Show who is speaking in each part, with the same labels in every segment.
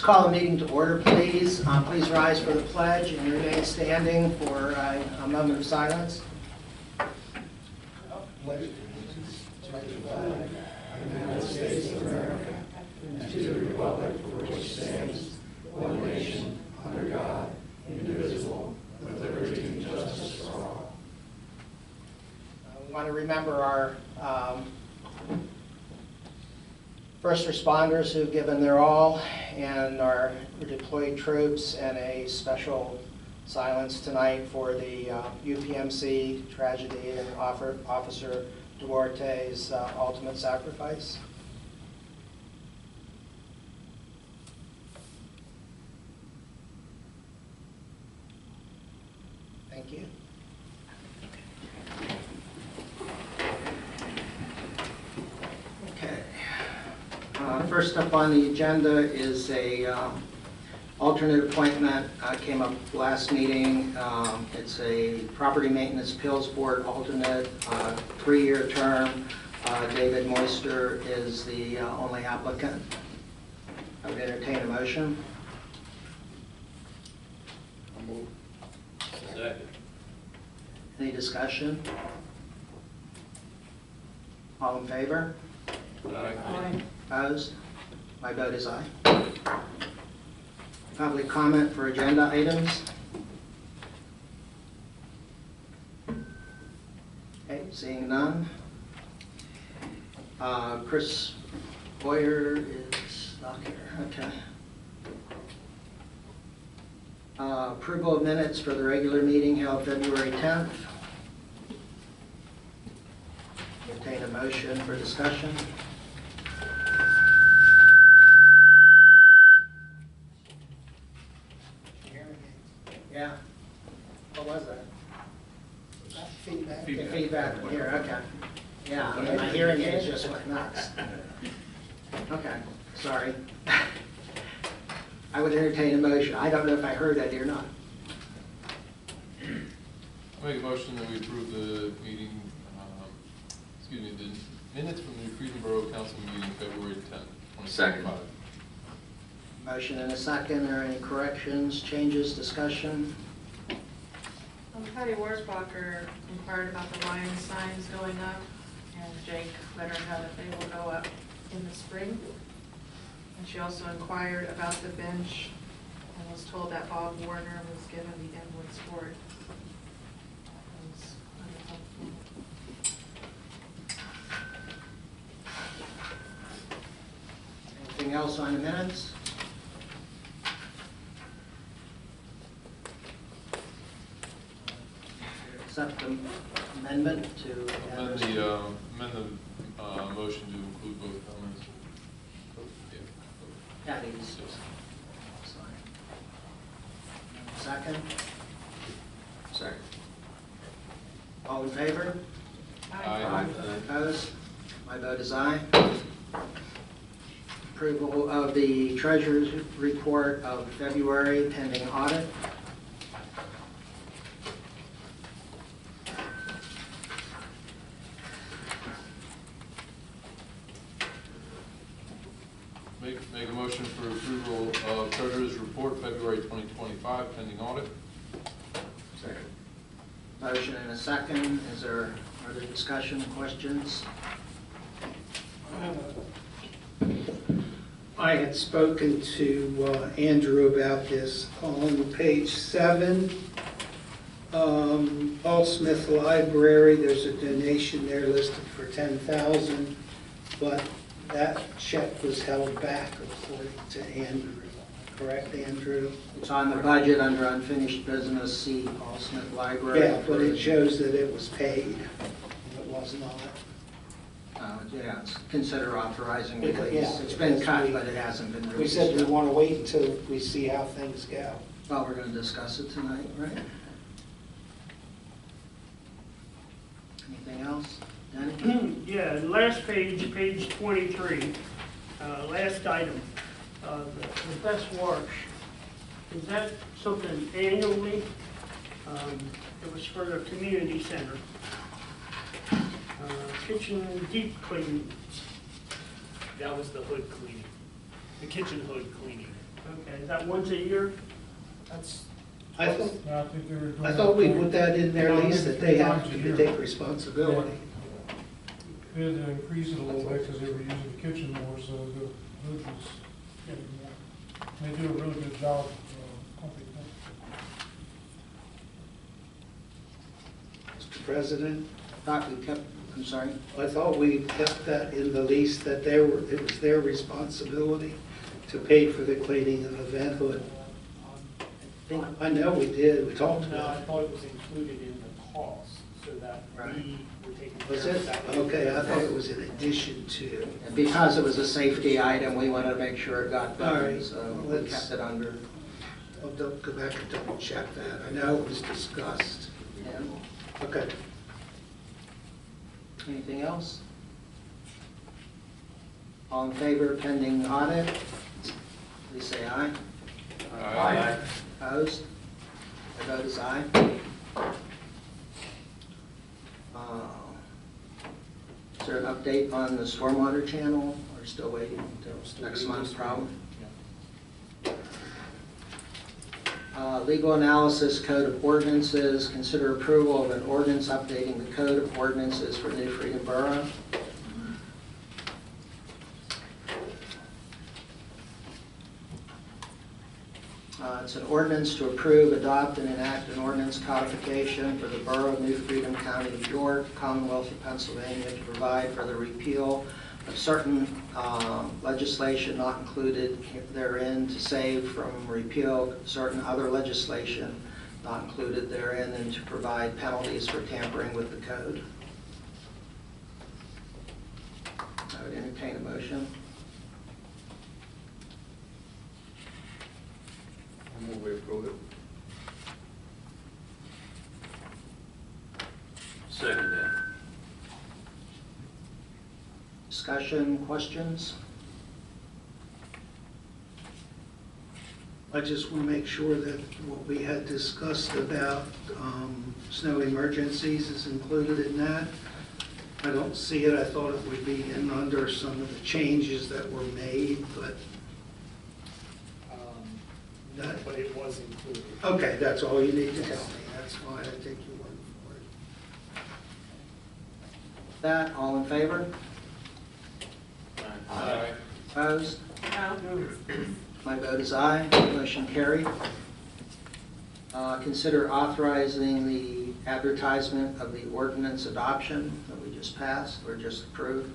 Speaker 1: call the meeting to order, please. Please rise for the pledge and remain standing for a moment of silence.
Speaker 2: Pledge allegiance to the flag of the United States of America and to the republic for which stands one nation under God, indivisible, with liberty and justice for all.
Speaker 1: We want to remember our first responders who've given their all, and our deployed troops, and a special silence tonight for the UPMC tragedy and Officer Duarte's ultimate sacrifice. Thank you. Okay. First up on the agenda is a alternate appointment. Came up last meeting. It's a Property Maintenance Appeals Board alternate, 3-year term. David Moister is the only applicant. I would entertain a motion.
Speaker 3: I'll move. Second.
Speaker 1: Any discussion? All in favor?
Speaker 3: Aye.
Speaker 1: Opposed? My vote is aye. Public comment for agenda items? Okay, seeing none. Chris Boyer is not here. Okay. Approval of minutes for the regular meeting held February 10th. Entertain a motion for discussion. Yeah. What was that?
Speaker 2: Feedback.
Speaker 1: Feedback from here, okay. Yeah, I mean, my hearing aids just went nuts. Okay, sorry. I would entertain a motion. I don't know if I heard that or not.
Speaker 4: I make a motion that we approve the meeting, the minutes from the Freedom Borough Council meeting February 10th, 2025.
Speaker 1: Motion and a second. Are there any corrections, changes, discussion?
Speaker 5: Patty Worsbacher inquired about the line signs going up, and Jake let her know that they will go up in the spring. And she also inquired about the bench and was told that Bob Warner was given the invoice for it.
Speaker 1: Anything else on the minutes? Accept the amendment to
Speaker 4: Amend the motion to include both comments.
Speaker 1: Patty's. Second? Second. All in favor?
Speaker 4: Aye.
Speaker 1: Opposed? My vote is aye. Approval of the treasurer's report of February pending audit.
Speaker 4: Make a motion for approval of Treasurer's Report, February 2025, pending audit.
Speaker 1: Second. Motion and a second. Is there other discussion, questions?
Speaker 6: I had spoken to Andrew about this. On page 7, Paul Smith Library, there's a donation there listed for $10,000, but that check was held back according to Andrew. Correct, Andrew?
Speaker 1: It's on the budget under unfinished business, C, Paul Smith Library.
Speaker 6: Yeah, but it shows that it was paid, and it was not.
Speaker 1: Yeah, it's consider authorizing
Speaker 6: Yeah,
Speaker 1: release. It's been
Speaker 6: because
Speaker 1: cut, but it hasn't been released.
Speaker 6: We said we
Speaker 1: yet.
Speaker 6: want to wait until we see how things go.
Speaker 1: Well, we're going to discuss it tonight, right? Anything else? Danny?
Speaker 7: Yeah, last page, page 23, last item, the best wash. Is that something annually? It was for the community center. Kitchen deep cleaning.
Speaker 8: That was the hood cleaning, the kitchen hood cleaning.
Speaker 7: Okay, is that once a year?
Speaker 2: That's,
Speaker 6: I thought,
Speaker 8: I think they were doing
Speaker 6: I thought we
Speaker 8: that
Speaker 6: put that in their lease, that they have
Speaker 8: times a
Speaker 6: to
Speaker 8: year.
Speaker 6: take responsibility.
Speaker 8: They had to increase it a little bit because they were using the kitchen more, so the food was getting more. They do a really good job, company.
Speaker 6: Mr. President,
Speaker 1: Thought we kept, I'm sorry.
Speaker 6: I thought we kept that in the lease, that it was their responsibility to pay for the cleaning of the vent hood. I know we did, we talked
Speaker 2: no, I
Speaker 6: about it.
Speaker 2: thought it was included in the cost, so that we were taking care
Speaker 6: Was
Speaker 2: of
Speaker 6: it?
Speaker 2: that.
Speaker 6: Okay, I thought it was in addition to.
Speaker 1: And because it was a safety item, we wanted to make sure it got
Speaker 6: All
Speaker 1: done,
Speaker 6: right,
Speaker 1: so
Speaker 6: well,
Speaker 1: we
Speaker 6: let's-
Speaker 1: kept it under.
Speaker 6: I'll go back and double check that. I know it was discussed.
Speaker 1: Yeah.
Speaker 6: Okay.
Speaker 1: Anything else? All in favor of pending audit, please say aye.
Speaker 4: Aye.
Speaker 1: Opposed? The vote is aye. Is there an update on the stormwater channel? We're still waiting until next month, probably. Legal analysis, code of ordinances, consider approval of an ordinance updating the code of ordinances for New Freedom Borough. It's an ordinance to approve, adopt, and enact an ordinance codification for the Borough of New Freedom, County of York, Commonwealth of Pennsylvania, to provide for the repeal of certain legislation not included therein, to save from repeal certain other legislation not included therein, and to provide penalties for tampering with the code. I would entertain a motion.
Speaker 3: I move we approve it. Second that.
Speaker 1: Discussion, questions?
Speaker 6: I just want to make sure that what we had discussed about snow emergencies is included in that. I don't see it. I thought it would be in under some of the changes that were made, but
Speaker 2: No, but it was included.
Speaker 6: okay, that's all you need to tell me. That's fine. I take your word for it.
Speaker 1: That, all in favor?
Speaker 4: Aye.
Speaker 1: Opposed?
Speaker 5: No.
Speaker 1: My vote is aye. Motion carried. Consider authorizing the advertisement of the ordinance adoption that we just passed or just approved.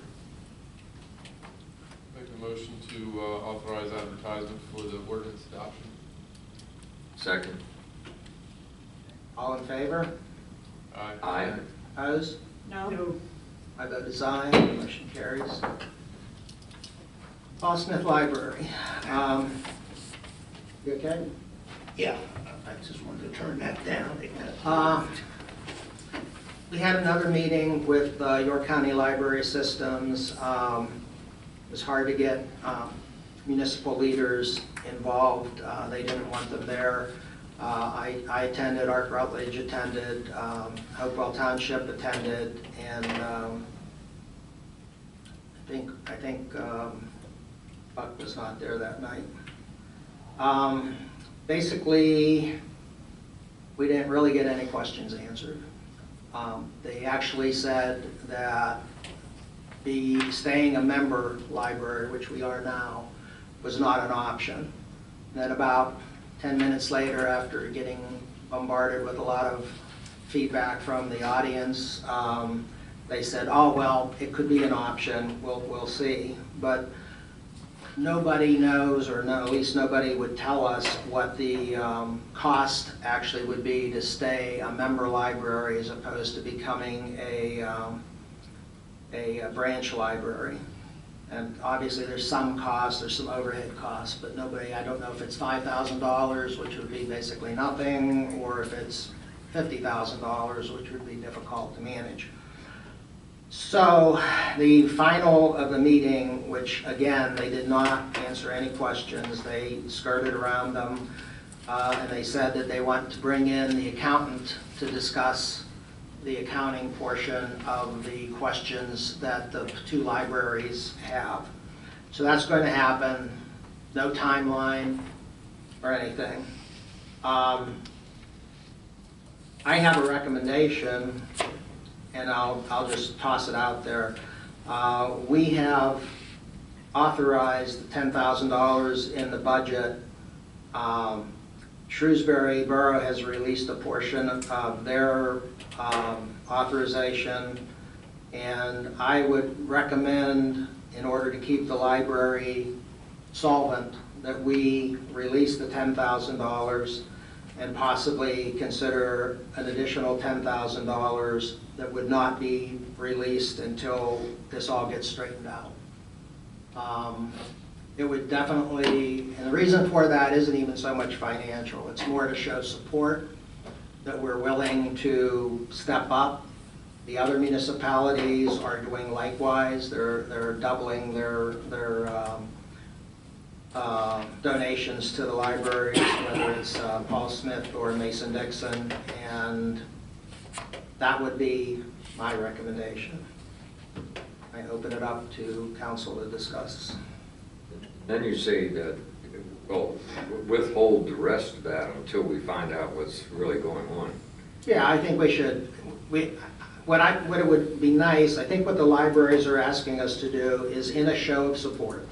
Speaker 4: Make a motion to authorize advertisement for the ordinance adoption.
Speaker 3: Second.
Speaker 1: All in favor?
Speaker 4: Aye.
Speaker 3: Aye.
Speaker 1: Opposed?
Speaker 7: No.
Speaker 1: My vote is aye. Motion carries. Paul Smith Library. You okay?
Speaker 6: Yeah, I just wanted to turn that down.
Speaker 1: We had another meeting with York County Library Systems. It was hard to get municipal leaders involved. They didn't want them there. I attended, Art Rutledge attended, Hopewell Township attended, and I think Buck was not there that night. Basically, we didn't really get any questions answered. They actually said that staying a member library, which we are now, was not an option. And then about 10 minutes later, after getting bombarded with a lot of feedback from the audience, they said, oh, well, it could be an option, we'll see. But nobody knows, or no, at least nobody would tell us what the cost actually would be to stay a member library as opposed to becoming a branch library. And obviously there's some costs, there's some overhead costs, but I don't know if it's $5,000, which would be basically nothing, or if it's $50,000, which would be difficult to manage. So the final of the meeting, which again, they did not answer any questions, they skirted around them, and they said that they want to bring in the accountant to discuss the accounting portion of the questions that the two libraries have. So that's going to happen, no timeline, or anything. I have a recommendation, and I'll just toss it out there. We have authorized $10,000 in the budget. Shrewsbury Borough has released a portion of their authorization, and I would recommend, in order to keep the library solvent, that we release the $10,000 and possibly consider an additional $10,000 that would not be released until this all gets straightened out. It would definitely, and the reason for that isn't even so much financial, it's more to show support, that we're willing to step up. The other municipalities are doing likewise. They're doubling their donations to the libraries, whether it's Paul Smith or Mason-Dixon, and that would be my recommendation. I open it up to council to discuss.
Speaker 3: Then you say that, well, withhold the rest of that until we find out what's really going on.
Speaker 1: Yeah, I think we should. What it would be nice, I think what the libraries are asking us to do is, in a show of support,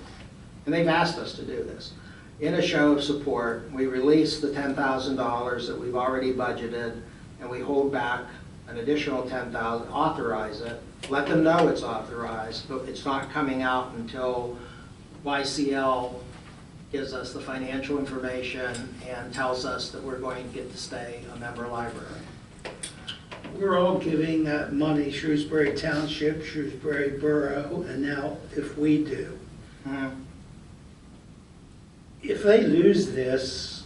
Speaker 1: and they've asked us to do this, in a show of support, we release the $10,000 that we've already budgeted, and we hold back an additional $10,000, authorize it, let them know it's authorized, but it's not coming out until YCL gives us the financial information and tells us that we're going to get to stay a member library.
Speaker 6: We're all giving that money, Shrewsbury Township, Shrewsbury Borough, and now if we do. If they lose this,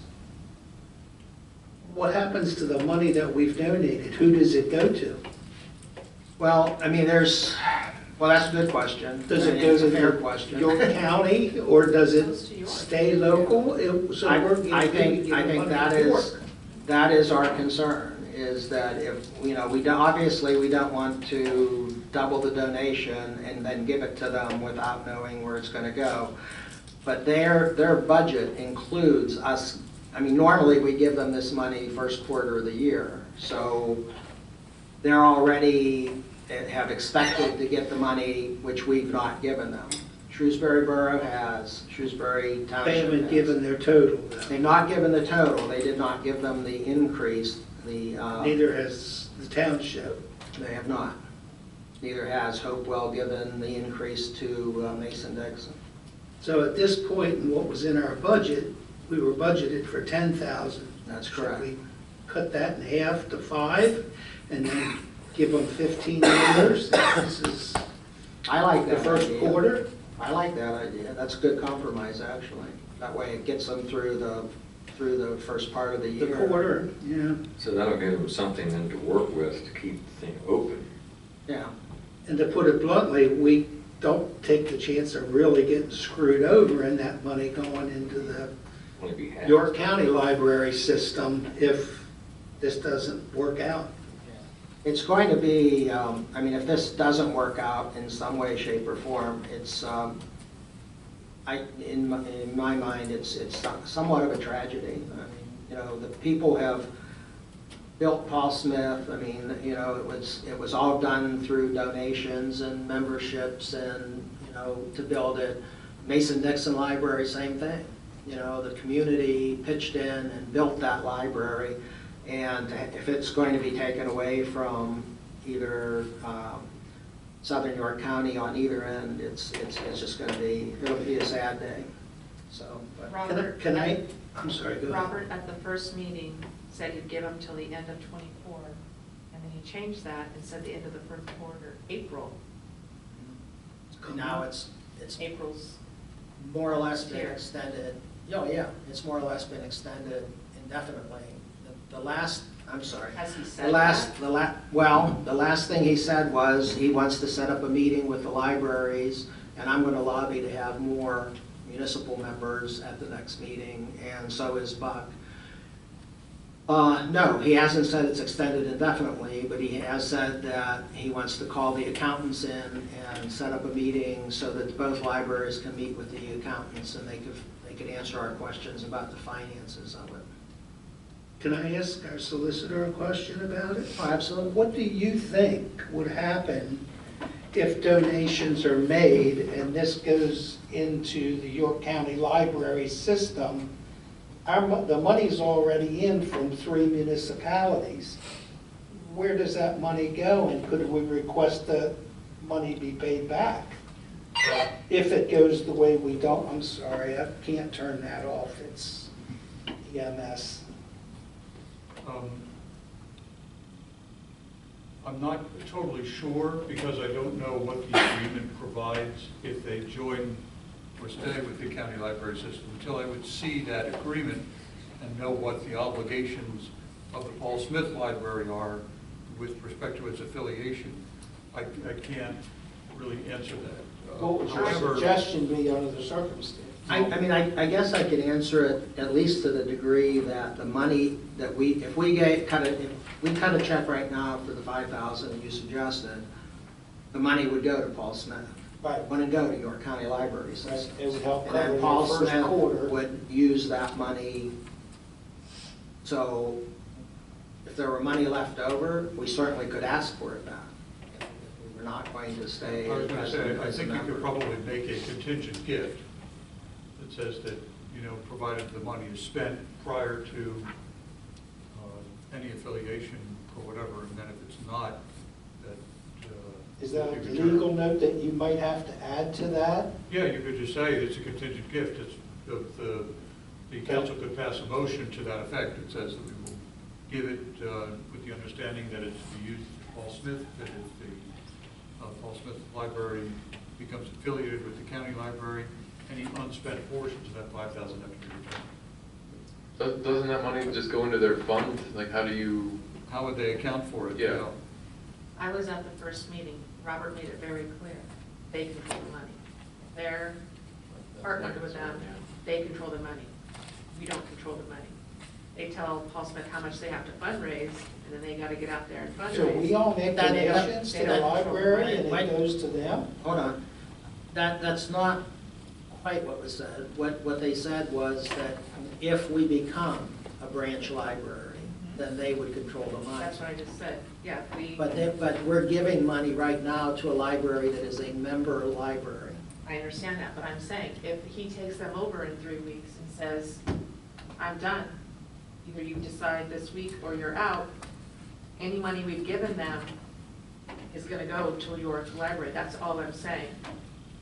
Speaker 6: what happens to the money that we've donated? Who does it go to?
Speaker 1: Well, I mean, well, that's a good question.
Speaker 6: Does it
Speaker 1: I mean,
Speaker 6: go
Speaker 1: it's
Speaker 6: to
Speaker 1: a fair question.
Speaker 6: York County, or does it
Speaker 5: Goes to York.
Speaker 6: stay local?
Speaker 1: I think that is our concern, is that if, obviously we don't want to double the donation and then give it to them without knowing where it's going to go. But their budget includes us. I mean, normally we give them this money first quarter of the year, so they're already have expected to get the money which we've not given them. Shrewsbury Borough has, Shrewsbury Township
Speaker 6: They haven't
Speaker 1: has.
Speaker 6: given their total, though.
Speaker 1: They've not given the total, they did not give them the increase,
Speaker 6: Neither has the township.
Speaker 1: they have not. Neither has Hopewell given the increase to Mason-Dixon.
Speaker 6: So at this point, in what was in our budget, we were budgeted for 10,000.
Speaker 1: That's correct.
Speaker 6: Should we cut that in half to 5 and then give them 15 years? This is
Speaker 1: I like
Speaker 6: the
Speaker 1: that
Speaker 6: first
Speaker 1: idea.
Speaker 6: quarter.
Speaker 1: I like that idea, that's a good compromise, actually. That way it gets them through the first part of the
Speaker 6: The
Speaker 1: year.
Speaker 6: quarter, yeah.
Speaker 3: So that'll give them something then to work with to keep the thing open.
Speaker 1: Yeah.
Speaker 6: And to put it bluntly, we don't take the chance of really getting screwed over and that money going into the
Speaker 3: Only be half.
Speaker 6: York County Library system if this doesn't work out.
Speaker 1: It's going to be, I mean, if this doesn't work out in some way, shape, or form, it's, in my mind, it's somewhat of a tragedy. I mean, the people have built Paul Smith. I mean, it was all done through donations and memberships and, to build it. Mason-Dixon Library, same thing. The community pitched in and built that library. And if it's going to be taken away from either Southern York County on either end, it's just going to be, it'll be a sad day. So, but
Speaker 5: Robert,
Speaker 6: I'm sorry, go ahead.
Speaker 5: Robert at the first meeting said he'd give them till the end of '24, and then he changed that and said the end of the first quarter, April.
Speaker 1: now it's
Speaker 5: April's,
Speaker 1: more or less been
Speaker 5: Here.
Speaker 1: extended. Oh, yeah, it's more or less been extended indefinitely. The last, I'm sorry.
Speaker 5: has he
Speaker 1: The
Speaker 5: said
Speaker 1: last,
Speaker 5: that?
Speaker 1: the last thing he said was he wants to set up a meeting with the libraries, and I'm going to lobby to have more municipal members at the next meeting, and so is Buck. No, he hasn't said it's extended indefinitely, but he has said that he wants to call the accountants in and set up a meeting so that both libraries can meet with the accountants and they could answer our questions about the finances of it.
Speaker 6: Can I ask our solicitor a question about it?
Speaker 1: Oh, absolutely.
Speaker 6: What do you think would happen if donations are made and this goes into the York County Library system? The money's already in from 3 municipalities. Where does that money go, and could we request the money be paid back? If it goes the way we don't, I'm sorry, I can't turn that off, it's EMS.
Speaker 2: I'm not totally sure because I don't know what the agreement provides if they join or stay with the county library system. Until I would see that agreement and know what the obligations of the Paul Smith Library are with respect to its affiliation, I can't really answer that.
Speaker 6: What would your
Speaker 2: However,
Speaker 6: suggestion be under the circumstance?
Speaker 1: I guess I could answer it at least to the degree that the money that if we cut a check right now for the 5,000 you suggested, the money would go to Paul Smith.
Speaker 6: Right.
Speaker 1: It wouldn't go to York County Library System.
Speaker 6: It would help
Speaker 1: And
Speaker 6: cover
Speaker 1: then
Speaker 6: the
Speaker 1: Paul
Speaker 6: first
Speaker 1: Smith
Speaker 6: quarter.
Speaker 1: would use that money. So if there were money left over, we certainly could ask for it back. We're not going to stay.
Speaker 2: I was going to say, I
Speaker 1: as a
Speaker 2: think you
Speaker 1: member.
Speaker 2: could probably make a contingent gift that says that, provided the money is spent prior to any affiliation or whatever, and then if it's not, that.
Speaker 6: Is that a
Speaker 2: you could turn-
Speaker 6: legal note that you might have to add to that?
Speaker 2: Yeah, you could just say it's a contingent gift. It's, the council could pass a motion to that effect. It says that we will give it with the understanding that it's to be used for Paul Smith, that if the Paul Smith Library becomes affiliated with the county library, any unspent portions of that 5,000 have to be returned.
Speaker 9: Doesn't that money just go into their fund? Like, how do you?
Speaker 2: How would they account for it?
Speaker 9: Yeah.
Speaker 5: I was at the first meeting. Robert made it very clear. They control the money. They're partnered with them. They control the money. We don't control the money. They tell Paul Smith how much they have to fundraise, and then they got to get out there and fundraise.
Speaker 6: So we all make
Speaker 5: Then they don't-
Speaker 6: donations
Speaker 5: they
Speaker 6: to the
Speaker 5: don't control
Speaker 6: library
Speaker 5: money.
Speaker 6: and it goes to them?
Speaker 1: Hold on. That's not quite what was said. What they said was that if we become a branch library, then they would control the money.
Speaker 5: That's what I just said. Yeah, we,
Speaker 1: But we're giving money right now to a library that is a member library.
Speaker 5: I understand that, but I'm saying, if he takes them over in 3 weeks and says, I'm done, either you decide this week or you're out, any money we've given them is gonna go to your library. That's all I'm saying.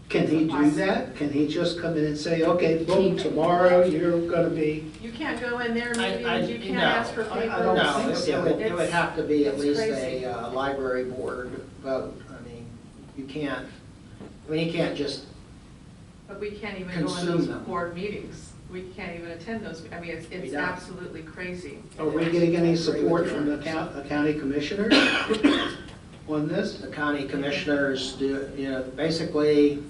Speaker 6: Can he do that? Can he just come in and say, okay, boom, tomorrow you're gonna be,
Speaker 5: You can't go in their
Speaker 1: I-
Speaker 5: meetings, you can't
Speaker 1: no.
Speaker 5: ask for
Speaker 6: I
Speaker 5: papers.
Speaker 6: don't
Speaker 1: No,
Speaker 6: think so.
Speaker 1: it would have to be at
Speaker 5: It's
Speaker 1: least
Speaker 5: crazy.
Speaker 1: a library board vote. I mean, you can't just,
Speaker 5: But we can't even go in
Speaker 1: Consume
Speaker 5: those
Speaker 1: them.
Speaker 5: board meetings. We can't even attend those. I mean, it's
Speaker 1: We
Speaker 5: it's
Speaker 1: don't.
Speaker 5: absolutely crazy.
Speaker 6: are we getting any support from the county commissioners on this?
Speaker 1: the county commissioners do, basically,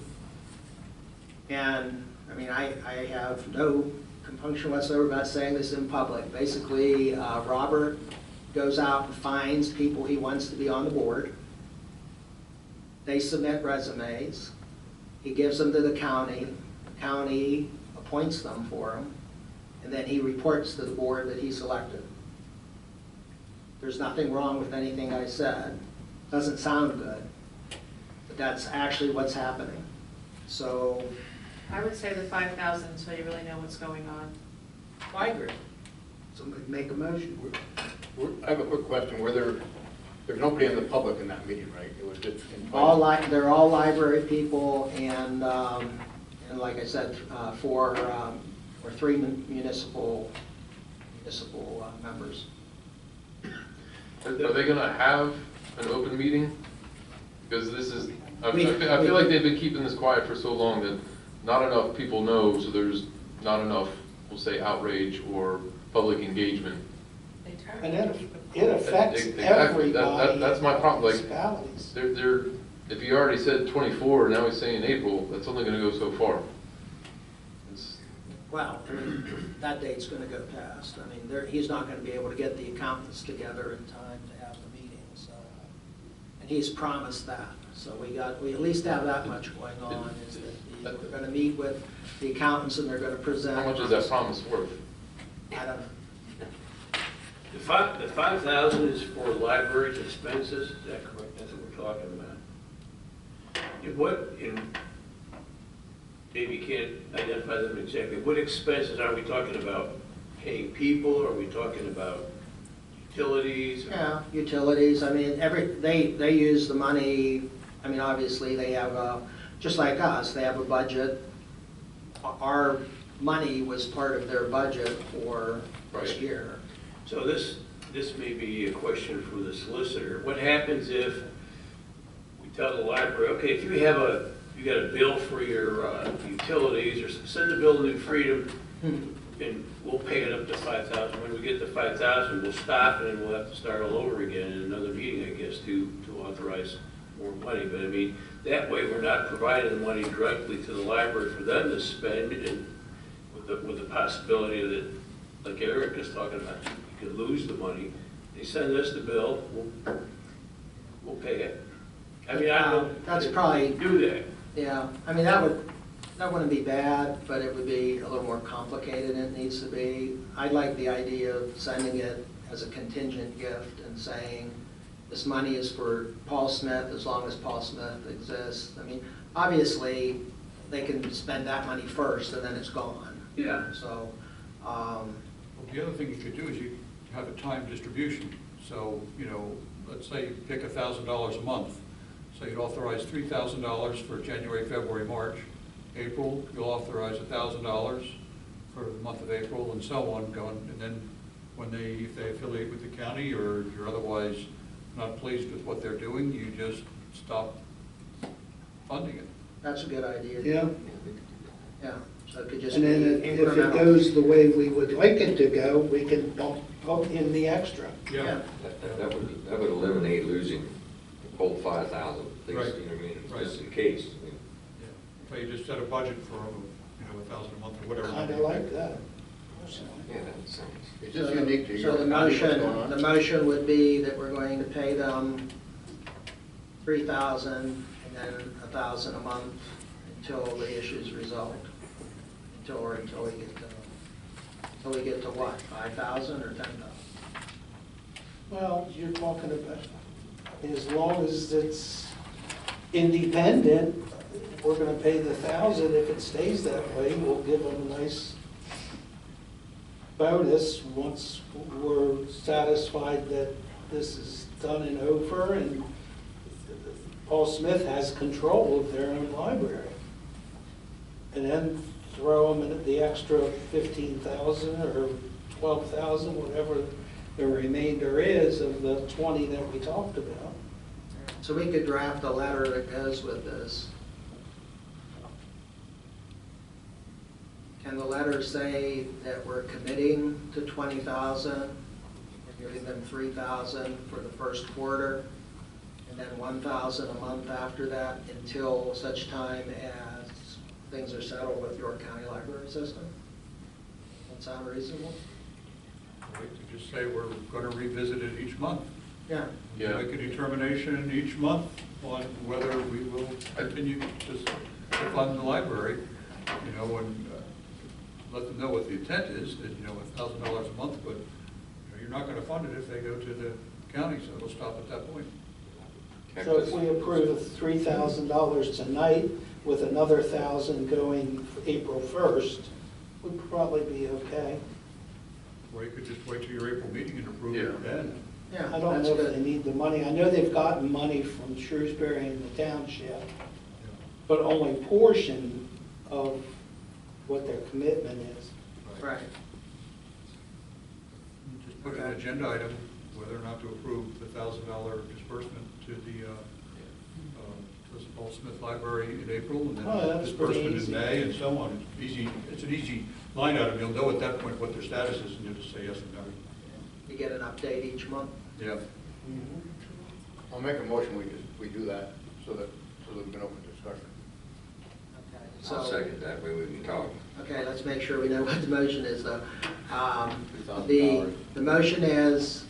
Speaker 1: and, I mean, I have no compunction whatsoever about saying this in public. Basically, Robert goes out and finds people he wants to be on the board. They submit resumes. He gives them to the county. The county appoints them for him, and then he reports to the board that he selected. There's nothing wrong with anything I said. Doesn't sound good, but that's actually what's happening. So,
Speaker 5: I would say the 5,000 until you really know what's going on.
Speaker 1: I agree.
Speaker 6: Somebody make a motion.
Speaker 10: I have a quick question. There's nobody in the public in that meeting, right? It was just
Speaker 1: They're all library people, and like I said, for 3 municipal members.
Speaker 9: Are they gonna have an open meeting? Because this is, I
Speaker 1: We-
Speaker 9: feel like they've been keeping this quiet for so long that not enough people know, so there's not enough, we'll say, outrage or public engagement.
Speaker 5: They
Speaker 6: And
Speaker 5: target
Speaker 6: it
Speaker 5: people.
Speaker 6: affects
Speaker 9: Exactly.
Speaker 6: everybody.
Speaker 9: That's my problem, like,
Speaker 6: municipalities.
Speaker 9: If you already said 24, now he's saying April, that's only gonna go so far. It's-
Speaker 1: Well, that date's going to go past. I mean, he's not going to be able to get the accountants together in time to have the meeting, so. And he's promised that, So we at least have that much going on, is that we're gonna meet with the accountants and they're gonna present.
Speaker 9: How much is that promise worth?
Speaker 1: I don't know.
Speaker 2: The 5,000 is for library expenses, is that correct? That's what we're talking about. Maybe you can't identify them exactly. What expenses are we talking about? Paying people, are we talking about utilities?
Speaker 1: Yeah, utilities, I mean, they use the money, I mean, obviously, they have just like us, they have a budget. Our money was part of their budget for this
Speaker 2: Right.
Speaker 1: year.
Speaker 2: So this may be a question for the solicitor. What happens if we tell the library, okay, if you got a bill for your utilities, or send the bill to New Freedom, and we'll pay it up to 5,000. When we get to 5,000, we'll stop, and then we'll have to start all over again in another meeting, I guess, to authorize more money. But I mean, that way we're not providing the money directly to the library for them to spend, and with the possibility that, like Eric is talking about, you could lose the money. They send us the bill, we'll pay it. I mean, I don't.
Speaker 1: That's probably-
Speaker 2: do that.
Speaker 1: Yeah, I mean, that wouldn't be bad, but it would be a little more complicated than it needs to be. I like the idea of sending it as a contingent gift and saying, this money is for Paul Smith as long as Paul Smith exists. I mean, obviously, they can spend that money first and then it's gone.
Speaker 2: Yeah.
Speaker 1: So,
Speaker 11: Well, the other thing you could do is you have a time distribution. So, let's say you pick $1,000 a month. So you'd authorize $3,000 for January, February, March. April, you'll authorize $1,000 for the month of April, and so on, going. And then if they affiliate with the county, or you're otherwise not pleased with what they're doing, you just stop funding it.
Speaker 1: that's a good idea.
Speaker 6: Yeah,
Speaker 1: Yeah, so it could just
Speaker 6: and
Speaker 1: be
Speaker 6: then if it
Speaker 1: incremental.
Speaker 6: goes the way we would like it to go, we can bump in the extra.
Speaker 1: Yeah.
Speaker 3: That would eliminate losing the whole 5,000, at least,
Speaker 11: Right.
Speaker 3: you know what I mean,
Speaker 11: Right.
Speaker 3: just in case. I mean,
Speaker 11: So you just set a budget for, $1,000 a month or whatever.
Speaker 6: Kind of like that.
Speaker 3: Yeah, that sounds.
Speaker 10: Is this unique to
Speaker 1: So
Speaker 10: your
Speaker 1: the
Speaker 10: county, what's
Speaker 1: motion,
Speaker 10: going on?
Speaker 1: the motion would be that we're going to pay them 3,000 and then 1,000 a month until the issue's resolved. Until we get to what, 5,000 or 10,000?
Speaker 6: Well, you're talking about, as long as it's independent, we're gonna pay the 1,000. If it stays that way, we'll give them a nice bonus once we're satisfied that this is done and over and Paul Smith has control of their own library. And then throw them in the extra 15,000 or 12,000, whatever the remainder is of the 20 that we talked about.
Speaker 1: So we could draft a letter that goes with this. Can the letter say that we're committing to 20,000, and giving them 3,000 for the first quarter, and then 1,000 a month after that until such time as things are settled with York County Library System? That sound reasonable?
Speaker 11: We could just say we're going to revisit it each month.
Speaker 1: Yeah.
Speaker 9: Yeah.
Speaker 11: Make a determination each month on whether we will continue to fund the library, and let them know what the intent is, that, $1,000 a month, but you're not going to fund it if they go to the county, so it'll stop at that point.
Speaker 6: So if we approve $3,000 tonight with another 1,000 going April 1st, we'd probably be okay.
Speaker 11: Or you could just wait till your April meeting and approve
Speaker 9: Yeah.
Speaker 11: it then.
Speaker 1: Yeah,
Speaker 6: I don't
Speaker 1: that's
Speaker 6: know if
Speaker 1: good.
Speaker 6: they need the money. I know they've gotten money from Shrewsbury and the township, but only portion of what their commitment is.
Speaker 1: Right.
Speaker 11: Just put an agenda item, whether or not to approve the $1,000 disbursement to the Paul Smith Library in April, and
Speaker 6: Oh,
Speaker 11: then
Speaker 6: that's pretty
Speaker 11: disbursement
Speaker 6: easy.
Speaker 11: in May, and so on. It's an easy line item. You'll know at that point what their status is, and you'll just say yes or no.
Speaker 1: You get an update each month?
Speaker 11: Yeah.
Speaker 10: I'll make a motion, we do that, so that we can open discussion.
Speaker 1: Okay.
Speaker 3: I'll
Speaker 1: So-
Speaker 3: second that, way we can talk.
Speaker 1: Okay, let's make sure we know what the motion is, though.
Speaker 10: $3,000.
Speaker 1: The motion is,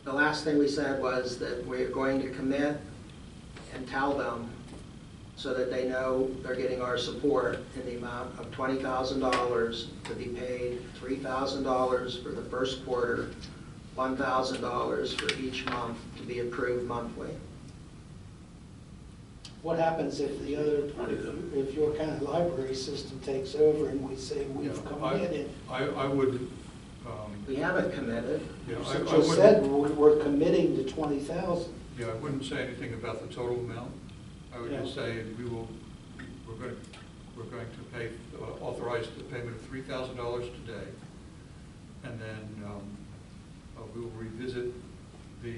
Speaker 1: the last thing we said was that we're going to commit and tell them, so that they know they're getting our support, in the amount of $20,000 to be paid, $3,000 for the first quarter, $1,000 for each month to be approved monthly.
Speaker 6: What happens if the other, if your kind of library system takes over and we say we've committed?
Speaker 11: I would,
Speaker 1: We haven't committed.
Speaker 11: yeah,
Speaker 6: You
Speaker 11: I
Speaker 6: just said
Speaker 11: wouldn't,
Speaker 6: we're committing to 20,000.
Speaker 11: yeah, I wouldn't say anything about the total amount. I would just say we're going to pay, authorize the payment of $3,000 today. And then we will revisit the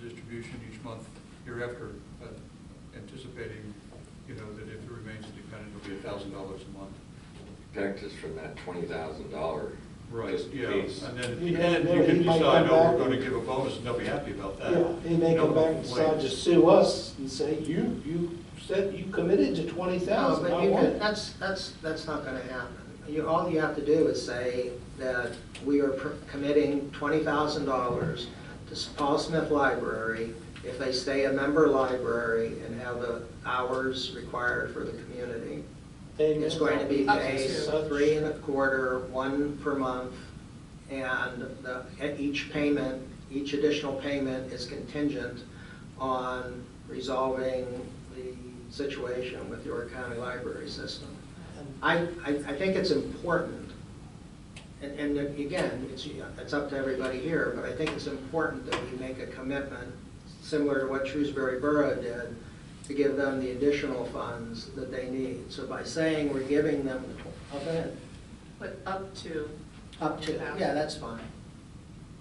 Speaker 11: distribution each month hereafter, anticipating, you know, that if it remains independent, it'll be $1,000 a month.
Speaker 3: Protect us from that $20,000.
Speaker 11: Right, yeah,
Speaker 3: piece.
Speaker 11: and then
Speaker 6: You
Speaker 11: you
Speaker 6: know,
Speaker 11: can
Speaker 6: he might
Speaker 11: decide,
Speaker 6: come
Speaker 11: oh, we're
Speaker 6: back
Speaker 11: gonna
Speaker 6: and-
Speaker 11: give a bonus, and they'll be happy about that.
Speaker 6: Yeah, he may
Speaker 11: No
Speaker 6: come back and decide to
Speaker 11: complaints.
Speaker 6: sue us and say, you said you committed to
Speaker 1: No,
Speaker 6: 20,000.
Speaker 1: but
Speaker 6: I
Speaker 1: you
Speaker 6: want
Speaker 1: could,
Speaker 6: it."
Speaker 1: that's not gonna happen. All you have to do is say that we are committing $20,000 to Paul Smith Library if they stay a member library and have the hours required for the community. It's going to be
Speaker 5: Up to
Speaker 1: paid
Speaker 5: two.
Speaker 1: 3 1/4, 1 per month, and each payment, each additional payment is contingent on resolving the situation with York County Library System. I think it's important, and again, it's up to everybody here, but I think it's important that we make a commitment, similar to what Shrewsbury Borough did, to give them the additional funds that they need. So by saying we're giving them,
Speaker 5: But up to.
Speaker 1: up to, yeah, that's fine.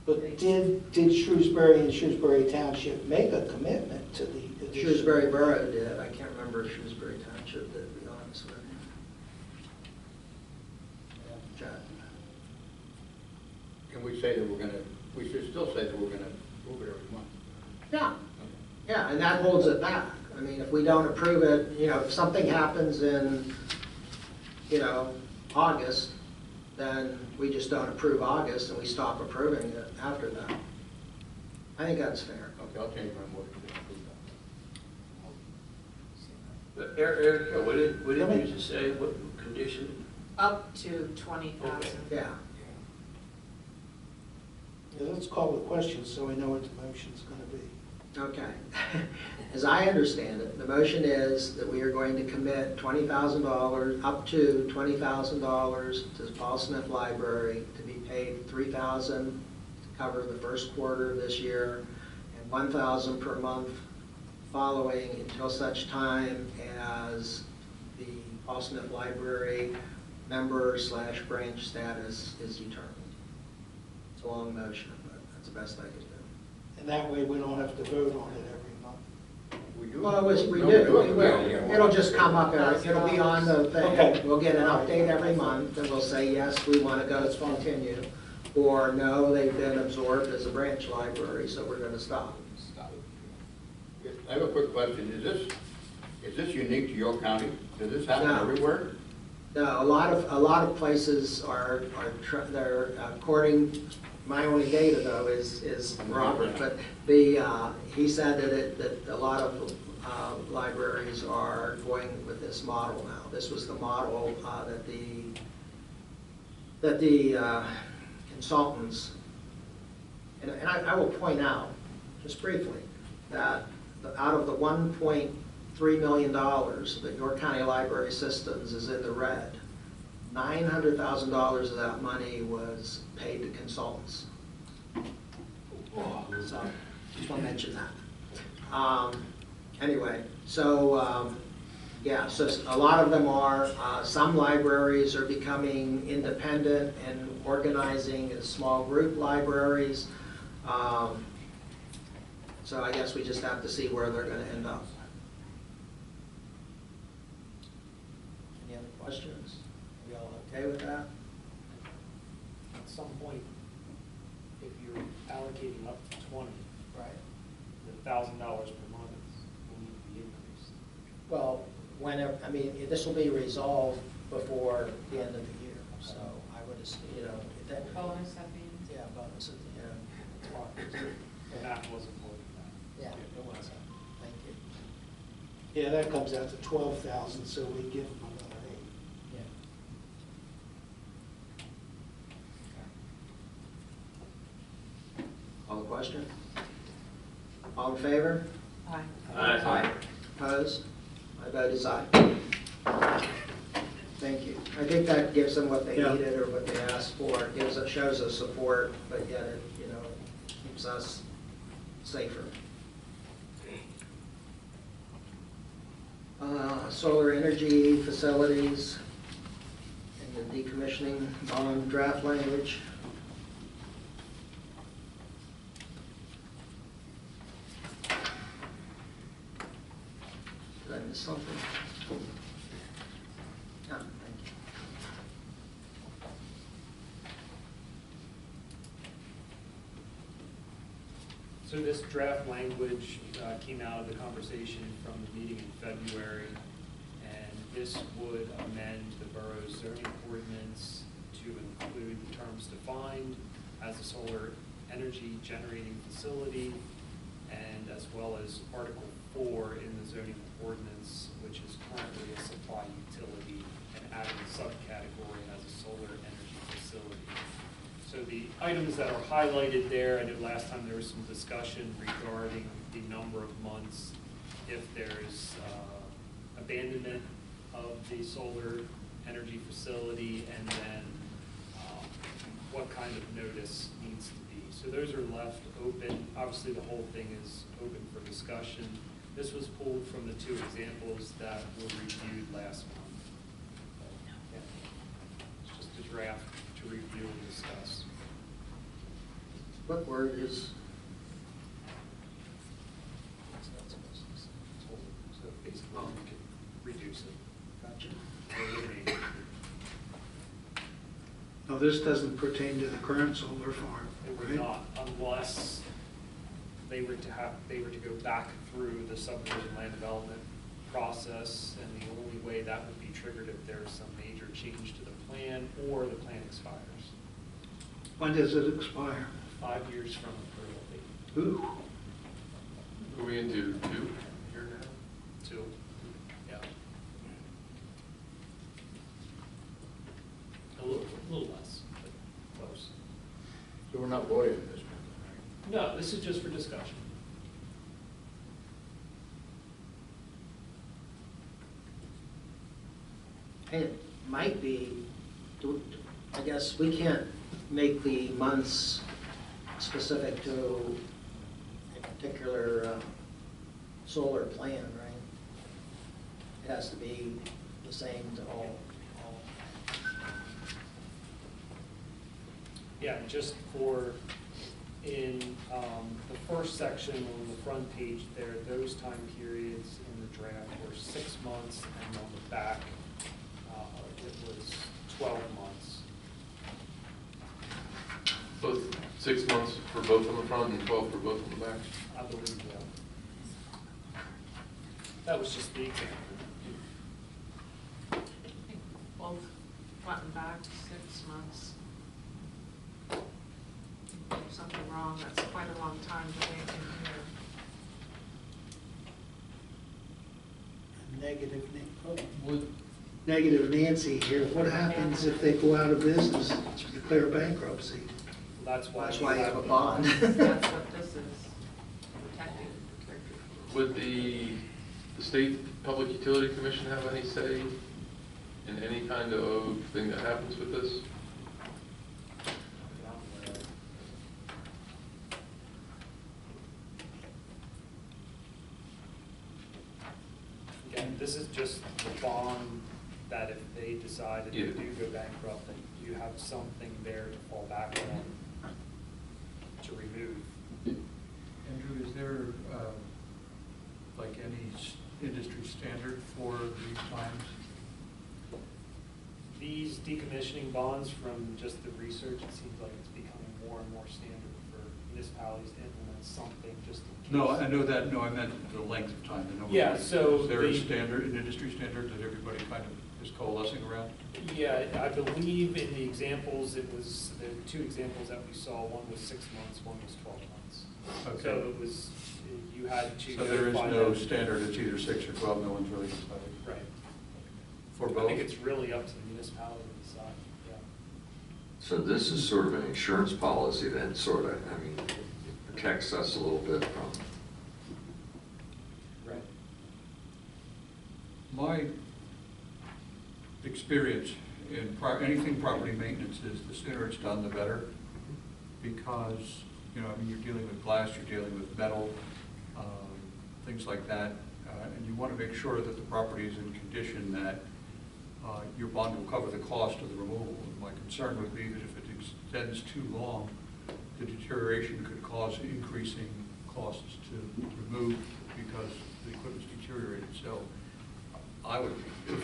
Speaker 6: But did Shrewsbury and Shrewsbury Township make a commitment to the addition?
Speaker 1: Shrewsbury Borough did, I can't remember if Shrewsbury Township did, to be honest with you. Chad?
Speaker 10: Can we say that we should still say that we're gonna move it every month?
Speaker 1: Yeah, yeah, and that holds it back. I mean, if we don't approve it, if something happens in, August, then we just don't approve August and we stop approving it after that. I think that's fair.
Speaker 10: Okay, I'll change my motion to approve that.
Speaker 2: But Erica, what did you just say, what condition?
Speaker 5: Up to 20,000.
Speaker 1: Yeah.
Speaker 6: Yeah, let's call the question so we know what the motion's going to be.
Speaker 1: Okay. As I understand it, the motion is that we are going to commit $20,000, up to $20,000 to the Paul Smith Library to be paid $3,000 to cover the first quarter of this year and $1,000 per month following until such time as the Paul Smith Library member/branch status is determined. It's a long motion, but that's the best I could do.
Speaker 6: And that way we don't have to vote on it every month.
Speaker 10: We do.
Speaker 1: Well, we
Speaker 10: No,
Speaker 1: do,
Speaker 10: we
Speaker 1: we will. It'll just come up, it'll be on the
Speaker 6: Okay.
Speaker 1: thing. We'll get an update every month, and we'll say, yes, we want to go continue, or no, they've been absorbed as a branch library, so we're going to stop.
Speaker 10: I have a quick question. Is this unique to York County? Does this happen
Speaker 1: No.
Speaker 10: everywhere?
Speaker 1: No, a lot of places are they're, according, my only data though is Robert, but he said that a lot of libraries are going with this model now. This was the model that the consultants, and I will point out, just briefly, that out of the $1.3 million that York County Library Systems is in the red, $900,000 of that money was paid to consultants. So, just want to mention that. Anyway, so, yeah, so a lot of them are, some libraries are becoming independent and organizing as small group libraries. So I guess we just have to see where they're going to end up. Any other questions? Are we all okay with that?
Speaker 12: At some point, if you're allocating up to 20,
Speaker 1: Right.
Speaker 12: the $1,000 per month will need to be increased.
Speaker 1: Well, whenever, I mean, this will be resolved before the end of the year, so I would, that,
Speaker 5: Bonus at the end.
Speaker 1: yeah, bonus at the end.
Speaker 12: And that was important.
Speaker 1: Yeah, it was.
Speaker 6: Yeah, that comes out to 12,000, so we give them another 8.
Speaker 12: Yeah.
Speaker 1: All the question? All in favor?
Speaker 5: Aye.
Speaker 1: Aye. Opposed? My vote is aye. Thank you. I think that gives them what they
Speaker 6: Yeah.
Speaker 1: needed or what they asked for. It gives, it shows us support, but yet it, you know, keeps us safer. Solar energy facilities and the decommissioning bond draft language. Did I miss something? No, thank you.
Speaker 13: So this draft language came out of the conversation from the meeting in February, and this would amend the borough's zoning ordinance to include the terms defined as a solar energy generating facility, and as well as Article 4 in the zoning ordinance, which is currently a supply utility, and adding a subcategory as a solar energy facility. So the items that are highlighted there, I know last time there was some discussion regarding the number of months if there's abandonment of the solar energy facility, and then what kind of notice needs to be. So those are left open. Obviously, the whole thing is open for discussion. This was pulled from the 2 examples that were reviewed last month. Yeah. It's just a draft to review and discuss.
Speaker 1: What word is?
Speaker 13: So basically, you can reduce it.
Speaker 1: Gotcha.
Speaker 13: Or eliminate it.
Speaker 6: No, this doesn't pertain to the current solar farm,
Speaker 13: It would
Speaker 6: right?
Speaker 13: not, unless they were to go back through the subdivision land development process, and the only way that would be triggered if there's some major change to the plan or the plan expires.
Speaker 6: When does it expire?
Speaker 13: 5 years from approval date.
Speaker 6: Ooh,
Speaker 9: Are we into 2 here now?
Speaker 13: 2, yeah. A little less, but close.
Speaker 10: So we're not voting on this one,
Speaker 13: No, this is just for discussion.
Speaker 1: And it might be, I guess we can't make the months specific to a particular solar plan, right? It has to be the same to all.
Speaker 13: Yeah, just for, in the first section on the front page there, those time periods in the draft were 6 months, and on the back, it was 12 months.
Speaker 9: Both 6 months for both on the front and 12 for both on the back?
Speaker 13: I believe, yeah. That was just the example.
Speaker 5: I think both front and back, 6 months. If there's something wrong, that's quite a long time to wait in here.
Speaker 6: Negative Nancy here, what happens if they go out of business, declare bankruptcy?
Speaker 13: That's why
Speaker 1: You have a bond.
Speaker 5: That's what this is protecting.
Speaker 9: Would the State Public Utility Commission have any say in any kind of thing that happens with this?
Speaker 13: Again, this is just the bond that if they decide that
Speaker 9: Yeah.
Speaker 13: you do go bankrupt, that you have something there to fall back on to remove.
Speaker 11: Andrew, is there, like any industry standard for these times?
Speaker 13: These decommissioning bonds, from just the research, it seems like it's becoming more and more standard for municipalities to implement something just in case.
Speaker 11: No, I know that, no, I meant the length of time.
Speaker 13: Yeah, so
Speaker 11: Is there a
Speaker 13: the-
Speaker 11: standard, an industry standard that everybody kind of is coalescing around?
Speaker 13: Yeah, I believe in the examples, it was, the 2 examples that we saw, one was 6 months, one was 12 months.
Speaker 11: Okay.
Speaker 13: So it was, You had to
Speaker 11: So there is
Speaker 13: notify
Speaker 11: no
Speaker 13: them.
Speaker 11: standard, it's either 6 or 12, no one's really decided.
Speaker 13: Right.
Speaker 11: For
Speaker 13: I
Speaker 11: both?
Speaker 13: think it's really up to the municipality to decide, yeah.
Speaker 3: So this is sort of an insurance policy then, sort of, I mean, it protects us a little bit from,
Speaker 13: Right.
Speaker 11: My experience in anything property maintenance is the sooner it's done, the better. Because, you know, I mean, you're dealing with glass, you're dealing with metal, things like that. And you want to make sure that the property is in condition that your bond will cover the cost of the removal. And my concern would be that if it extends too long, the deterioration could cause increasing costs to remove because the equipment's deteriorated. So I would,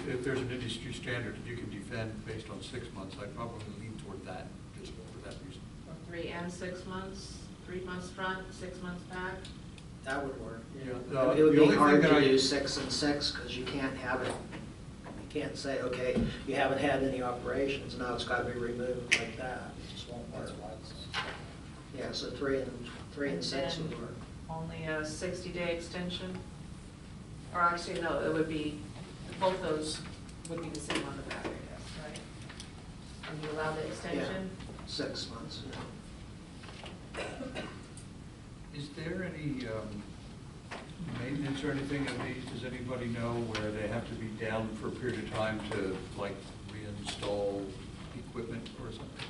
Speaker 11: if there's an industry standard that you can defend based on 6 months, I'd probably lean toward that, just for that reason.
Speaker 5: 3 and 6 months, 3 months front, 6 months back.
Speaker 1: That would work.
Speaker 11: Yeah,
Speaker 1: It would
Speaker 11: the
Speaker 1: be
Speaker 11: only
Speaker 1: hard
Speaker 11: thing
Speaker 1: to
Speaker 11: that
Speaker 1: do 6 and 6 because you can't have it, you can't say, okay, you haven't had any operations, now it's got to be removed like that. It just won't work. Yeah, so 3 and 6 would work.
Speaker 5: Only a 60-day extension? Or actually, no, it would be, both those would be the same on the back, I guess, right? And you allow the extension?
Speaker 1: 6 months,
Speaker 11: Is there any maintenance or anything of these? Does anybody know where they have to be down for a period of time to, like, reinstall equipment or something?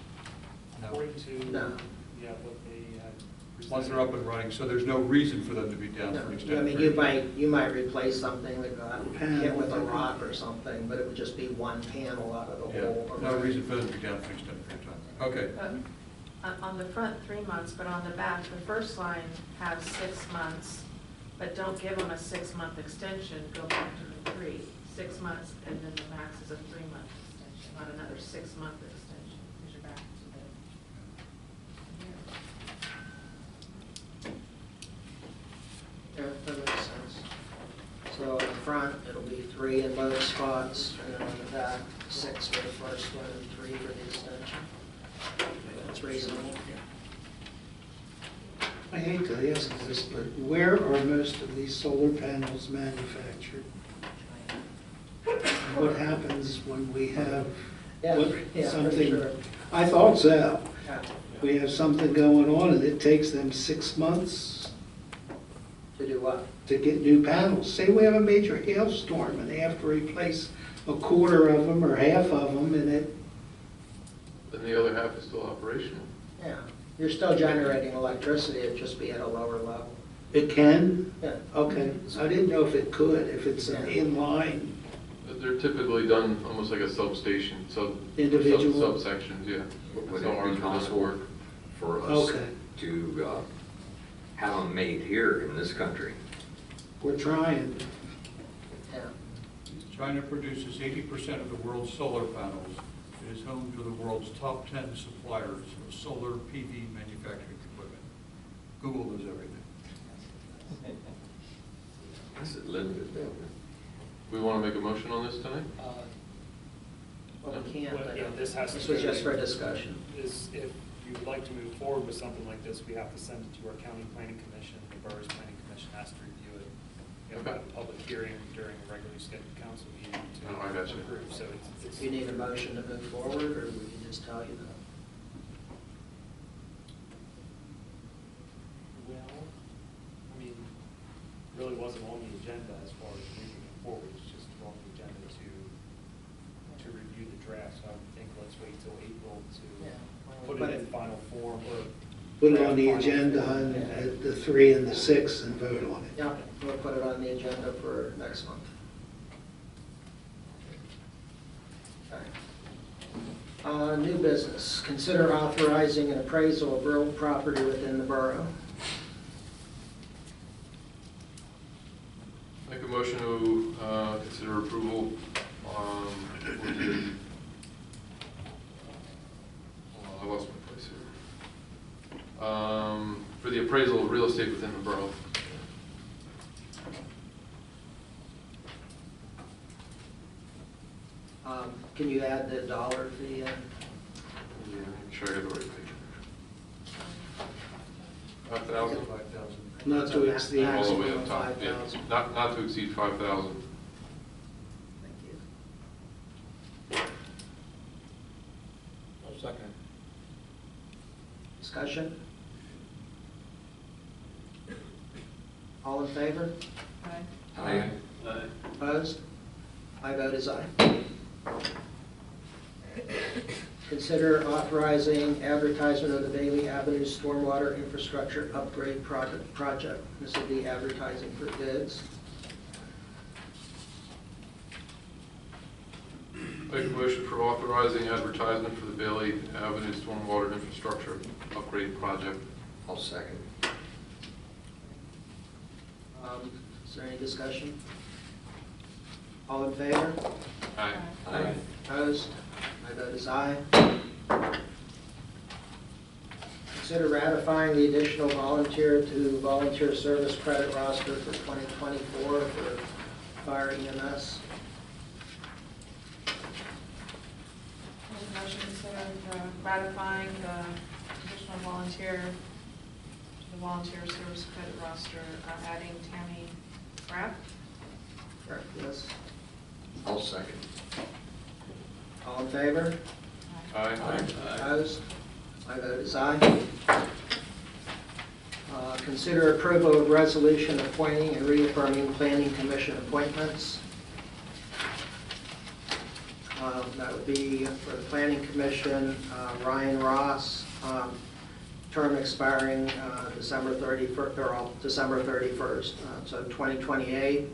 Speaker 11: No.
Speaker 13: According to,
Speaker 1: No.
Speaker 13: yeah, what they had presented.
Speaker 11: Once they're up and running, so there's no reason for them to be down for an
Speaker 1: No,
Speaker 11: extended
Speaker 1: I mean,
Speaker 11: period.
Speaker 1: you might replace something that got
Speaker 6: Panel.
Speaker 1: hit with a rock or something, but it would just be one panel out of the
Speaker 11: Yeah,
Speaker 1: whole.
Speaker 11: no reason for them to be down for an extended period of time. Okay.
Speaker 5: On the front, 3 months, but on the back, the first line has 6 months, but don't give them a 6-month extension, go back to the 3, 6 months, and then the max is a 3-month extension, not another 6-month extension, because you're back to the.
Speaker 1: Yeah, that makes sense. So in the front, it'll be 3 in both spots, and then on the back, 6 for the first one and 3 for the extension. That's reasonable.
Speaker 6: I hate to ask this, but where are most of these solar panels manufactured? What happens when we have
Speaker 1: Yeah,
Speaker 6: what-
Speaker 1: yeah, for
Speaker 6: something?
Speaker 1: sure.
Speaker 6: I thought so.
Speaker 1: Yeah.
Speaker 6: We have something going on and it takes them 6 months
Speaker 1: To do what?
Speaker 6: to get new panels. Say we have a major hailstorm and they have to replace a quarter of them or half of them and it,
Speaker 9: Then the other half is still operational.
Speaker 1: Yeah, you're still generating electricity, it'd just be at a lower level.
Speaker 6: it can?
Speaker 1: Yeah.
Speaker 6: Okay, I didn't know if it could, if it's an inline.
Speaker 9: They're typically done almost like a substation,
Speaker 6: Individual.
Speaker 9: subsections, yeah.
Speaker 3: would
Speaker 9: So
Speaker 3: it
Speaker 9: ours
Speaker 3: be
Speaker 9: would just
Speaker 3: possible
Speaker 9: work.
Speaker 3: for us
Speaker 6: Okay.
Speaker 3: to have them made here in this country?
Speaker 6: We're trying.
Speaker 1: Yeah.
Speaker 11: China produces 80% of the world's solar panels. It is home to the world's top 10 suppliers of solar PV manufacturing equipment. Google knows everything.
Speaker 3: Is it limited though?
Speaker 9: We want to make a motion on this tonight?
Speaker 1: Well, we can't,
Speaker 13: Well,
Speaker 1: but
Speaker 13: yeah, this has to
Speaker 1: this was
Speaker 13: go-
Speaker 1: just for discussion.
Speaker 13: Is if you would like to move forward with something like this, we have to send it to our county planning commission. The borough's planning commission has to review it. We have to have a public hearing during a regularly scheduled council meeting to
Speaker 9: Oh, I got you.
Speaker 13: approve, so it's.
Speaker 1: Do you need a motion to move forward, or we can just tell you that?
Speaker 13: Well, I mean, really wasn't on the agenda as far as moving it forward, it's just on the agenda to review the draft, so I would think let's wait till April to put it in final form or.
Speaker 6: Put it on the
Speaker 13: draft final
Speaker 6: agenda
Speaker 13: form.
Speaker 6: and at the 3 and the 6 and vote on it.
Speaker 1: Yeah, we'll put it on the agenda for next month. Okay. New business, consider authorizing an appraisal of real property within the borough.
Speaker 9: Make a motion to consider approval for the, I lost my place here. For the appraisal of real estate within the borough.
Speaker 1: Can you add the dollar fee in?
Speaker 9: Yeah, make sure I got the right page. 5,000?
Speaker 11: 5,000.
Speaker 6: Not to exceed.
Speaker 9: All the way
Speaker 1: Maximum
Speaker 9: up
Speaker 1: of
Speaker 9: top, yeah.
Speaker 1: 5,000.
Speaker 9: Not to exceed 5,000.
Speaker 1: Thank you.
Speaker 10: I'll second.
Speaker 1: Discussion? All in favor?
Speaker 5: Aye.
Speaker 3: Aye.
Speaker 1: Opposed? My vote is aye. Consider authorizing advertisement of the Bailey Avenue Stormwater Infrastructure Upgrade Project. This will be advertising for bids.
Speaker 9: Make a motion for authorizing advertisement for the Bailey Avenue Stormwater Infrastructure Upgrade Project.
Speaker 3: I'll second.
Speaker 1: Is there any discussion? All in favor?
Speaker 9: Aye.
Speaker 3: Aye.
Speaker 1: Opposed? My vote is aye. Consider ratifying the additional volunteer service credit roster for 2024 for fire EMS.
Speaker 5: Make a motion to consider ratifying the additional volunteer to the volunteer service credit roster, adding Tammy Rapp.
Speaker 1: Correct, yes.
Speaker 3: I'll second.
Speaker 1: All in favor?
Speaker 9: Aye.
Speaker 1: Opposed? My vote is aye. Consider approval of resolution appointing and reaffirming planning commission appointments. That would be for the planning commission, Ryan Ross, term expiring December 31st, or December 31st, so 2028.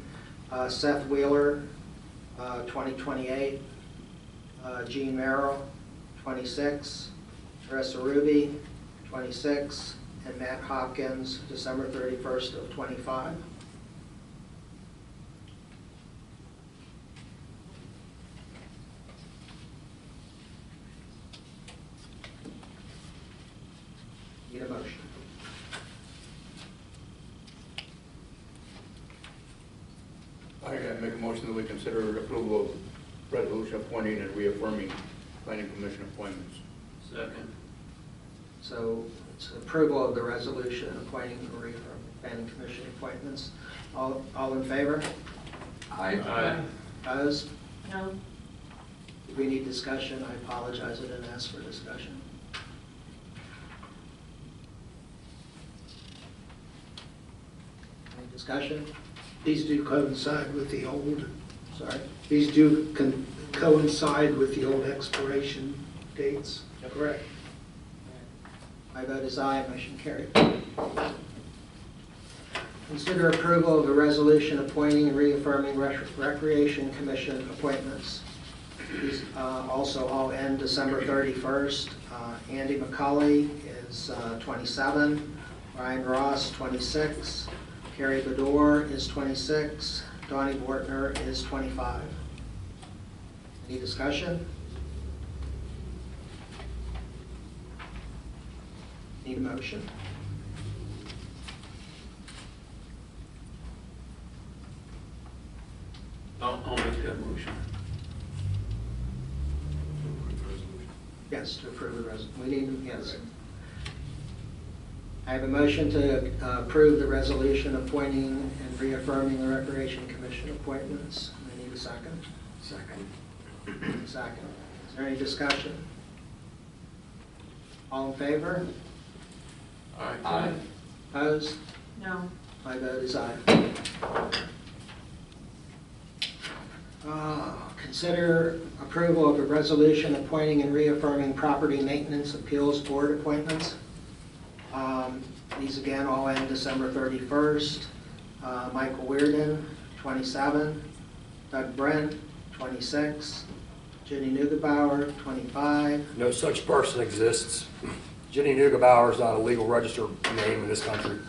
Speaker 1: Seth Wheeler, 2028. Gene Merrill, 26. Teresa Ruby, 26. And Matt Hopkins, December 31st of 25. Need a motion.
Speaker 10: I make a motion that we consider approval of resolution appointing and reaffirming planning commission appointments.
Speaker 2: Second.
Speaker 1: So it's approval of the resolution appointing and reaffirming planning commission appointments. All in favor?
Speaker 3: Aye.
Speaker 1: Opposed?
Speaker 5: No.
Speaker 1: Do we need discussion? I apologize, I didn't ask for discussion. Any discussion?
Speaker 6: These do coincide with the old,
Speaker 1: Sorry?
Speaker 6: these do coincide with the old expiration dates.
Speaker 1: Correct. My vote is aye, motion carried. Consider approval of a resolution appointing and reaffirming Recreation Commission appointments. These also all end December 31st. Andy McCulley is 27, Ryan Ross, 26, Carrie Bedore is 26, Donnie Bortner is 25. Any discussion? Need a motion?
Speaker 2: I'll make that motion.
Speaker 1: Yes, to approve the resolution. We need, yes. I have a motion to approve the resolution appointing and reaffirming the Recreation Commission appointments. I need a second.
Speaker 3: Second.
Speaker 1: Second. Is there any discussion? All in favor?
Speaker 3: Aye.
Speaker 1: Opposed?
Speaker 5: No.
Speaker 1: My vote is aye. Consider approval of a resolution appointing and reaffirming Property Maintenance Appeals Board appointments. These again all end December 31st. Michael Weirden, 27. Doug Brent, 26. Jenny Neugebauer, 25.
Speaker 14: No such person exists. Jenny Neugebauer is not a legal registered name in this country.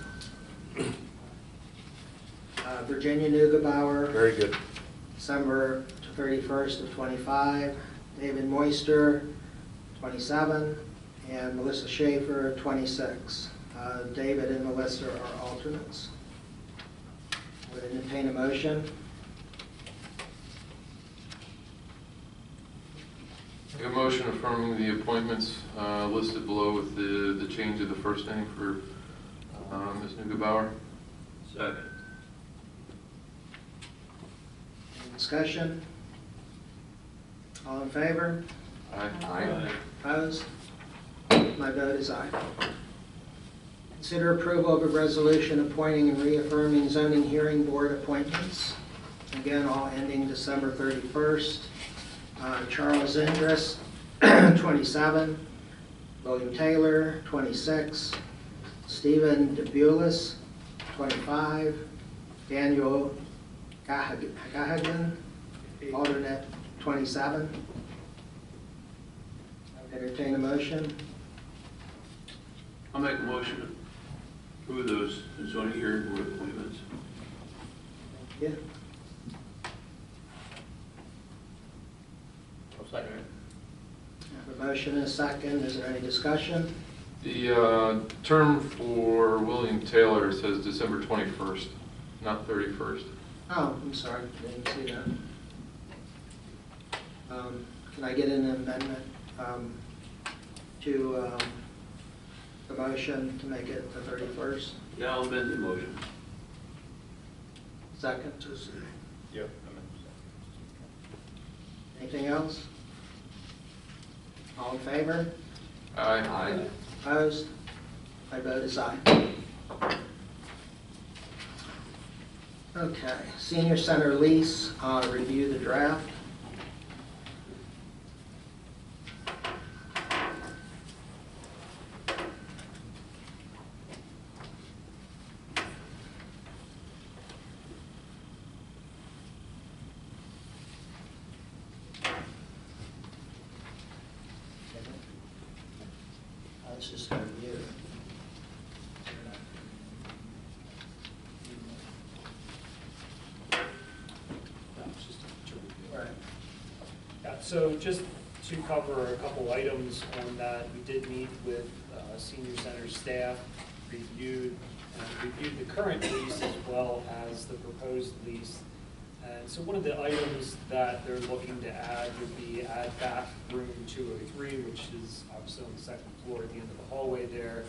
Speaker 1: Virginia Neugebauer,
Speaker 14: Very good.
Speaker 1: December 31st of 25. David Moister, 27. And Melissa Schaefer, 26. David and Melissa are alternates. Would entertain a motion?
Speaker 9: Make a motion affirming the appointments listed below with the change of the first name for Ms. Neugebauer.
Speaker 2: Second.
Speaker 1: Any discussion? All in favor?
Speaker 3: Aye.
Speaker 1: Opposed? My vote is aye. Consider approval of a resolution appointing and reaffirming zoning hearing board appointments. Again, all ending December 31st. Charles Indris, 27. William Taylor, 26. Stephen DeBulis, 25. Daniel Gahagan, alternate, 27. Entertain a motion.
Speaker 2: I'll make a motion to approve those zoning hearing board appointments.
Speaker 1: Yeah.
Speaker 10: I'll second it.
Speaker 1: I have a motion and a second. Is there any discussion?
Speaker 9: The term for William Taylor says December 21st, not 31st.
Speaker 1: Oh, I'm sorry, I didn't see that. Can I get an amendment to the motion to make it the 31st?
Speaker 2: Yeah, I'll amend the motion.
Speaker 1: Second?
Speaker 10: Yep.
Speaker 1: Anything else? All in favor?
Speaker 9: Aye.
Speaker 1: Opposed? My vote is aye. Okay, senior center lease, review the draft. Let's just review. Right.
Speaker 13: Yeah, so just to cover a couple items on that, we did meet with senior center staff, reviewed the current lease as well as the proposed lease. And so one of the items that they're looking to add would be add back room 203, which is obviously on the second floor at the end of the hallway there.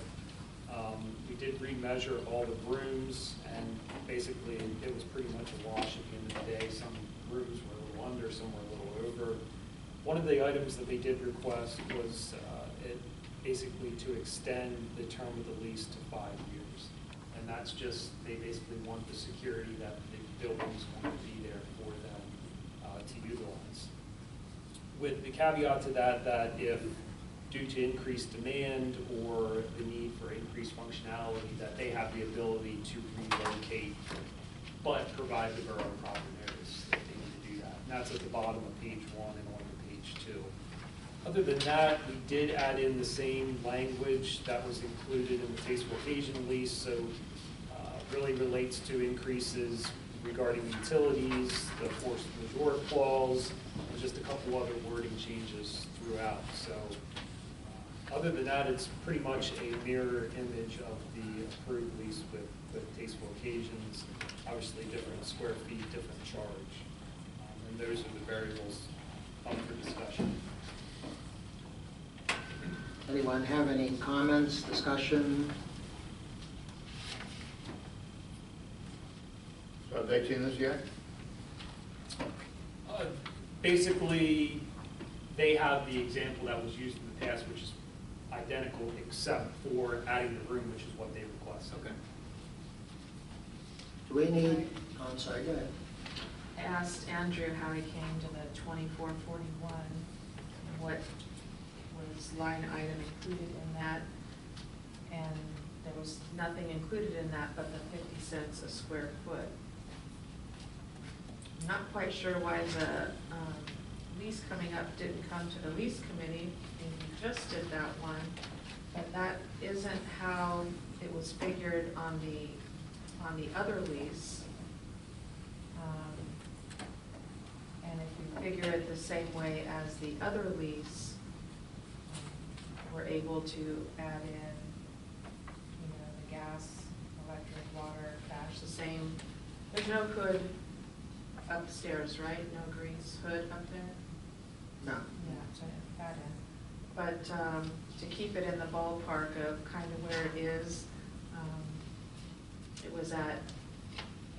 Speaker 13: We did remeasure all the rooms, and basically it was pretty much a wash at the end of the day. Some rooms were a little under, some were a little over. One of the items that they did request was basically to extend the term of the lease to 5 years. And that's just, they basically want the security that the building's going to be there for them to utilize. With the caveat to that, that if due to increased demand or the need for increased functionality, that they have the ability to relocate, but provide the borough proper notice if they need to do that. And that's at the bottom of page 1 and on to page 2. Other than that, we did add in the same language that was included in the tasteful occasion lease, so really relates to increases regarding utilities, the force majeure clause, and just a couple other wording changes throughout. So other than that, it's pretty much a mirror image of the approved lease with tasteful occasions, obviously different square feet, different charge. And those are the variables up for discussion.
Speaker 1: Anyone have any comments, discussion?
Speaker 10: So have they seen this yet?
Speaker 13: Basically, they have the example that was used in the past, which is identical except for adding the room, which is what they request.
Speaker 9: Okay.
Speaker 1: Do we need, oh, I'm sorry, go ahead.
Speaker 5: I asked Andrew how he came to the 2441, what was line item included in that, and there was nothing included in that but the 50 cents a square foot. I'm not quite sure why the lease coming up didn't come to the lease committee, and you just did that one, but that isn't how it was figured on the other lease. And if you figure it the same way as the other lease, we're able to add in, the gas, electric, water, cash, the same. There's no hood upstairs, right? No grease hood up there?
Speaker 1: No.
Speaker 5: Yeah, so that in. But to keep it in the ballpark of kind of where it is, it was at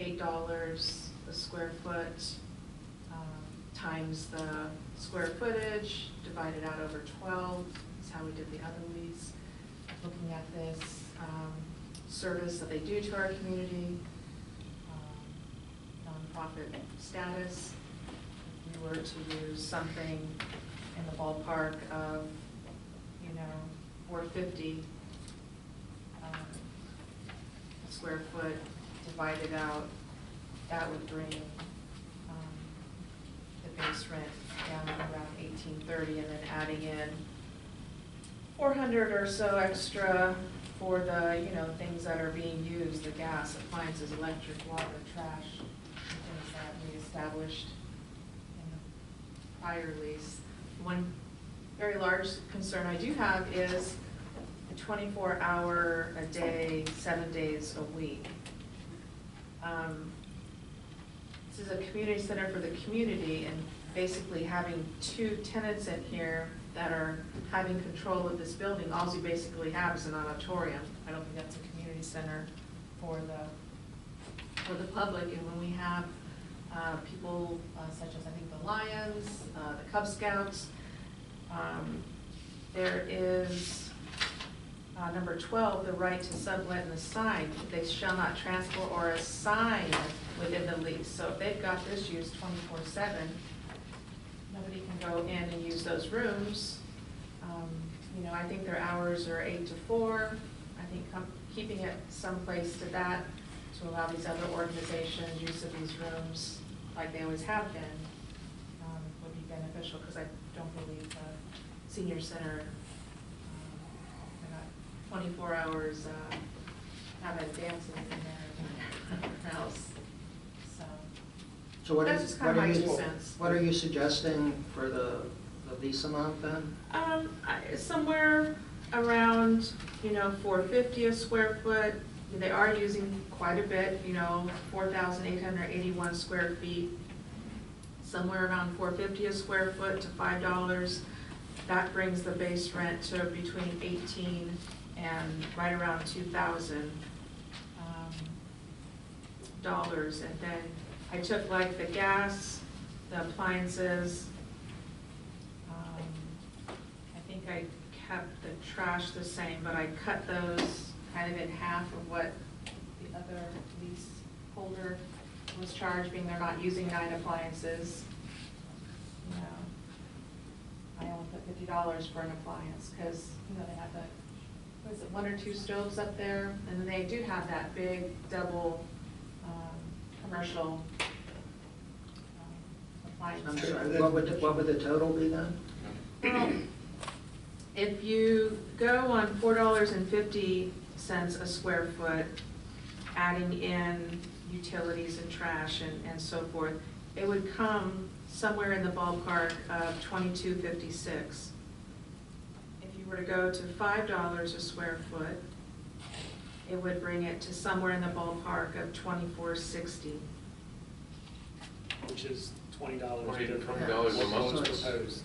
Speaker 5: $8 a square foot times the square footage, divided out over 12, is how we did the other lease. Looking at this service that they do to our community, nonprofit status, if we were to use something in the ballpark of, you know, $4.50 a square foot divided out, that would bring the base rent down to around $18.30, and then adding in 400 or so extra for the, you know, things that are being used, the gas, appliances, electric, water, trash, and things that we established in the prior lease. One very large concern I do have is the 24-hour a day, 7 days a week. This is a community center for the community, and basically having 2 tenants in here that are having control of this building, all you basically have is an auditorium. I don't think that's a community center for the public. And when we have people such as, I think, the Lions, the Cub Scouts, there is number 12, the right to sublet and assign. They shall not transfer or assign within the lease. So if they've got this used 24/7, nobody can go in and use those rooms. You know, I think their hours are 8 to 4. I think keeping it someplace to that, to allow these other organizations use of these rooms like they always have been, would be beneficial, because I don't believe the senior center, got 24 hours, have a dancing in their house.
Speaker 1: So what
Speaker 5: That's
Speaker 1: is,
Speaker 5: just kind
Speaker 1: what
Speaker 5: of
Speaker 1: are
Speaker 5: my
Speaker 1: you,
Speaker 5: 2 cents.
Speaker 1: what are you suggesting for the lease amount then?
Speaker 5: Somewhere around, you know, $4.50 a square foot. They are using quite a bit, you know, 4,881 square feet. Somewhere around $4.50 a square foot to $5. That brings the base rent to between $18 and right around $2,000 dollars. And then I took like the gas, the appliances. I think I kept the trash the same, but I cut those kind of in half of what the other lease holder was charged, being they're not using 9 appliances. You know, I only put $50 for an appliance because, you know, they have the, what is it, 1 or 2 stoves up there, and then they do have that big double commercial appliance.
Speaker 1: I'm sorry, what would the total be then?
Speaker 5: Well, if you go on $4.50 a square foot, adding in utilities and trash and so forth, it would come somewhere in the ballpark of $22.56. If you were to go to $5 a square foot, it would bring it to somewhere in the ballpark of $24.60.
Speaker 13: Which is $20
Speaker 9: $20
Speaker 13: different
Speaker 9: a
Speaker 13: than what
Speaker 9: month.
Speaker 13: was proposed.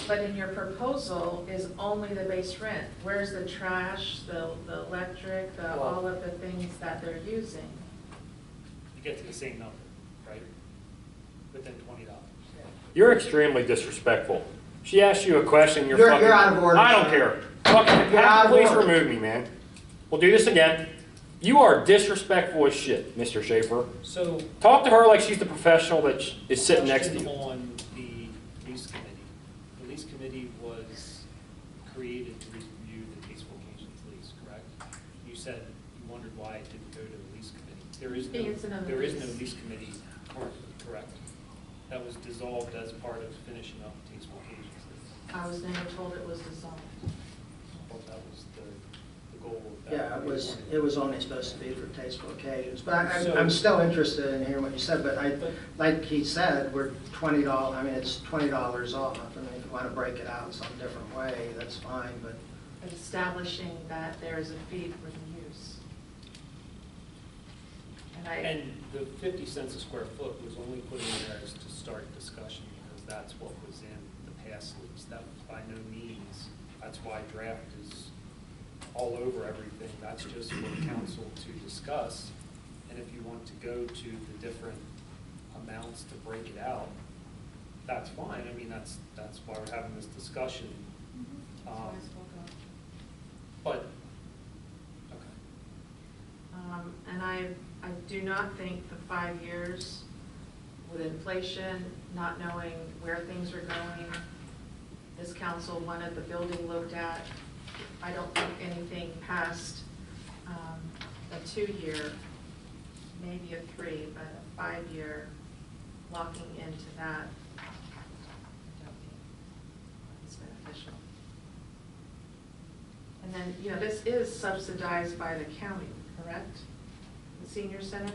Speaker 5: But in your proposal is only the base rent. Where's the trash, the electric, all of the things that they're using?
Speaker 13: You get to the same number, right? Within $20.
Speaker 14: You're extremely disrespectful. She asked you a question,
Speaker 1: You're
Speaker 14: fucking...
Speaker 1: out of order,
Speaker 14: I don't
Speaker 1: sir.
Speaker 14: care. Fucking,
Speaker 1: You're out of
Speaker 14: please
Speaker 1: order.
Speaker 14: remove me, man. We'll do this again. You are disrespectful as shit, Mr. Schaefer.
Speaker 13: So,
Speaker 14: Talk to her like she's the professional that is sitting next to
Speaker 13: question
Speaker 14: you.
Speaker 13: on the lease committee. The lease committee was created to review the Tasteful Occasions lease, correct? You said you wondered why it didn't go to the lease committee.
Speaker 5: It's another
Speaker 13: There is no
Speaker 5: lease.
Speaker 13: lease committee currently, correct? That was dissolved as part of finishing up the Tasteful Occasions lease.
Speaker 5: I was never told it was dissolved.
Speaker 13: I thought that was the goal of that.
Speaker 1: Yeah, it was only supposed to be for tasteful occasions, but
Speaker 13: So-
Speaker 1: I'm still interested in hearing what you said, but like he said, we're $20, I mean, it's $20 off. I mean, if you want to break it out in some different way, that's fine, but
Speaker 5: But establishing that there is a fee for the use.
Speaker 13: And the 50 cents a square foot was only put in there as to start discussion, because that's what was in the past lease. That was by no means, that's why draft is all over everything. That's just for council to discuss And if you want to go to the different amounts to break it out, that's fine. I mean, that's why we're having this discussion.
Speaker 5: That's why I spoke up.
Speaker 13: But, okay.
Speaker 5: And I do not think the 5 years with inflation, not knowing where things are going, this council wanted the building looked at. I don't think anything past a 2-year, maybe a 3, but a 5-year locking into that, I don't think is beneficial. And then, you know, this is subsidized by the county, correct? The senior center?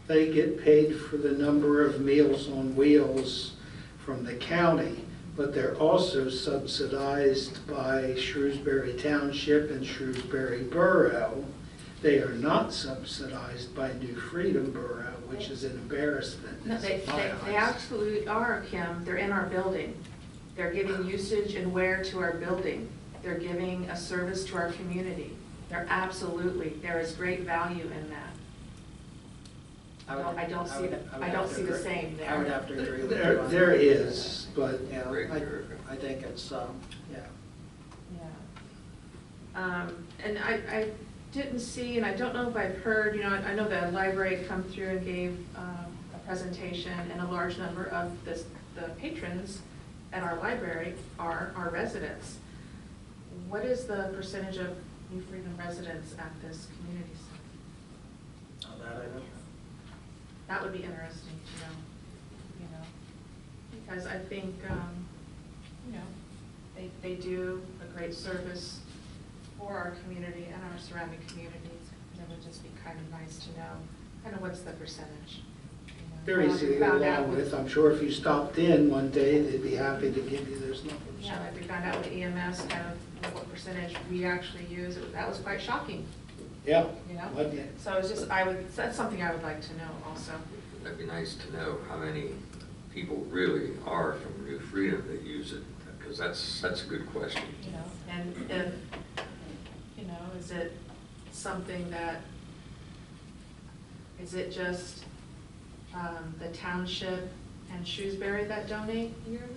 Speaker 6: They get paid for the number of Meals on Wheels from the county, but they're also subsidized by Shrewsbury Township and Shrewsbury Borough. They are not subsidized by New Freedom Borough, which is an embarrassment.
Speaker 5: No, they absolutely are, Kim. They're in our building. They're giving usage and wear to our building. They're giving a service to our community. They're absolutely, there is great value in that. I don't see the same there.
Speaker 1: I would have to agree with you.
Speaker 6: There is, but
Speaker 1: Yeah, I think it's, yeah.
Speaker 5: Yeah. And I didn't see, and I don't know if I've heard, you know, I know the library had come through and gave a presentation, and a large number of the patrons at our library are our residents. What is the percentage of New Freedom residents at this community center?
Speaker 1: Oh, that I don't know.
Speaker 5: That would be interesting to know, you know, because I think, you know, they do a great service for our community and our surrounding communities. And it would just be kind of nice to know kind of what's the percentage.
Speaker 6: they're easy to get along with. I'm sure if you stopped in one day, they'd be happy to give you those numbers.
Speaker 5: Yeah, like we found out with EMS, kind of what percentage we actually use. That was quite shocking.
Speaker 6: Yeah.
Speaker 5: You know?
Speaker 6: Wasn't it?
Speaker 5: So it's just, that's something I would like to know also.
Speaker 3: That'd be nice to know how many people really are from New Freedom that use it, because that's a good question.
Speaker 5: You know, and if, you know, is it something that, is it just the township and Shrewsbury that donate yearly?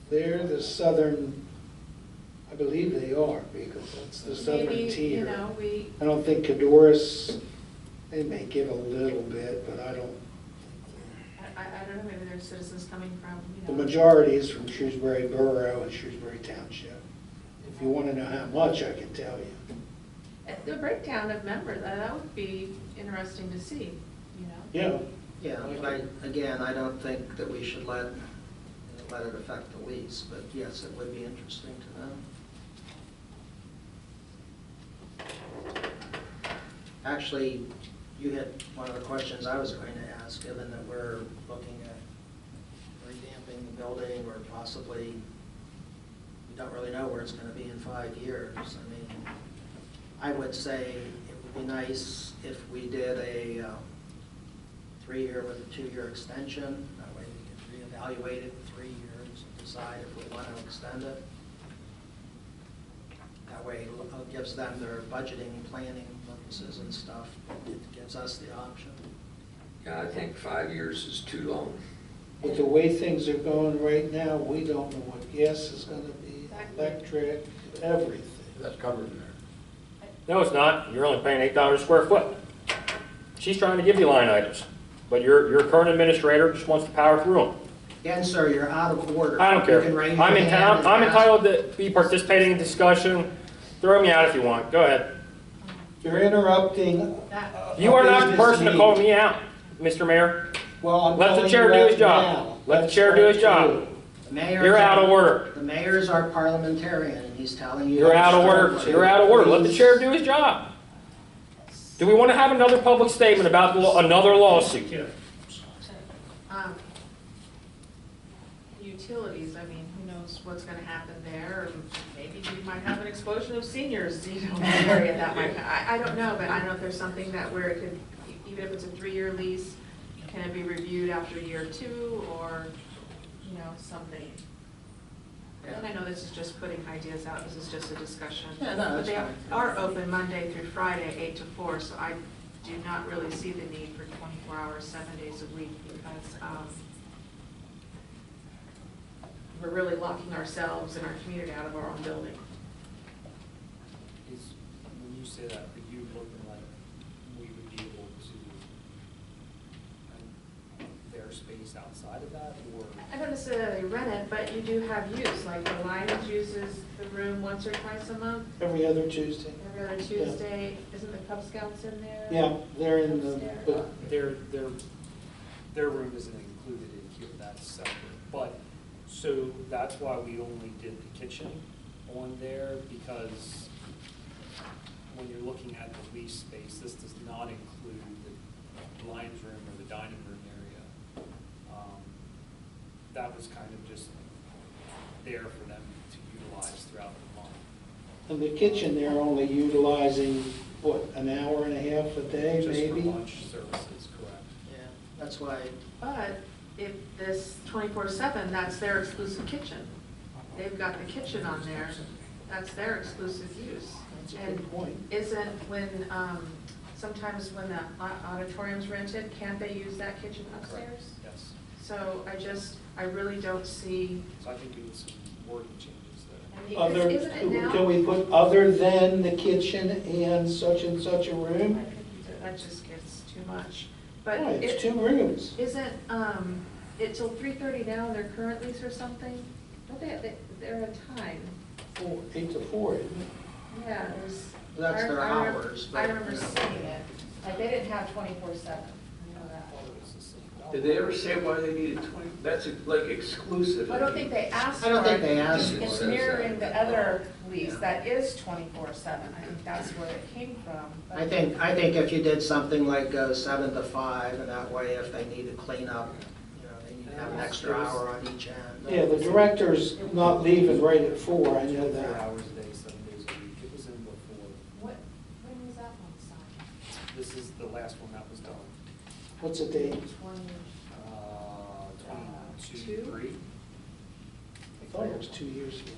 Speaker 6: They're the southern, I believe they are, because that's the southern
Speaker 5: Maybe,
Speaker 6: tier.
Speaker 5: you know,
Speaker 6: I don't think Cadorus, they may give a little bit, but I don't.
Speaker 5: I don't know, maybe there's citizens coming from, you
Speaker 6: The
Speaker 5: know.
Speaker 6: majority is from Shrewsbury Borough and Shrewsbury Township. If you want to know how much, I can tell you.
Speaker 5: The breakdown of members, that would be interesting to see, you know?
Speaker 6: Yeah.
Speaker 1: Yeah, but again, I don't think that we should let it affect the lease, but yes, it would be interesting to know. Actually, you hit one of the questions I was going to ask, given that we're looking at revamping the building or possibly, we don't really know where it's going to be in 5 years. I mean, I would say it would be nice if we did a 3-year with a 2-year extension. That way we can reevaluate it in 3 years and decide if we want to extend it. That way it gives them their budgeting and planning purposes and stuff. It gives us the option.
Speaker 3: Yeah, I think 5 years is too long.
Speaker 6: With the way things are going right now, we don't know what gas is going to be, electric, everything.
Speaker 10: That's covered in there.
Speaker 14: No, it's not. You're only paying $8 a square foot. She's trying to give you line items, but your current administrator just wants to power through them.
Speaker 1: Again, sir, you're out of order.
Speaker 14: I don't
Speaker 1: You can
Speaker 14: care.
Speaker 1: raise your
Speaker 14: I'm
Speaker 1: hand and ask.
Speaker 14: entitled to be participating in discussion. Throw me out if you want. Go ahead.
Speaker 6: You're interrupting.
Speaker 14: You are not the
Speaker 6: business
Speaker 14: person to call me out, Mr. Mayor.
Speaker 6: Well, I'm
Speaker 14: Let the
Speaker 6: calling
Speaker 14: chair
Speaker 6: you
Speaker 14: do
Speaker 6: out
Speaker 14: his job.
Speaker 6: now.
Speaker 14: Let the
Speaker 6: That's
Speaker 14: chair do his
Speaker 6: right,
Speaker 14: job.
Speaker 6: too.
Speaker 1: The mayor's
Speaker 14: You're out of order.
Speaker 1: The mayor's our parliamentarian, and he's telling you.
Speaker 14: You're out of order.
Speaker 1: to
Speaker 14: You're out of order. Let the
Speaker 1: please.
Speaker 14: chair do his job. Do we want to have another public statement about another lawsuit?
Speaker 5: Utilities, I mean, who knows what's gonna happen there, or maybe we might have an explosion of seniors, you know, in the area that might, I don't know, but I don't know if there's something that where it could, even if it's a 3-year lease, can it be reviewed after year 2, or, you know, something? And I know this is just putting ideas out, this is just a discussion.
Speaker 1: Yeah, no,
Speaker 5: But
Speaker 1: that's
Speaker 5: they
Speaker 1: fine.
Speaker 5: are open Monday through Friday, 8 to 4, so I do not really see the need for 24 hours, 7 days a week, because we're really locking ourselves and our community out of our own building.
Speaker 13: Is, when you say that, are you looking like we would be able to rent their space outside of that, or?
Speaker 5: I don't necessarily rent it, but you do have use, like the Lions uses the room once or twice a month,
Speaker 6: Every other Tuesday.
Speaker 5: every other Tuesday. Isn't the Cub Scouts in there?
Speaker 6: Yeah, they're in the,
Speaker 5: Upstairs.
Speaker 6: but
Speaker 13: Their room isn't included in here, that's separate. But, so that's why we only did the kitchen on there, because when you're looking at the lease space, this does not include the Lions room or the dining room area. That was kind of just there for them to utilize throughout the month.
Speaker 6: in the kitchen, they're only utilizing, what, an hour and a half a day,
Speaker 13: Just
Speaker 6: maybe?
Speaker 13: for lunch services, correct.
Speaker 1: Yeah, that's why,
Speaker 5: But if this 24/7, that's their exclusive kitchen. They've got the kitchen on there, that's their exclusive use.
Speaker 6: That's a
Speaker 5: And
Speaker 6: good point.
Speaker 5: isn't when, sometimes when the auditorium's rented, can't they use that kitchen upstairs?
Speaker 13: Yes.
Speaker 5: So I really don't see,
Speaker 13: So I think we need some wording changes there.
Speaker 5: I mean,
Speaker 6: Other,
Speaker 5: isn't it now?
Speaker 6: can we put other than the kitchen and such a
Speaker 5: I
Speaker 6: room?
Speaker 5: think that just gets too much. But
Speaker 6: Why, it's
Speaker 5: it
Speaker 6: 2 rooms.
Speaker 5: isn't, it till 3:30 now in their current lease or something? Don't they're a time.
Speaker 6: 8 to 4, isn't it?
Speaker 5: Yeah, there's.
Speaker 1: That's their
Speaker 5: I remember-
Speaker 1: hours,
Speaker 5: I
Speaker 1: but,
Speaker 5: remember
Speaker 1: you know.
Speaker 5: seeing it, like they didn't have 24/7, I know that.
Speaker 10: Did they ever say why they needed 20? That's like exclusive.
Speaker 5: I don't think they asked for
Speaker 1: I
Speaker 5: it.
Speaker 1: don't think they asked for it.
Speaker 5: It's mirroring the other lease that is 24/7, I think that's where it came from. but-
Speaker 1: I think if you did something like 7 to 5, and that way if they need to clean up, you know, they need to have an extra hour on each end.
Speaker 6: Yeah, the director's not leaving right at 4, I know
Speaker 13: 4
Speaker 6: that.
Speaker 13: hours a day, 7 days a week. It was in before.
Speaker 5: When was that one signed?
Speaker 13: This is the last one that was done.
Speaker 6: What's the date?
Speaker 5: 20.
Speaker 13: 22, 3.
Speaker 6: I thought it was 2 years ago.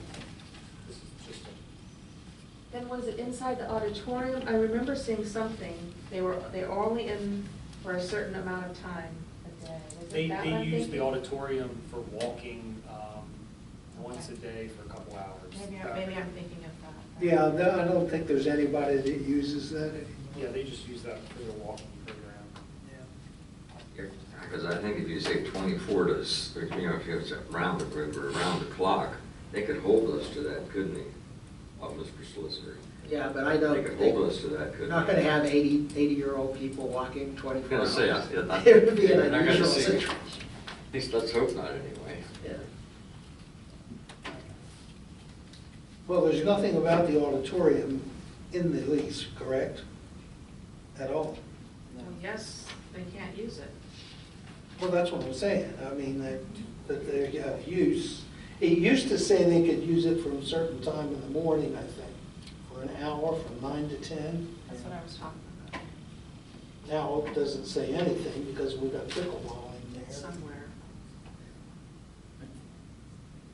Speaker 13: This is just a.
Speaker 5: Then was it inside the auditorium? I remember seeing something, they were only in for a certain amount of time a day. Was it
Speaker 13: They
Speaker 5: that one I'm
Speaker 13: use the
Speaker 5: thinking?
Speaker 13: auditorium for walking once a day for a couple hours.
Speaker 5: Maybe I'm thinking of that.
Speaker 6: Yeah, I don't think there's anybody that uses that anymore.
Speaker 13: Yeah, they just use that for their walking program.
Speaker 3: Because I think if you say 24 to, you know, if it's around the clock, they could hold us to that, couldn't they? Oh, Mr. Solicitor.
Speaker 1: Yeah, but I
Speaker 3: They
Speaker 1: don't,
Speaker 3: could hold us to that, couldn't they?
Speaker 1: not gonna have 80-year-old people walking 24
Speaker 3: I was gonna
Speaker 1: hours.
Speaker 3: say, I-
Speaker 1: It would be
Speaker 3: they're
Speaker 1: an
Speaker 3: not gonna
Speaker 1: unusual
Speaker 3: see-
Speaker 1: situation.
Speaker 3: At least let's hope not anyway.
Speaker 1: Yeah.
Speaker 6: Well, there's nothing about the auditorium in the lease, correct? At all?
Speaker 5: Well, yes, they can't use it.
Speaker 6: Well, that's what I'm saying. I mean, that they have use. It used to say they could use it from a certain time in the morning, I think, for an hour from 9 to 10.
Speaker 5: That's what I was talking about,
Speaker 6: Now it doesn't say anything because we've got pickleball in there.
Speaker 5: somewhere.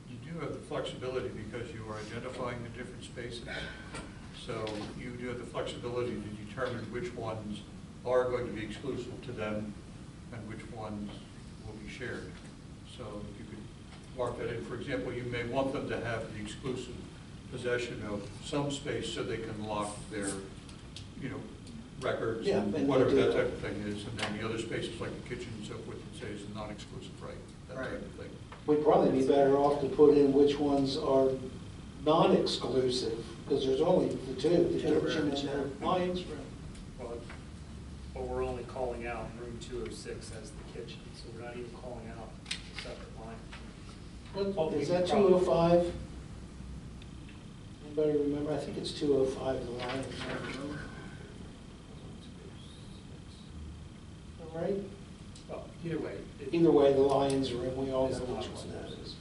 Speaker 11: You do have the flexibility because you are identifying the different spaces. So you do have the flexibility to determine which ones are going to be exclusive to them and which ones will be shared. So you could mark that in. For example, you may want them to have the exclusive possession of some space so they can lock their, you know, records
Speaker 6: Yeah,
Speaker 11: and
Speaker 6: and
Speaker 11: whatever
Speaker 6: they do
Speaker 11: that
Speaker 6: that.
Speaker 11: type of thing is. And then the other spaces like the kitchen and so forth, it says a non-exclusive right, that
Speaker 1: Right.
Speaker 11: type of thing.
Speaker 6: We'd probably be better off to put in which ones are non-exclusive, because there's only the two, the
Speaker 1: Two
Speaker 6: kitchen and
Speaker 1: rooms, yeah.
Speaker 6: the Lions room.
Speaker 13: Well, but we're only calling out room 206 as the kitchen, so we're not even calling out a separate line.
Speaker 6: What,
Speaker 13: we
Speaker 6: is that
Speaker 13: could probably-
Speaker 6: 205? Anybody remember? I think it's 205, the Lions room. All right?
Speaker 13: Well, either way.
Speaker 6: Either way, the Lions room, we all know
Speaker 13: It's
Speaker 6: which
Speaker 13: not
Speaker 6: one that
Speaker 13: exclusive.
Speaker 6: is.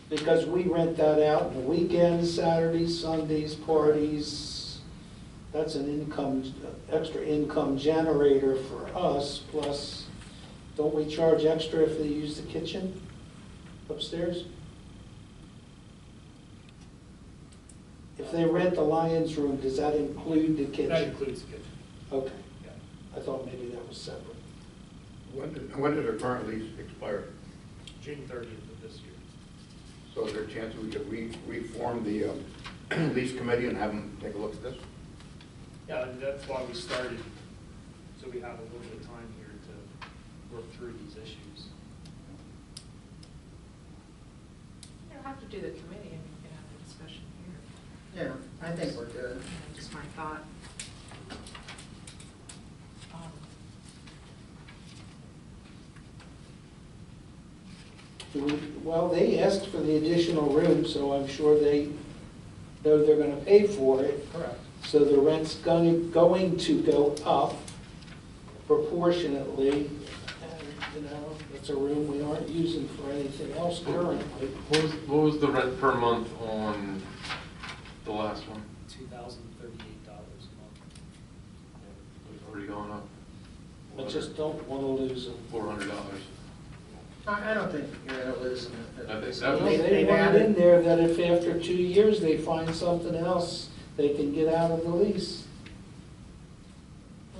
Speaker 6: Because we rent that out on the weekends, Saturdays, Sundays, parties. That's an income, extra income generator for us, plus Don't we charge extra if they use the kitchen upstairs? If they rent the Lions Room, does that include the kitchen?
Speaker 13: That includes the kitchen.
Speaker 6: Okay,
Speaker 13: Yeah.
Speaker 6: I thought maybe that was separate.
Speaker 10: When does our current lease expire?
Speaker 13: June 30th of this year.
Speaker 10: So is there a chance we could reform the lease committee and have them take a look at this?
Speaker 13: Yeah, and that's why we started, so we have a little bit of time here to work through these issues.
Speaker 5: You don't have to do the committee, and you can have a discussion here.
Speaker 1: Yeah, I think we're good.
Speaker 5: Just my thought.
Speaker 6: Well, they asked for the additional room, so I'm sure they know they're gonna pay for it.
Speaker 13: Correct.
Speaker 6: So the rent's going to go up proportionately. And, you know, it's a room we aren't using for anything else currently.
Speaker 9: What was the rent per month on the last one?
Speaker 13: $2,038 a month.
Speaker 9: It's already gone up.
Speaker 6: I just don't wanna lose them.
Speaker 9: $400.
Speaker 1: I don't think you're gonna lose them.
Speaker 9: I think
Speaker 6: Well,
Speaker 9: that
Speaker 6: they
Speaker 1: They've
Speaker 6: want it
Speaker 1: added-
Speaker 6: in there that if after 2 years they find something else, they can get out of the lease.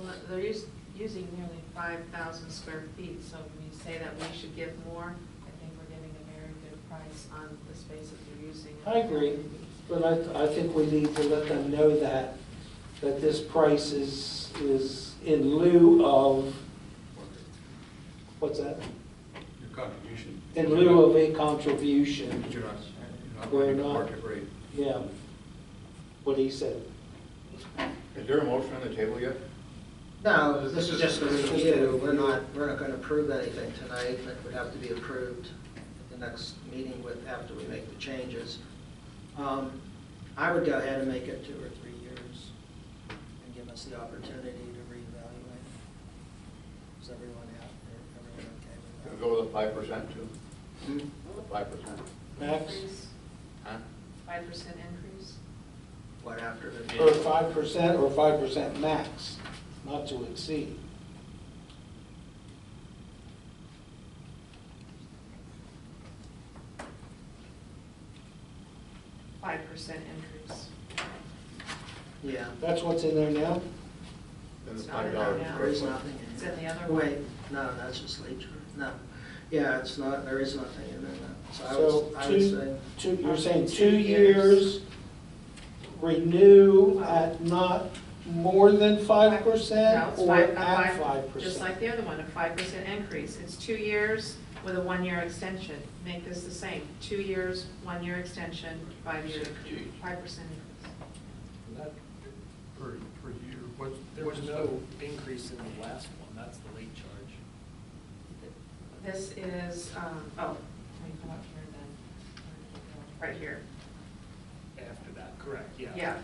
Speaker 5: Well, they're using nearly 5,000 square feet, so when you say that we should give more, I think we're getting a very good price on the space that they're using.
Speaker 6: I agree, but I think we need to let them know that this price is in lieu of, what's that?
Speaker 11: Your contribution.
Speaker 6: In lieu of a contribution.
Speaker 11: But you're not
Speaker 6: We're
Speaker 11: running the
Speaker 6: not.
Speaker 11: market rate.
Speaker 6: Yeah, what he said.
Speaker 10: Is there a motion on the table yet?
Speaker 1: No, this is just a review. We're not gonna approve anything tonight. It would have to be approved at the next meeting after we make the changes. I would go ahead and make it 2 or 3 years and give us the opportunity to reevaluate. Is everyone everyone okay with that?
Speaker 10: Go with a 5% too?
Speaker 1: Hmm?
Speaker 10: 5%.
Speaker 6: Max?
Speaker 5: Increase,
Speaker 10: Huh?
Speaker 5: 5% increase.
Speaker 1: What after the
Speaker 6: Or 5% or 5% max, not to exceed.
Speaker 5: $5% increase.
Speaker 1: Yeah,
Speaker 6: That's what's in there now?
Speaker 10: Then the
Speaker 5: It's not in
Speaker 10: $5
Speaker 5: there now.
Speaker 1: there is nothing in
Speaker 5: It's
Speaker 1: here.
Speaker 5: in the other one.
Speaker 1: Wait, no, that's just leach. No. Yeah, it's not, there is nothing in there now. So I would say,
Speaker 6: You're saying 2 years, renew at not more than 5%
Speaker 5: No, it's
Speaker 6: or
Speaker 5: five- a
Speaker 6: at
Speaker 5: five-
Speaker 6: 5%?
Speaker 5: Just like the other one, a 5% increase. It's 2 years with a 1-year extension. Make this the same. 2 years, 1-year extension, 5-year, 5% increase.
Speaker 13: That,
Speaker 11: Per year, what's?
Speaker 13: there was no increase in the last one, that's the late charge.
Speaker 5: This is, let me come up here then. Right here.
Speaker 13: After that, correct, yeah.
Speaker 5: Yeah.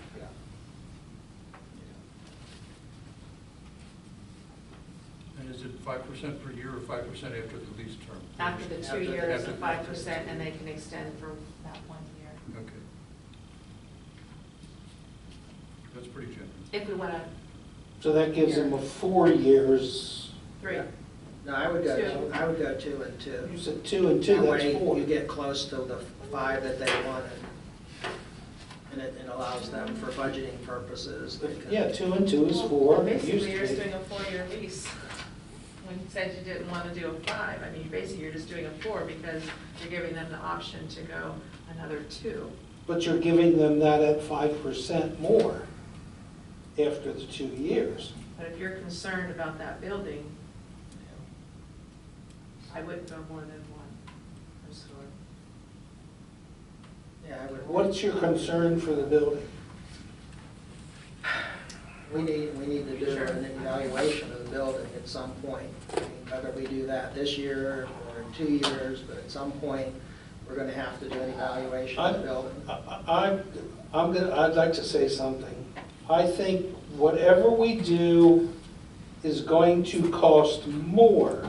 Speaker 11: And is it 5% per year or 5% after the lease term?
Speaker 5: After the 2
Speaker 11: After-
Speaker 5: years,
Speaker 11: after-
Speaker 5: of 5%, and they can extend for that 1 year.
Speaker 11: Okay. That's pretty generous.
Speaker 5: If we want to,
Speaker 6: So that gives them a 4 years.
Speaker 5: 3.
Speaker 1: no, I would go 2 and 2.
Speaker 6: You said 2 and 2,
Speaker 1: That
Speaker 6: that's
Speaker 1: way
Speaker 6: 4.
Speaker 1: you get close to the 5 that they wanted. And it allows them for budgeting purposes. They can-
Speaker 6: Yeah, 2 and 2 is 4. It used
Speaker 5: Basically,
Speaker 6: to
Speaker 5: you're just
Speaker 6: be.
Speaker 5: doing a 4-year lease. When you said you didn't want to do a 5, I mean, basically, you're just doing a 4 because you're giving them the option to go another 2.
Speaker 6: But you're giving them that at 5% more after the 2 years.
Speaker 5: But if you're concerned about that building, I wouldn't go more than 1 per store.
Speaker 1: Yeah, I would.
Speaker 6: What's your concern for the building?
Speaker 1: We need to do an evaluation of the building at some point. I mean, whether we do that this year or in 2 years, but at some point, we're gonna have to do an evaluation of the building.
Speaker 6: I'd like to say something. I think whatever we do is going to cost more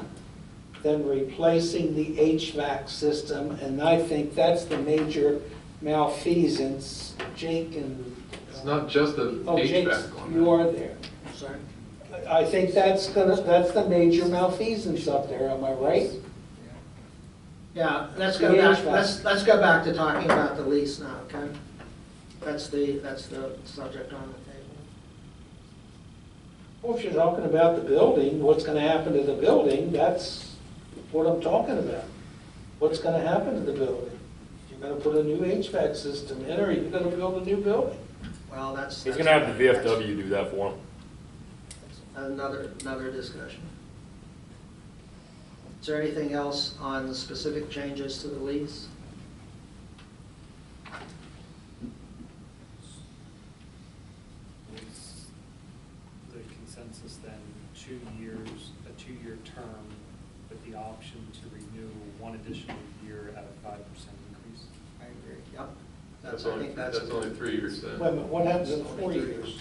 Speaker 6: than replacing the HVAC system, and I think that's the major malfeasance. Jake and...
Speaker 9: It's not just the
Speaker 6: Oh, Jake,
Speaker 9: HVAC on
Speaker 6: you
Speaker 9: that.
Speaker 6: are there.
Speaker 1: Sorry?
Speaker 6: I think that's the major malfeasance up there, am I right?
Speaker 1: Yeah, let's
Speaker 6: The
Speaker 1: go back,
Speaker 6: HVAC.
Speaker 1: let's go back to talking about the lease now, okay? That's the subject on the table.
Speaker 6: Well, if you're talking about the building, what's gonna happen to the building, that's what I'm talking about. What's gonna happen to the building? You're gonna put a new HVAC system in, or you're gonna build a new building?
Speaker 1: Well, that's.
Speaker 14: He's gonna have the VFW do that for him.
Speaker 1: Another discussion. Is there anything else on the specific changes to the lease?
Speaker 13: Was the consensus then 2 years, a 2-year term with the option to renew 1 additional year at a 5% increase?
Speaker 1: I agree, yep.
Speaker 9: That's
Speaker 1: I think
Speaker 9: only, that's only 3 years then.
Speaker 6: Wait a minute, what happens in 4 years?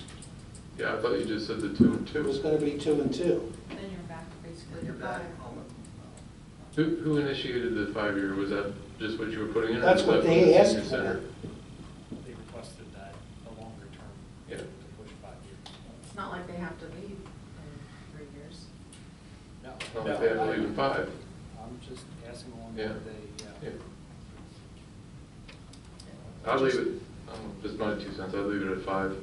Speaker 9: Yeah, I thought you just said the 2 and
Speaker 6: It was
Speaker 9: 2.
Speaker 6: gonna be 2 and 2.
Speaker 5: Then you're back basically
Speaker 1: You're
Speaker 5: to
Speaker 1: back
Speaker 5: 5.
Speaker 1: home.
Speaker 9: Who initiated the 5-year? Was that just what you were putting in? or
Speaker 6: That's
Speaker 9: was
Speaker 6: what
Speaker 9: that
Speaker 6: they
Speaker 9: from the
Speaker 6: asked
Speaker 9: senior
Speaker 6: for.
Speaker 9: center?
Speaker 13: They requested that, a longer term,
Speaker 9: Yeah.
Speaker 13: to push 5 years.
Speaker 5: It's not like they have to leave in 3 years.
Speaker 13: No.
Speaker 9: Not like they have to leave in 5.
Speaker 13: I'm just asking along
Speaker 9: Yeah.
Speaker 13: what they,
Speaker 9: Yeah. I'd leave it, just my 2 cents, I'd leave it at 5.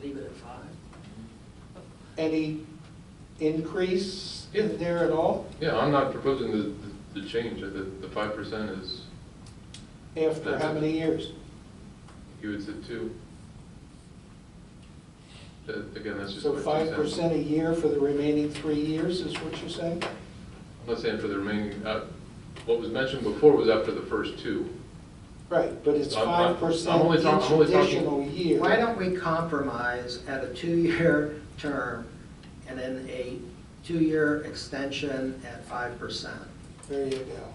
Speaker 1: Leave it at 5.
Speaker 6: Any increase in there at all
Speaker 9: Yeah, I'm not proposing the change, the 5% is,
Speaker 6: after how many years?
Speaker 9: you would say 2. Again, that's just
Speaker 6: So
Speaker 9: my 2 cents.
Speaker 6: 5% a year for the remaining 3 years is what you're saying?
Speaker 9: I'm not saying for the remaining, what was mentioned before was after the first 2.
Speaker 6: Right, but it's
Speaker 9: I'm
Speaker 6: 5%
Speaker 9: only
Speaker 6: each
Speaker 9: talking-
Speaker 6: additional year.
Speaker 1: Why don't we compromise at a 2-year term and then a 2-year extension at 5%?
Speaker 6: There you go.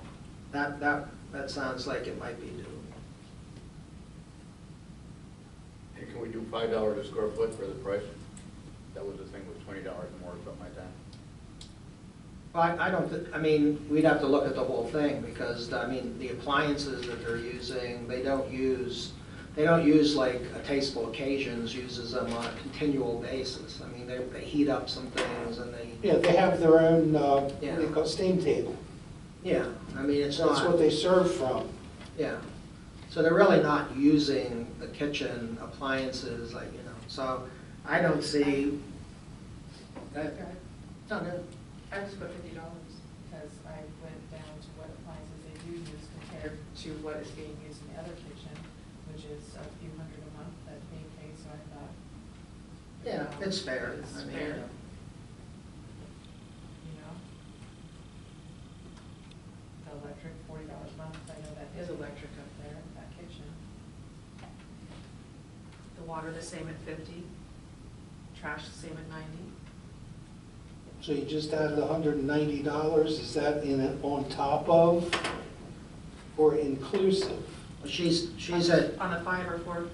Speaker 1: That sounds like it might be doable.
Speaker 10: And can we do $5 a square foot for the price? That was the thing, was $20 more or something like that.
Speaker 1: Well, I don't, I mean, we'd have to look at the whole thing, because, I mean, the appliances that they're using, they don't use like a Tasteful Occasions uses them on a continual basis. I mean, they heat up some things and they.
Speaker 6: Yeah, they have their own, what do
Speaker 1: Yeah.
Speaker 6: they call, steam table.
Speaker 1: Yeah, I mean, it's not.
Speaker 6: That's what they serve from.
Speaker 1: Yeah, so they're really not using the kitchen appliances, like, you know, so I don't see.
Speaker 5: Okay.
Speaker 1: No, no.
Speaker 5: I just put $50 because I went down to what appliances they do use compared to what is being used in the other kitchen, which is a few hundred a month that's being paid, so I thought.
Speaker 1: Yeah, it's fair.
Speaker 5: It's
Speaker 1: I mean,
Speaker 5: fair. You know? The electric, $40 a month, I know that is electric up there, that kitchen. The water the same at 50, trash the same at 90.
Speaker 6: So you just added $190, is that in it on top of or inclusive?
Speaker 1: She's at,
Speaker 5: On the 5 or 4.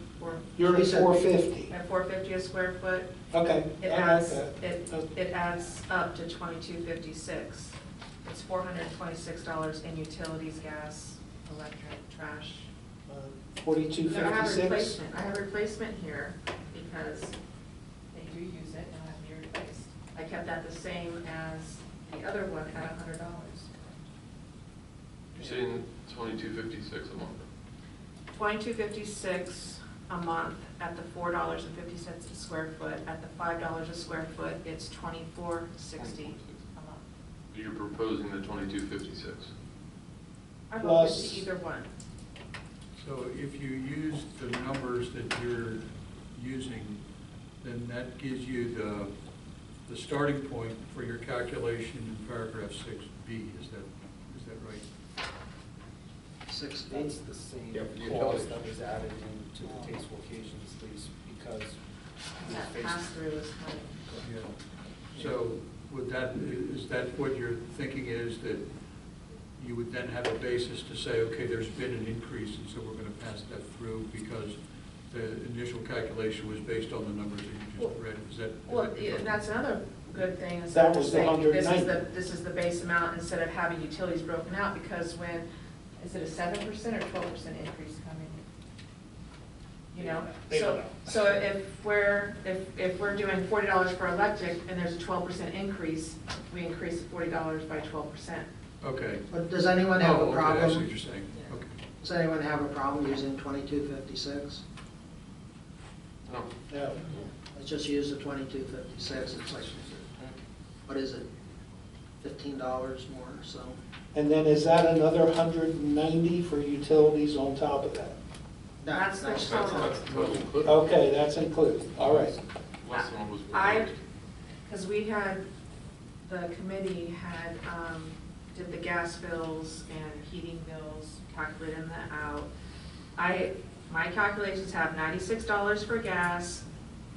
Speaker 6: You're at
Speaker 1: She said-
Speaker 6: $450.
Speaker 5: At $450 a square foot,
Speaker 6: Okay,
Speaker 5: it
Speaker 6: I like
Speaker 5: adds,
Speaker 6: that.
Speaker 5: it adds up to $22.56. It's $426 in utilities, gas, electric, trash.
Speaker 6: $42.56?
Speaker 5: No, I have replacement, I have replacement here because they do use it and I have to be replaced. I kept that the same as the other one at $100.
Speaker 9: You're saying 22.56 a month.
Speaker 5: $22.56 a month at the $4.50 a square foot. At the $5 a square foot, it's $24.60 a month.
Speaker 9: You're proposing the 22.56.
Speaker 5: I'm open
Speaker 6: Plus-
Speaker 5: to either one.
Speaker 11: So if you use the numbers that you're using, then that gives you the starting point for your calculation in paragraph 6B, is that right?
Speaker 1: 6B.
Speaker 13: That's the same
Speaker 10: Yeah, for the
Speaker 13: clause
Speaker 10: utilities.
Speaker 13: that was added into the Tasteful Occasions lease because we were
Speaker 5: That
Speaker 13: facing-
Speaker 5: pass-through is kind
Speaker 11: Yeah. So would that, is that what you're thinking is that you would then have a basis to say, okay, there's been an increase, and so we're going to pass that through because the initial calculation was based on the numbers that you just read? Is that?
Speaker 5: Well, yeah, that's another good thing is
Speaker 6: That
Speaker 5: that
Speaker 6: was the
Speaker 5: this is the base amount instead of having utilities broken out, because when, is it a 7% or 12% increase coming? you know?
Speaker 13: They don't
Speaker 5: So,
Speaker 13: know.
Speaker 5: so if we're doing $40 for electric and there's a 12% increase, we increase $40 by 12%.
Speaker 11: Okay.
Speaker 1: But does anyone have
Speaker 11: Oh,
Speaker 1: a
Speaker 11: okay, I see what
Speaker 1: problem?
Speaker 11: you're saying. Okay.
Speaker 1: Does anyone have a problem using 2256?
Speaker 9: No.
Speaker 6: No.
Speaker 1: Let's just use the 2256. It's like, what is it? $15 more or so.
Speaker 6: And then is that another 190 for utilities on top of that?
Speaker 1: No,
Speaker 5: That's the
Speaker 9: That's
Speaker 5: total.
Speaker 9: total included.
Speaker 6: Okay, that's included, all right.
Speaker 9: Less than what was
Speaker 5: I,
Speaker 9: proposed.
Speaker 5: because we had, the committee had, did the gas bills and heating bills, calculating that out. My calculations have $96 for gas,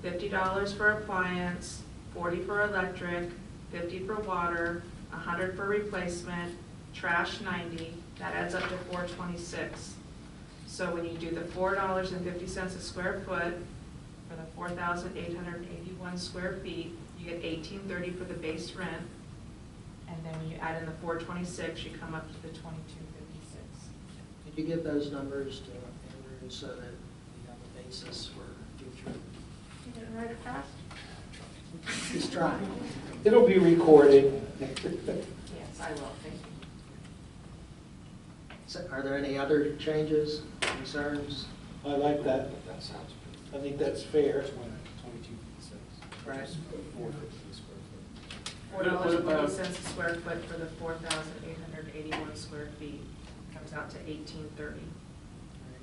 Speaker 5: $50 for appliance, $40 for electric, $50 for water, $100 for replacement, trash $90, that adds up to $426. So when you do the $4.50 a square foot for the 4,881 square feet, you get $18.30 for the base rent. And then when you add in the $426, you come up to the $22.56.
Speaker 1: Could you give those numbers to Andrew so that we have a basis for future?
Speaker 5: You didn't write it fast?
Speaker 1: He's trying.
Speaker 6: It'll be recorded.
Speaker 5: Yes, I will, thank you.
Speaker 1: So are there any other changes, concerns?
Speaker 6: I like that.
Speaker 3: That sounds
Speaker 6: I think that's fair.
Speaker 13: 22.56.
Speaker 1: Right.
Speaker 13: Just 450 square foot.
Speaker 5: $4.50 a square foot for the 4,881 square feet, comes out to $18.30.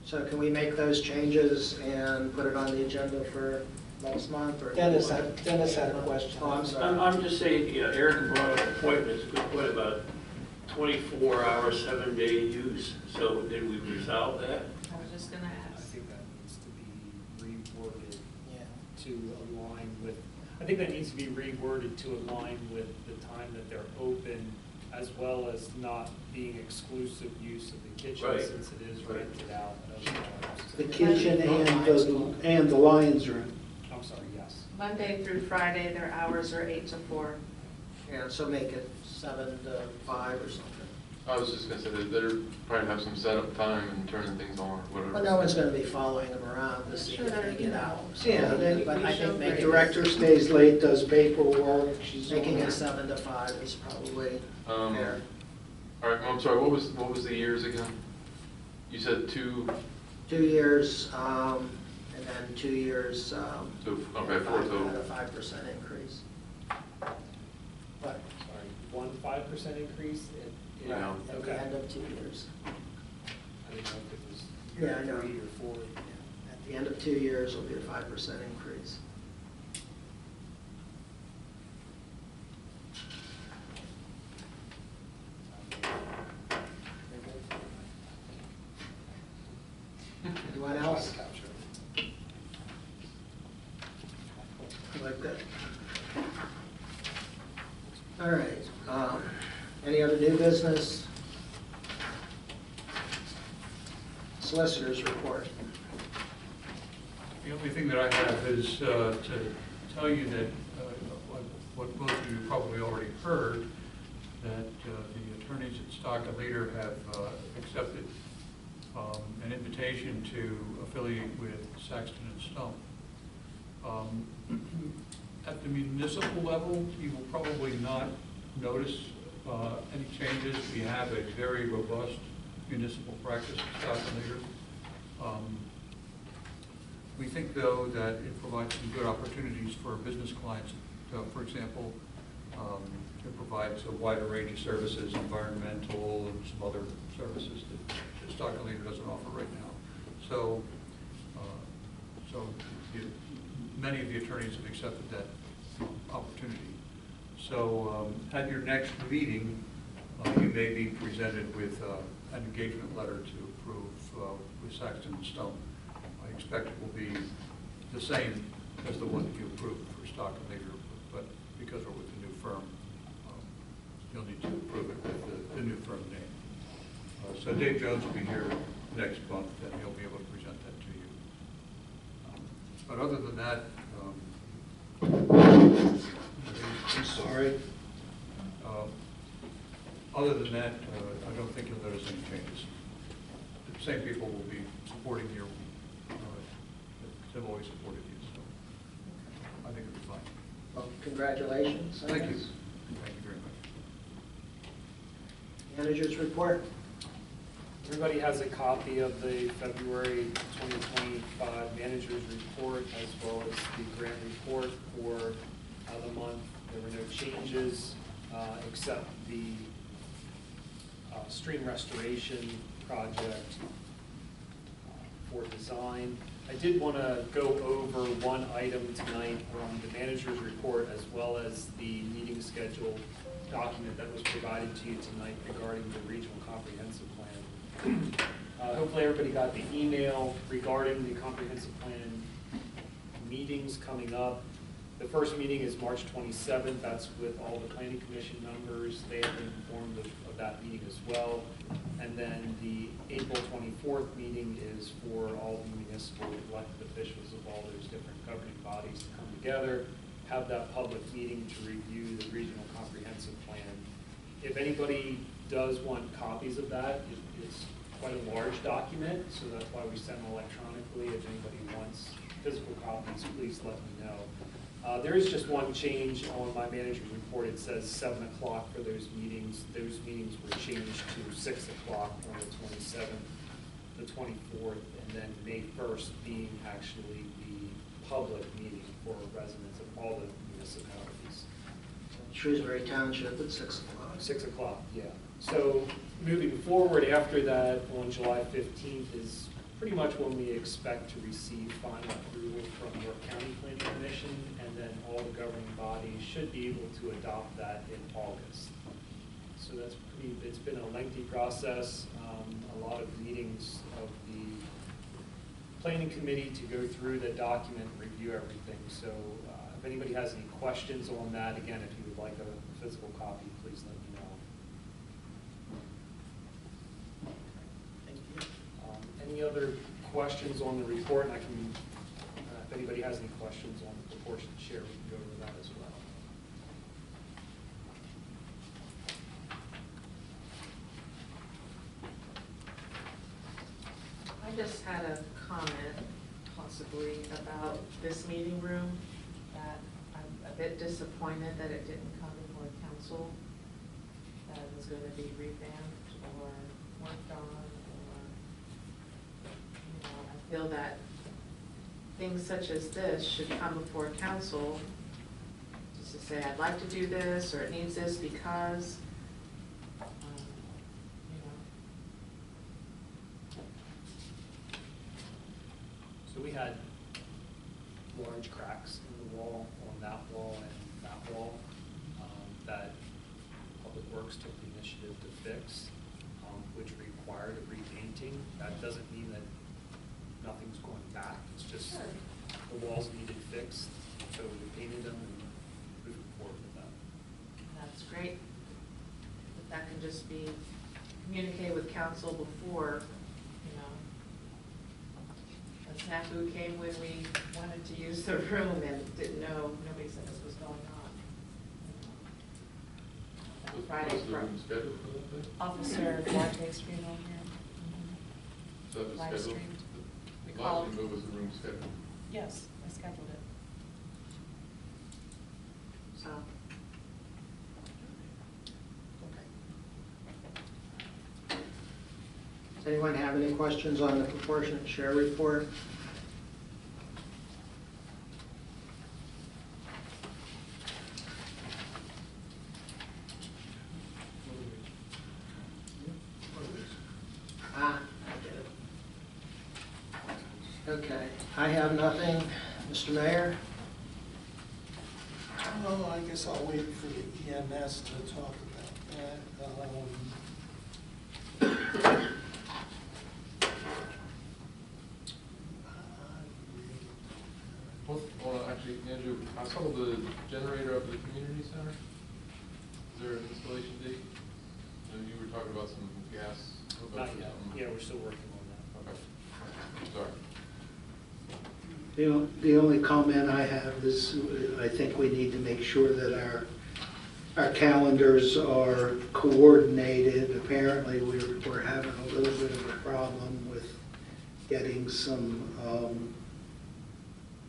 Speaker 1: So can we make those changes and put it on the agenda for next month? Or
Speaker 6: Dennis had a question.
Speaker 1: Oh, I'm sorry.
Speaker 15: I'm just saying, yeah, Eric brought up a point, that's a good point about 24-hour, 7-day use. So did we resolve that?
Speaker 5: I was just gonna
Speaker 13: I
Speaker 5: ask.
Speaker 13: think that needs to be reworded
Speaker 1: Yeah.
Speaker 13: to align with, I think that needs to be reworded to align with the time that they're open, as well as not being exclusive use of the kitchen,
Speaker 15: Right.
Speaker 13: since it is rented out at other times.
Speaker 6: The kitchen and the Lions Room.
Speaker 13: I'm sorry, yes.
Speaker 5: Monday through Friday, their hours are 8 to 4.
Speaker 1: Yeah, so make it 7 to 5 or something.
Speaker 9: I was just gonna say that they're probably have some setup time and turning things on or whatever.
Speaker 1: Well, no one's going to be following them around to see
Speaker 5: Sure,
Speaker 1: if they get out. So,
Speaker 6: Yeah,
Speaker 1: but I think
Speaker 6: The
Speaker 1: making
Speaker 6: director stays late, does paperwork, she's.
Speaker 1: making it 7 to 5 is probably fair.
Speaker 9: All right, I'm sorry, what was the years again? You said 2,
Speaker 1: 2 years, and then 2 years.
Speaker 9: so, okay, 4 total.
Speaker 1: At a 5% increase. But
Speaker 13: Sorry, 5% increase?
Speaker 9: Yeah.
Speaker 1: at
Speaker 13: Okay.
Speaker 1: the end of 2 years.
Speaker 13: I didn't know if it was
Speaker 1: Yeah, I know.
Speaker 13: 3 or 4.
Speaker 1: At the end of 2 years will be a 5% increase. Anyone else? Like that. All right, any other new business? Solicitors report.
Speaker 11: The only thing that I have is to tell you that, what most of you probably already heard, that the attorneys at Stock and Leader have accepted an invitation to affiliate with Saxton and Stone. At the municipal level, you will probably not notice any changes. We have a very robust municipal practice at Stock and Leader. We think, though, that it provides some good opportunities for business clients. For example, it provides a wider range of services, environmental and some other services that Stock and Leader doesn't offer right now. So, many of the attorneys have accepted that opportunity. So, at your next meeting, you may be presented with an engagement letter to approve with Saxton and Stone. I expect it will be the same as the one that you approved for Stock and Leader, but because we're with the new firm, you'll need to approve it with the new firm name. So Dave Jones will be here next month, and he'll be able to present that to you. But other than that,
Speaker 6: I'm sorry.
Speaker 11: Other than that, I don't think you'll notice any changes. The same people will be supporting your Tim always supported you, so I think it'll be fine.
Speaker 1: Well, congratulations.
Speaker 11: Thank you. Thank you very much.
Speaker 1: Managers report.
Speaker 13: Everybody has a copy of the February 2025 manager's report as well as the grant report for the month. There were no changes except the stream restoration project for design. I did want to go over one item tonight on the manager's report as well as the meeting schedule document that was provided to you tonight regarding the regional comprehensive plan. Hopefully everybody got the email regarding the comprehensive plan meetings coming up. The first meeting is March 27th. That's with all the planning commission members. They have been informed of that meeting as well. And then the April 24th meeting is for all the municipal elected officials of all those different governing bodies to come together, have that public meeting to review the regional comprehensive plan. If anybody does want copies of that, it's quite a large document, so that's why we send them electronically. If anybody wants physical copies, please let me know. There is just one change on my manager's report. It says 7 o'clock for those meetings. Those meetings were changed to 6 o'clock on the 27th, the 24th, and then May 1st being actually the public meeting for residents of all the municipalities.
Speaker 1: Shrewsbury Township at 6 o'clock.
Speaker 13: 6 o'clock, yeah. So moving forward after that, on July 15th is pretty much when we expect to receive final approval from York County Planning Commission, and then all the governing bodies should be able to adopt that in August. So that's pretty, it's been a lengthy process, a lot of meetings of the planning committee to go through the document and review everything. So if anybody has any questions on that, again, if you would like a physical copy, please let me know. Any other questions on the report? And I can, if anybody has any questions on the proportionate share, we can go over that as well.
Speaker 5: I just had a comment possibly about this meeting room, that I'm a bit disappointed that it didn't come before council, that it was going to be revamped or worked on, or, you know, I feel that things such as this should come before council just to say, I'd like to do this, or it needs this because, you know.
Speaker 13: So we had large cracks in the wall, on that wall and that wall, that Public Works took the initiative to fix, which required a repainting. That doesn't mean that nothing's going back, it's just the walls needed fixed, so we painted them and moved forward with that.
Speaker 5: That's great. If that can just be communicated with council before, you know. A snafu came when we wanted to use the room and didn't know, nobody said this was going on. Friday,
Speaker 9: What's the room scheduled for that day?
Speaker 5: Officer Duarte's funeral here.
Speaker 9: Is that the
Speaker 5: Live
Speaker 9: schedule?
Speaker 5: streamed. We
Speaker 9: Last
Speaker 5: called.
Speaker 9: thing, what was the room scheduled?
Speaker 5: Yes, I scheduled it. So.
Speaker 1: Does anyone have any questions on the proportionate share report? I get it. Okay, I have nothing. Mr. Mayor?
Speaker 6: Well, I guess I'll wait for the EMS to talk about that.
Speaker 9: Well, actually, Andrew, I saw the generator up at the community center. Is there an installation date? You were talking about some gas hookups or
Speaker 13: Not
Speaker 9: something.
Speaker 13: yet, yeah, we're still working on that.
Speaker 9: Okay, sorry.
Speaker 6: The only comment I have is I think we need to make sure that our calendars are coordinated. Apparently, we're having a little bit of a problem with getting some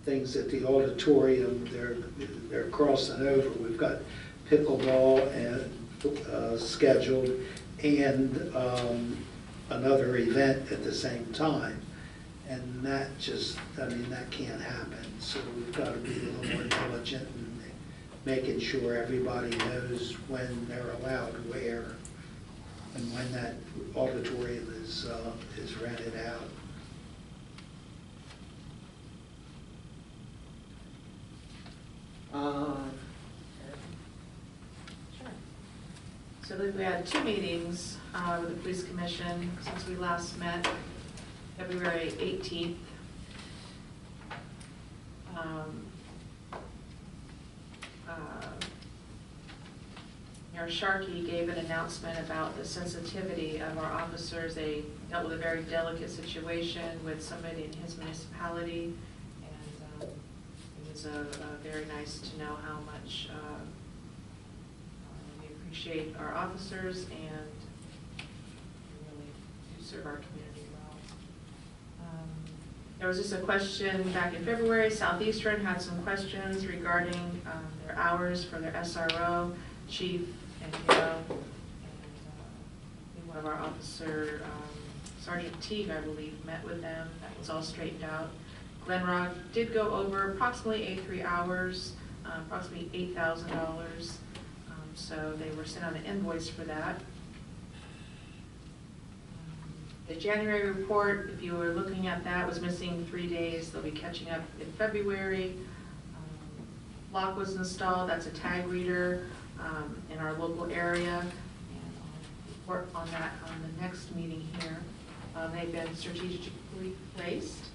Speaker 6: things at the auditorium. They're crossing over. We've got pickleball and scheduled, and another event at the same time. And that just, I mean, that can't happen. So we've got to be a little more diligent in making sure everybody knows when they're allowed where and when that auditorium is rented out.
Speaker 5: Sure. So we had 2 meetings with the police commission since we last met, February 18th. Mayor Sharkey gave an announcement about the sensitivity of our officers. They dealt with a very delicate situation with somebody in his municipality, and it was very nice to know how much we appreciate our officers and really do serve our community well. There was just a question back in February. Southeastern had some questions regarding their hours for their SRO. Chief and one of our officer, Sergeant Teague, I believe, met with them. That was all straightened out. Glenrock did go over approximately 83 hours, approximately $8,000. So they were sent on an invoice for that. The January report, if you were looking at that, was missing 3 days. They'll be catching up in February. Lock was installed. That's a tag reader in our local area, and I'll report on that on the next meeting here. They've been strategically placed.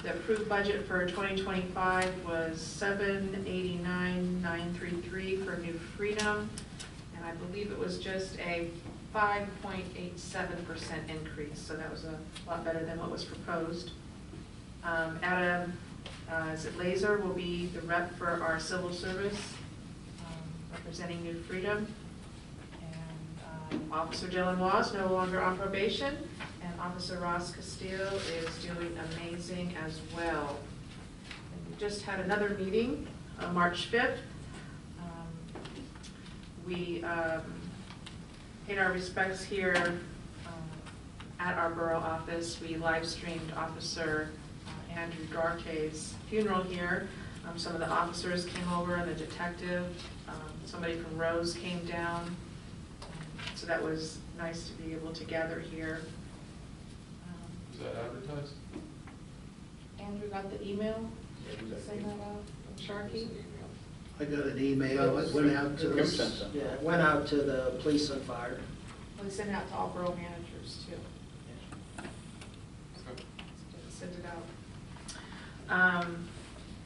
Speaker 5: The approved budget for 2025 was $789,933 for New Freedom, and I believe it was just a 5.87% increase, so that was a lot better than what was proposed. Adam Laser will be the rep for our civil service, representing New Freedom. And Officer Dylan Wass no longer on probation, and Officer Ross Castillo is doing amazing as well. And we just had another meeting on March 5th. We paid our respects here at our borough office. We live streamed Officer Andrew Duarte's funeral here. Some of the officers came over and the detective. Somebody from Rose came down. So that was nice to be able to gather here.
Speaker 9: Is that advertised?
Speaker 5: Andrew got the email? Send that out from Sharkey?
Speaker 6: I got an email. It went out to
Speaker 10: Kim sent some.
Speaker 1: Yeah, it went out to the police and fire.
Speaker 5: Well, they sent it out to all borough managers too.
Speaker 9: Okay.
Speaker 5: Send it out.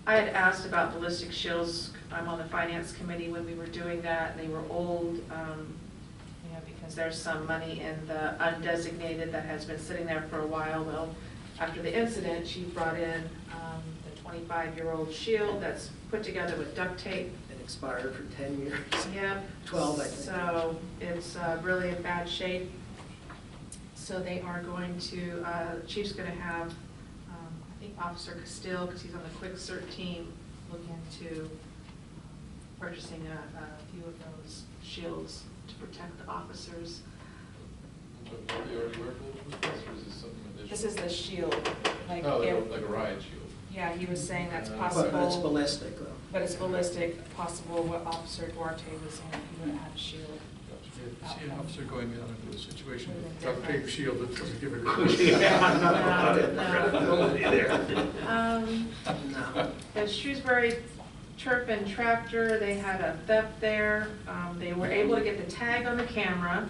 Speaker 5: I had asked about ballistic shields. I'm on the finance committee when we were doing that, and they were old, because there's some money in the undesignated that has been sitting there for a while. Well, after the incident, she brought in the 25-year-old shield that's put together with duct tape.
Speaker 1: It expired for 10 years.
Speaker 5: Yep.
Speaker 1: 12, I think.
Speaker 5: So it's really in bad shape. So they are going to, Chief's going to have, I think Officer Castile, because he's on the quick cert team, look into purchasing a few of those shields to protect the officers.
Speaker 9: Are they already wearable with this, or is this something additional?
Speaker 5: This is the shield. Like
Speaker 9: Oh, like a riot shield.
Speaker 5: Yeah, he was saying that's
Speaker 1: But
Speaker 5: possible.
Speaker 1: it's ballistic, though.
Speaker 5: But it's ballistic, possible what Officer Duarte was in, he would have had a shield.
Speaker 11: See an officer going out into a situation with duct tape shield that doesn't give it a
Speaker 1: No.
Speaker 5: The Shrewsbury Turf and Tractor, they had a theft there. They were able to get the tag on the camera.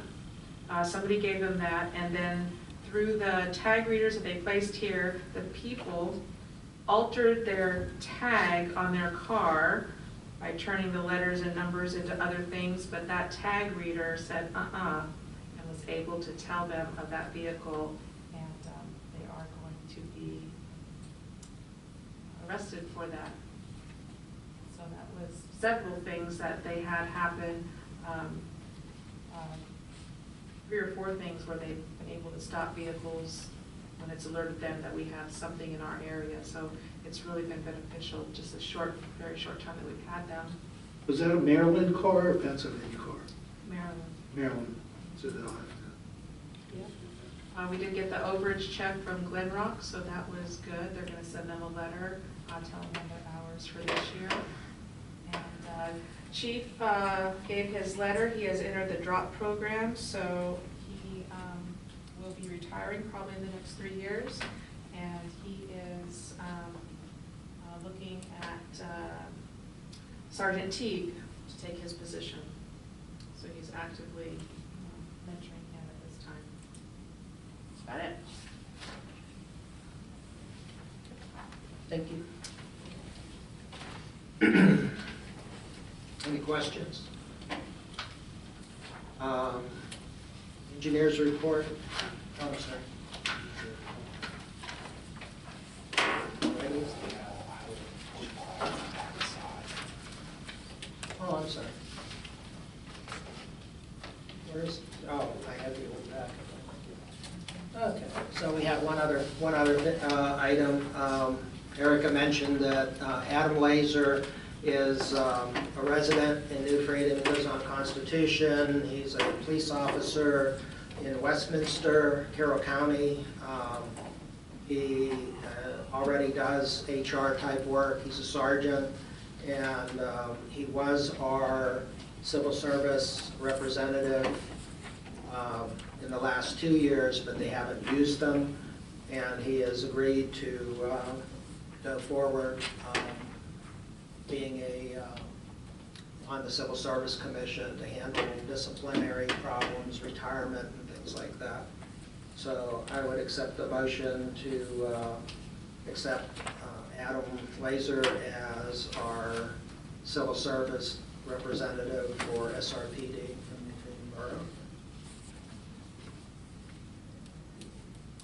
Speaker 5: Somebody gave them that, and then through the tag readers that they placed here, the people altered their tag on their car by turning the letters and numbers into other things, but that tag reader said and was able to tell them of that vehicle, and they are going to be arrested for that. So that was several things that they had happen, 3 or 4 things where they've been able to stop vehicles when it's alerted them that we have something in our area. So it's really been beneficial, just a short, very short time that we've had them.
Speaker 6: Was that a Maryland car or a Pennsylvania car?
Speaker 5: Maryland.
Speaker 6: Maryland, so they'll have to.
Speaker 5: We did get the overage check from Glen Rock, so that was good. They're gonna send them a letter telling them their hours for this year. And Chief gave his letter. He has entered the drop program, so he will be retiring probably in the next 3 years. And he is looking at Sergeant Teague to take his position. So he's actively mentoring him at this time. That's about it.
Speaker 1: Thank you. Any questions? Engineers report. Oh, I'm sorry. Oh, I'm sorry. Where is, oh, I have the old packet. Okay, so we have one other item. Erica mentioned that Adam Laser is a resident in New Freedom. He lives on Constitution. He's a police officer in Westminster, Carroll County. He already does HR type work. He's a sergeant, and he was our civil service representative in the last 2 years, but they haven't used them, and he has agreed to go forward being on the Civil Service Commission to handle disciplinary problems, retirement, and things like that. So I would accept the motion to accept Adam Laser as our civil service representative for SRPD from New Freedom Borough.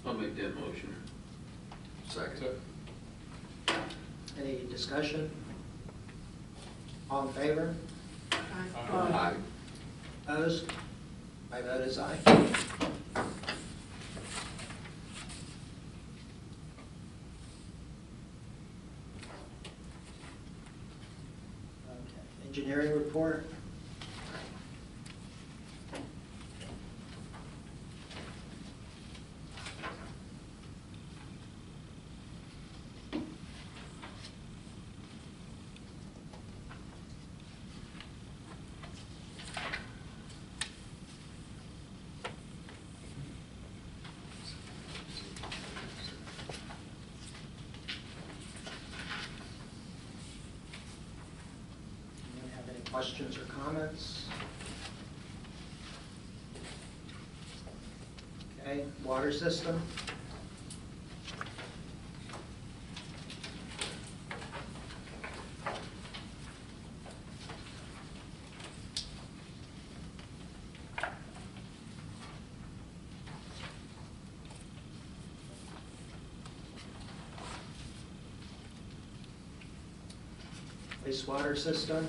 Speaker 15: I'll make that motion.
Speaker 3: Second.
Speaker 1: Any discussion? All in favor?
Speaker 3: Aye.
Speaker 1: Opposed? My vote is aye. Okay. Engineering report. Anyone have any questions or comments? Okay, water system. Wastewater system.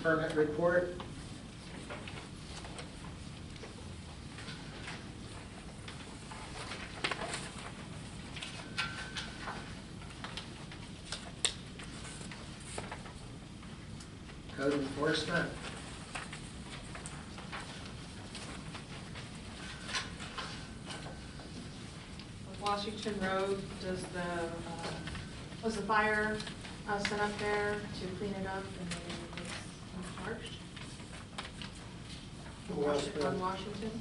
Speaker 1: Permit report. Code enforcement.
Speaker 5: Washington Road, was the fire sent up there to clean it up and then it was uncharged? On Washington,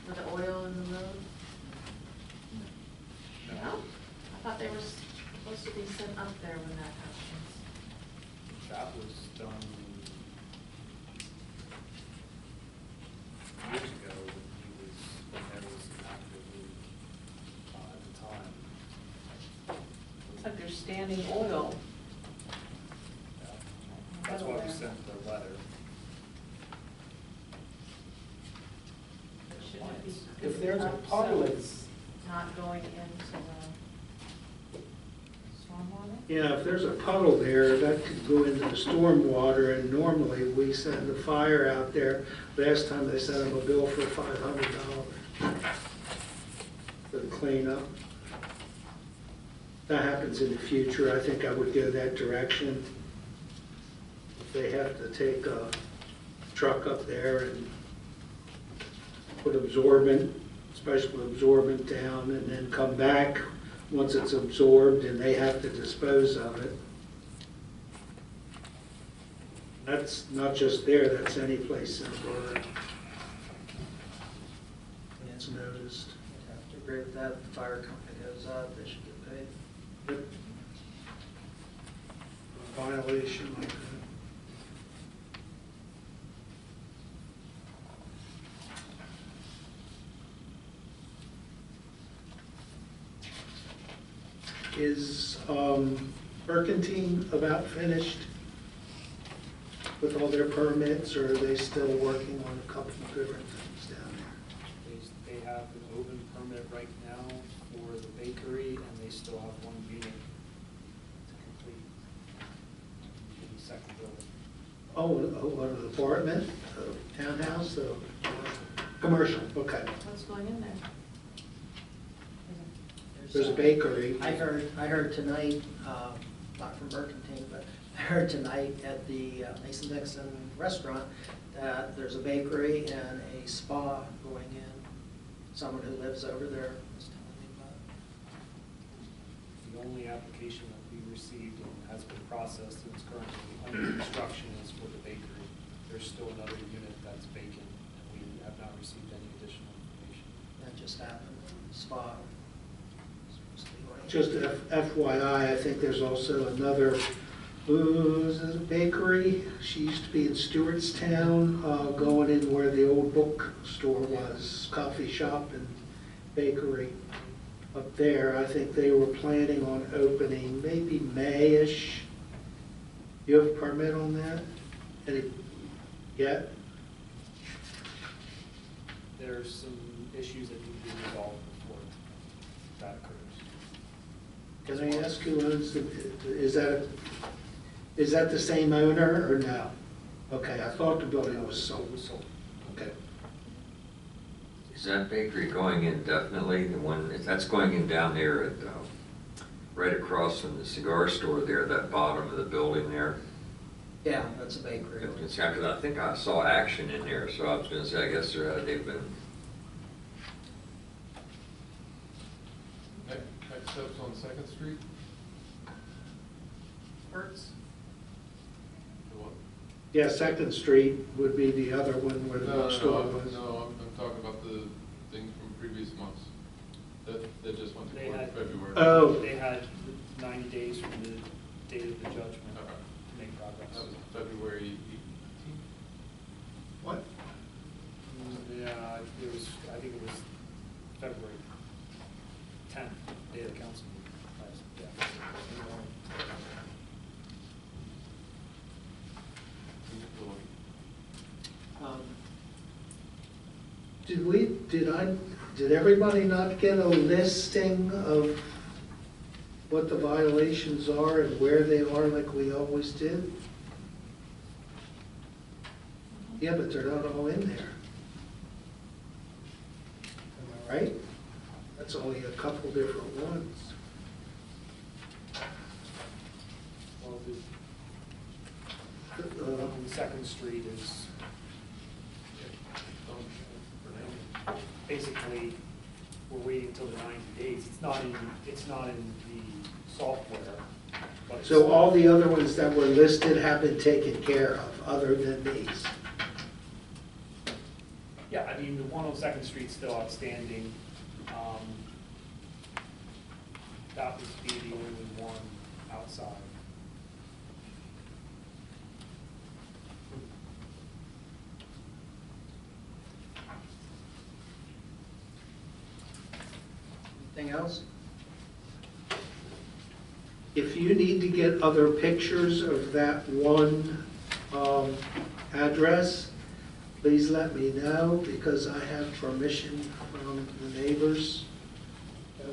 Speaker 5: with the oil in the road? No? I thought they were supposed to be sent up there when that happens.
Speaker 13: That was done years ago when there was an active leak at the time.
Speaker 5: Looks like there's standing oil.
Speaker 13: Yeah.
Speaker 12: If there's a
Speaker 5: Up,
Speaker 12: puddle,
Speaker 5: so
Speaker 12: it's,
Speaker 5: not going into the stormwater?
Speaker 6: Yeah, if there's a puddle there, that could go into the stormwater, and normally we send the fire out there. Last time they sent them a bill for $500 for the cleanup. That happens in the future, I think I would go that direction. If they have to take a truck up there and put absorbent, special absorbent down, and then come back once it's absorbed, and they have to dispose of it. That's not just there, that's any place in the borough. It's noticed.
Speaker 1: I have to agree with that. If the fire company goes up, they should get paid.
Speaker 6: Yep. A violation like that. Is Burkentine about finished with all their permits, or are they still working on a couple of different things down there?
Speaker 13: They have an open permit right now for the bakery, and they still have one meeting to complete the second building.
Speaker 6: Oh, an apartment, a townhouse, commercial, okay.
Speaker 5: What's going in there?
Speaker 6: There's a bakery.
Speaker 1: I heard tonight, not from Mercantine, but I heard tonight at the Mason-Dixon restaurant that there's a bakery and a spa going in. Someone who lives over there was telling me about it.
Speaker 13: The only application that we received and has been processed and is currently under construction is for the bakery. There's still another unit that's vacant, and we have not received any additional information.
Speaker 1: That just happened, spa.
Speaker 6: Just FYI, I think there's also another, is it a bakery? She used to be in Stewartstown, going in where the old bookstore was, coffee shop and bakery up there. I think they were planning on opening maybe May-ish. You have a permit on that? Any, yet?
Speaker 13: There's some issues that need to be resolved before that occurs.
Speaker 6: Can I ask who owns the, is that the same owner or no? Okay, I thought the building was sold. Okay.
Speaker 3: Is that bakery going in definitely? The one, that's going in down there at, right across from the cigar store there, that bottom of the building there?
Speaker 1: Yeah, that's a bakery.
Speaker 3: Because I think I saw action in there, so I was gonna say, I guess they've been.
Speaker 4: Next steps on Second Street?
Speaker 5: Hertz?
Speaker 4: The what?
Speaker 6: Yeah, Second Street would be the other one where the
Speaker 4: No,
Speaker 6: bookstore was.
Speaker 4: no, I'm talking about the things from previous months. That just went to
Speaker 13: They
Speaker 4: court in
Speaker 13: had-
Speaker 4: February.
Speaker 6: Oh.
Speaker 13: They had 90 days from the date of the judgment
Speaker 4: Okay.
Speaker 13: to make progress.
Speaker 4: That was February 18th?
Speaker 6: What?
Speaker 13: Yeah, it was, I think it was February 10th, day of the council meeting. Yeah.
Speaker 6: Did everybody not get a listing of what the violations are and where they are like we always did? Yeah, but they're not all in there. Am I right? That's only a couple different ones.
Speaker 13: Well,
Speaker 6: Uh,
Speaker 13: Second Street is basically, we're waiting until the 90 days. It's not in the software. But it's-
Speaker 6: So all the other ones that were listed have been taken care of, other than these?
Speaker 13: Yeah, I mean, the one on Second Street's still outstanding. That would be the only one outside.
Speaker 1: Anything else?
Speaker 6: If you need to get other pictures of that one address, please let me know, because I have permission from the neighbors.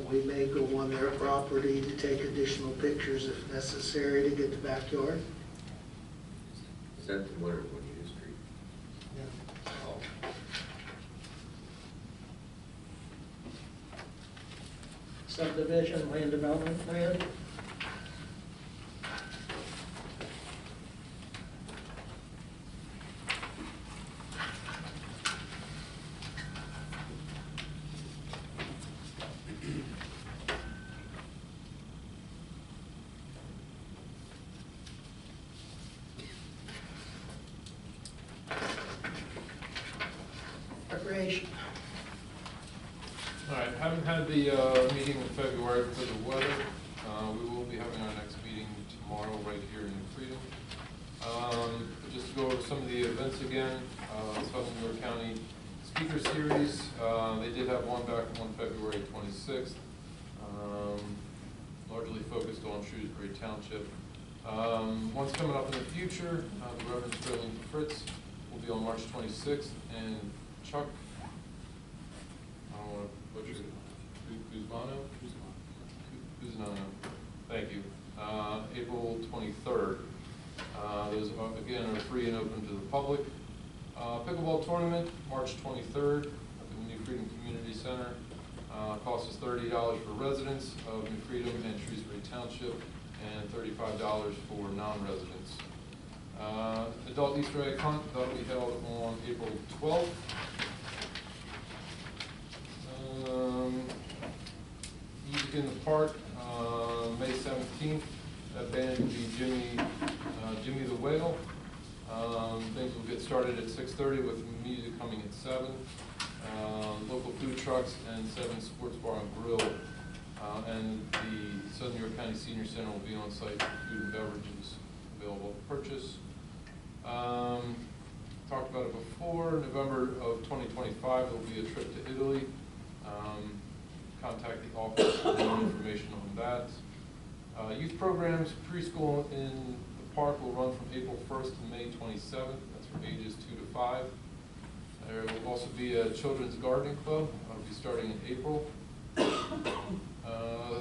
Speaker 6: We may go on their property to take additional pictures if necessary to get the backyard.
Speaker 3: Is that the one or Winnebago Street? Oh.
Speaker 1: Subdivision, land development plan. Recreation.
Speaker 4: All right, haven't had the meeting in February because of weather. We will be having our next meeting tomorrow right here in New Freedom. Just to go over some of the events again, Southern New York County Speaker Series. They did have one back on February 26th, largely focused on Shrewsbury Township. One's coming up in the future, the Reverend Sterling Fritz will be on March 26th, and Chuck, I don't want to butcher it, Guzmano, thank you, April 23rd. Those, again, are free and open to the public. Pickleball tournament, March 23rd at the New Freedom Community Center. Cost is $30 for residents of New Freedom and Shrewsbury Township, and $35 for non-residents. Adult Easter egg hunt, that will be held on April 12th. Music in the Park, May 17th. That band will be Jimmy the Whale. Things will get started at 6:30 with music coming at 7. Local food trucks and 7 Sports Bar and Grill. And the Southern New York County Senior Center will be on site for food and beverages available to purchase. Talked about it before, November of 2025, there will be a trip to Italy. Contact the office for more information on that. Youth programs, preschool in the park will run from April 1st to May 27th. That's for ages 2 to 5. There will also be a children's gardening club. That'll be starting in April.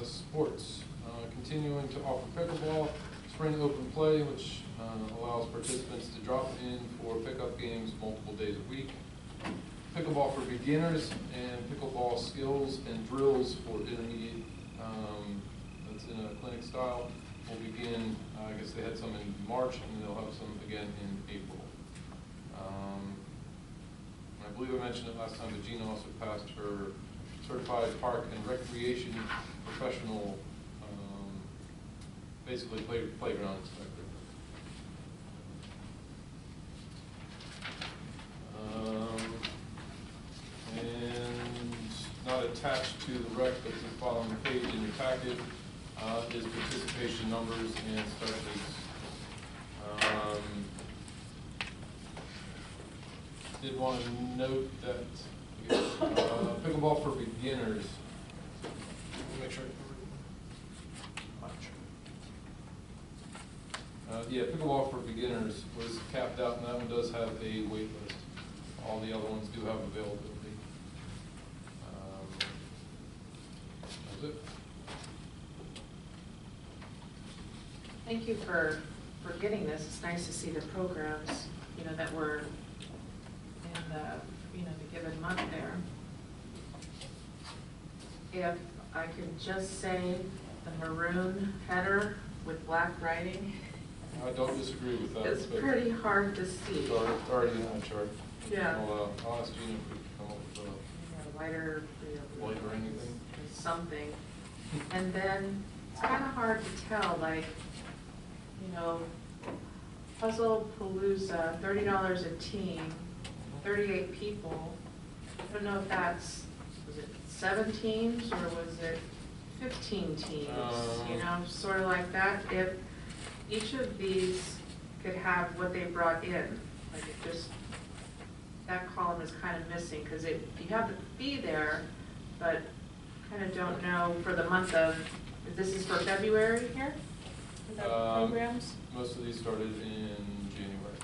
Speaker 4: Sports, continuing to offer pickleball, spring open play, which allows participants to drop in for pickup games multiple days a week. Pickleball for beginners and pickleball skills and drills for intermediate, that's in a clinic style, will begin, I guess they had some in March, and they'll have some again in April. I believe I mentioned it last time, but Gina also passed her Certified Park and Recreation Professional, basically playground inspector. And not attached to the rec, but the following page in your packet is participation numbers and start dates. Did want to note that pickleball for beginners. Let me make sure yeah, pickleball for beginners was capped out, and that one does have a wait list. All the other ones do have availability. That's it.
Speaker 5: Thank you for getting this. It's nice to see the programs, that were in the given month there. If I could just say the maroon header with black writing.
Speaker 4: I don't disagree with that.
Speaker 5: It's pretty hard to see.
Speaker 4: It's already in the chart.
Speaker 5: Yeah.
Speaker 4: I'll ask Gina if we can come up with
Speaker 5: Lighter,
Speaker 4: light or anything.
Speaker 5: something. And then it's kind of hard to tell, like, Puzzle Palooza, $30 a team, 38 people. I don't know if was it 7 teams or was it 15 teams? Sort of like that. If each of these could have what they brought in, like that column is kind of missing because you have the fee there, but kind of don't know for the month of, if this is for February here? For the programs?
Speaker 4: Most of these started in January.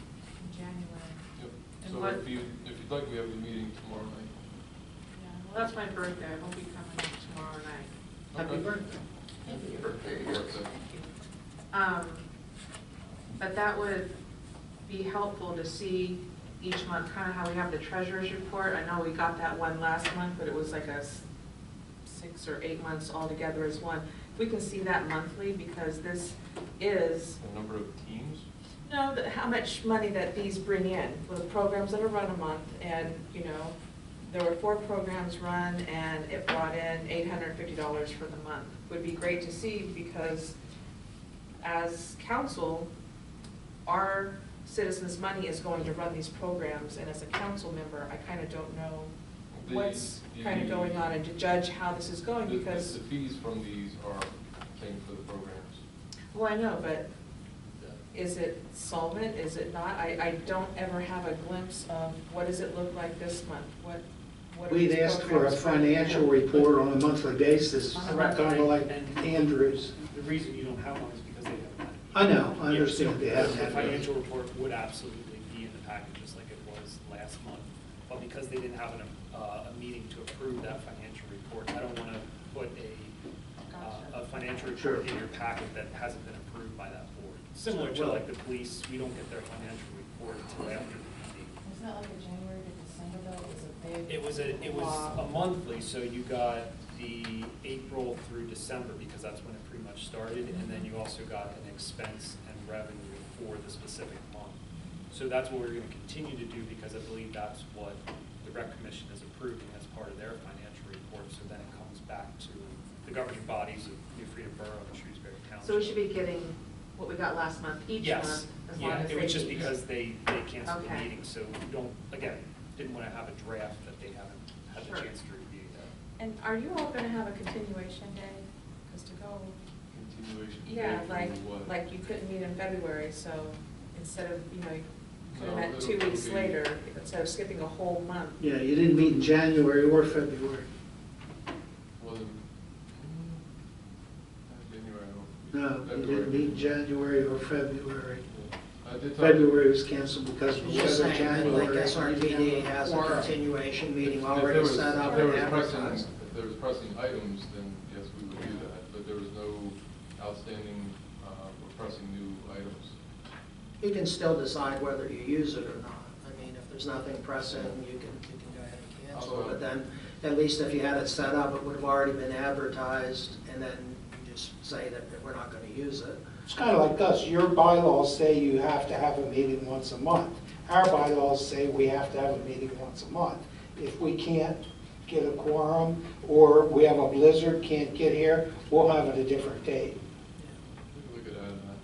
Speaker 5: January.
Speaker 4: Yep.
Speaker 5: And
Speaker 4: So
Speaker 5: What?
Speaker 4: if you'd like, we have the meeting tomorrow night.
Speaker 5: Yeah, well, that's my birthday, I won't be coming up tomorrow night.
Speaker 1: Happy
Speaker 4: Okay.
Speaker 1: birthday.
Speaker 3: Happy birthday, yes.
Speaker 4: Birthday.
Speaker 5: But that would be helpful to see each month, kind of how we have the treasurer's report. I know we got that one last month, but it was like a 6 or 8 months all together as one. If we can see that monthly, because this is,
Speaker 4: The number of teams?
Speaker 5: no, how much money that these bring in, for the programs that are run a month, and, you know, there were 4 programs run, and it brought in $850 for the month. Would be great to see, because as council, our citizens' money is going to run these programs, and as a council member, I kind of don't know what's kind of going on, and to judge how this is going, because,
Speaker 4: The fees from these are paying for the programs.
Speaker 5: well, I know, but is it solvent, is it not? I don't ever have a glimpse of what does it look like this month, what are
Speaker 6: We'd
Speaker 5: these
Speaker 6: ask for a
Speaker 5: programs
Speaker 6: financial report on a monthly basis,
Speaker 5: Correct.
Speaker 6: kind of like
Speaker 13: And-
Speaker 6: Andrews.
Speaker 13: The reason you don't have one is because they haven't had it.
Speaker 6: I know, I understand they
Speaker 13: Yeah,
Speaker 6: haven't
Speaker 13: so
Speaker 6: had
Speaker 13: the
Speaker 6: one.
Speaker 13: financial report would absolutely be in the package, just like it was last month. But because they didn't have a meeting to approve that financial report, I don't want to put a financial report in your packet that hasn't been approved by that board. Similar to like the police, we don't get their financial report until after the meeting.
Speaker 5: Was that like a January to December bill? It was a big.
Speaker 13: It was a monthly, so you got the April through December, because that's when it pretty much started, and then you also got an expense and revenue for the specific month. So that's what we're gonna continue to do, because I believe that's what the rec commission is approving as part of their financial report, so then it comes back to the governing bodies of New Freedom Borough and Shrewsbury Township.
Speaker 5: So we should be getting what we got last month, each month,
Speaker 13: Yes,
Speaker 5: as long
Speaker 13: yeah,
Speaker 5: as
Speaker 13: it
Speaker 5: they
Speaker 13: was just
Speaker 5: keep-
Speaker 13: because they canceled the
Speaker 5: Okay.
Speaker 13: meeting, so we don't, again, didn't wanna have a draft that they haven't had the
Speaker 5: Sure.
Speaker 13: chance to review yet.
Speaker 5: And are you all gonna have a continuation day? Because to go,
Speaker 4: Continuation.
Speaker 5: yeah,
Speaker 4: day for
Speaker 5: like,
Speaker 4: what?
Speaker 5: like you couldn't meet in February, so instead of, you know, you could have
Speaker 4: No,
Speaker 5: met
Speaker 4: it'll-
Speaker 5: 2 weeks
Speaker 4: it'll be-
Speaker 5: later, instead of skipping a whole month.
Speaker 6: Yeah, you didn't meet in January or February.
Speaker 4: Well, then, January, I
Speaker 6: No,
Speaker 4: don't.
Speaker 6: you didn't meet in January or February.
Speaker 4: I did talk.
Speaker 6: February was canceled because of
Speaker 1: She's just
Speaker 6: weather,
Speaker 1: saying, that, like
Speaker 6: January.
Speaker 1: SRPD has a continuation meeting
Speaker 4: If
Speaker 1: already
Speaker 4: there was-
Speaker 1: set up
Speaker 4: if there
Speaker 1: and
Speaker 4: was pressing-
Speaker 1: advertised.
Speaker 4: If there was pressing items, then yes, we would do that, but there was no outstanding or pressing new items.
Speaker 1: You can still decide whether you use it or not. I mean, if there's nothing pressing, you can go ahead and cancel it. But then, at least if you had it set up, it would have already been advertised, and then you just say that we're not gonna use it.
Speaker 2: It's kind of like us, your bylaws say you have to have a meeting once a month. Our bylaws say we have to have a meeting once a month. If we can't get a quorum, or we have a blizzard, can't get here, we'll have it a different date.
Speaker 4: We could add that.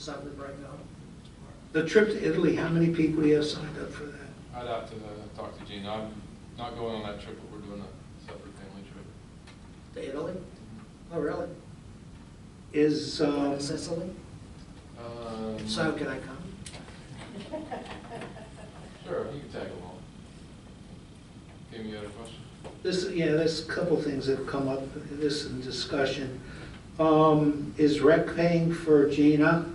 Speaker 1: Something to bring up.
Speaker 6: The trip to Italy, how many people do you have signed up for that?
Speaker 4: I'd have to talk to Gene. I'm not going on that trip, but we're doing a separate family trip.
Speaker 1: To Italy? Oh, really?
Speaker 6: Is,
Speaker 1: Going to Sicily? So can I come?
Speaker 4: Sure, you can tag along. Jamie, you had a question?
Speaker 6: there's a couple things that have come up, this in discussion. Is rec paying for Gina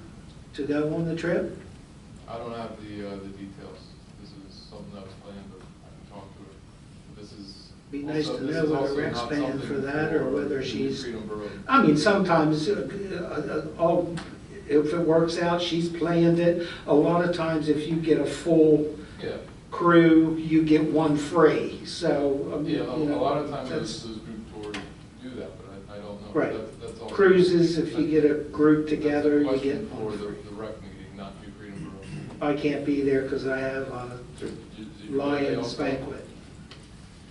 Speaker 6: to go on the trip?
Speaker 4: I don't have the details. This is something that was planned, but I can talk to her. This is.
Speaker 6: Be nice
Speaker 4: also-
Speaker 6: to
Speaker 4: this
Speaker 6: know
Speaker 4: is
Speaker 6: whether
Speaker 4: also
Speaker 6: Rec's
Speaker 4: not
Speaker 6: paying
Speaker 4: something
Speaker 6: for that, or
Speaker 4: for
Speaker 6: whether
Speaker 4: New
Speaker 6: she's,
Speaker 4: Freedom Borough.
Speaker 6: I mean, sometimes, if it works out, she's planned it. A lot of times, if you get a full
Speaker 4: Yeah,
Speaker 6: crew, you get one free, so, I mean,
Speaker 4: yeah,
Speaker 6: you
Speaker 4: a
Speaker 6: know,
Speaker 4: lot of times
Speaker 6: that's-
Speaker 4: those group tours do that, but I don't know.
Speaker 6: Right.
Speaker 4: That's also-
Speaker 6: Cruises, if you get a group
Speaker 4: That's a
Speaker 6: together, you
Speaker 4: question
Speaker 6: get
Speaker 4: for
Speaker 6: one
Speaker 4: the
Speaker 6: free.
Speaker 4: rec meeting, not New Freedom Borough.
Speaker 6: I can't be there because I have
Speaker 4: Did you-
Speaker 6: Lions
Speaker 4: okay.
Speaker 6: banquet,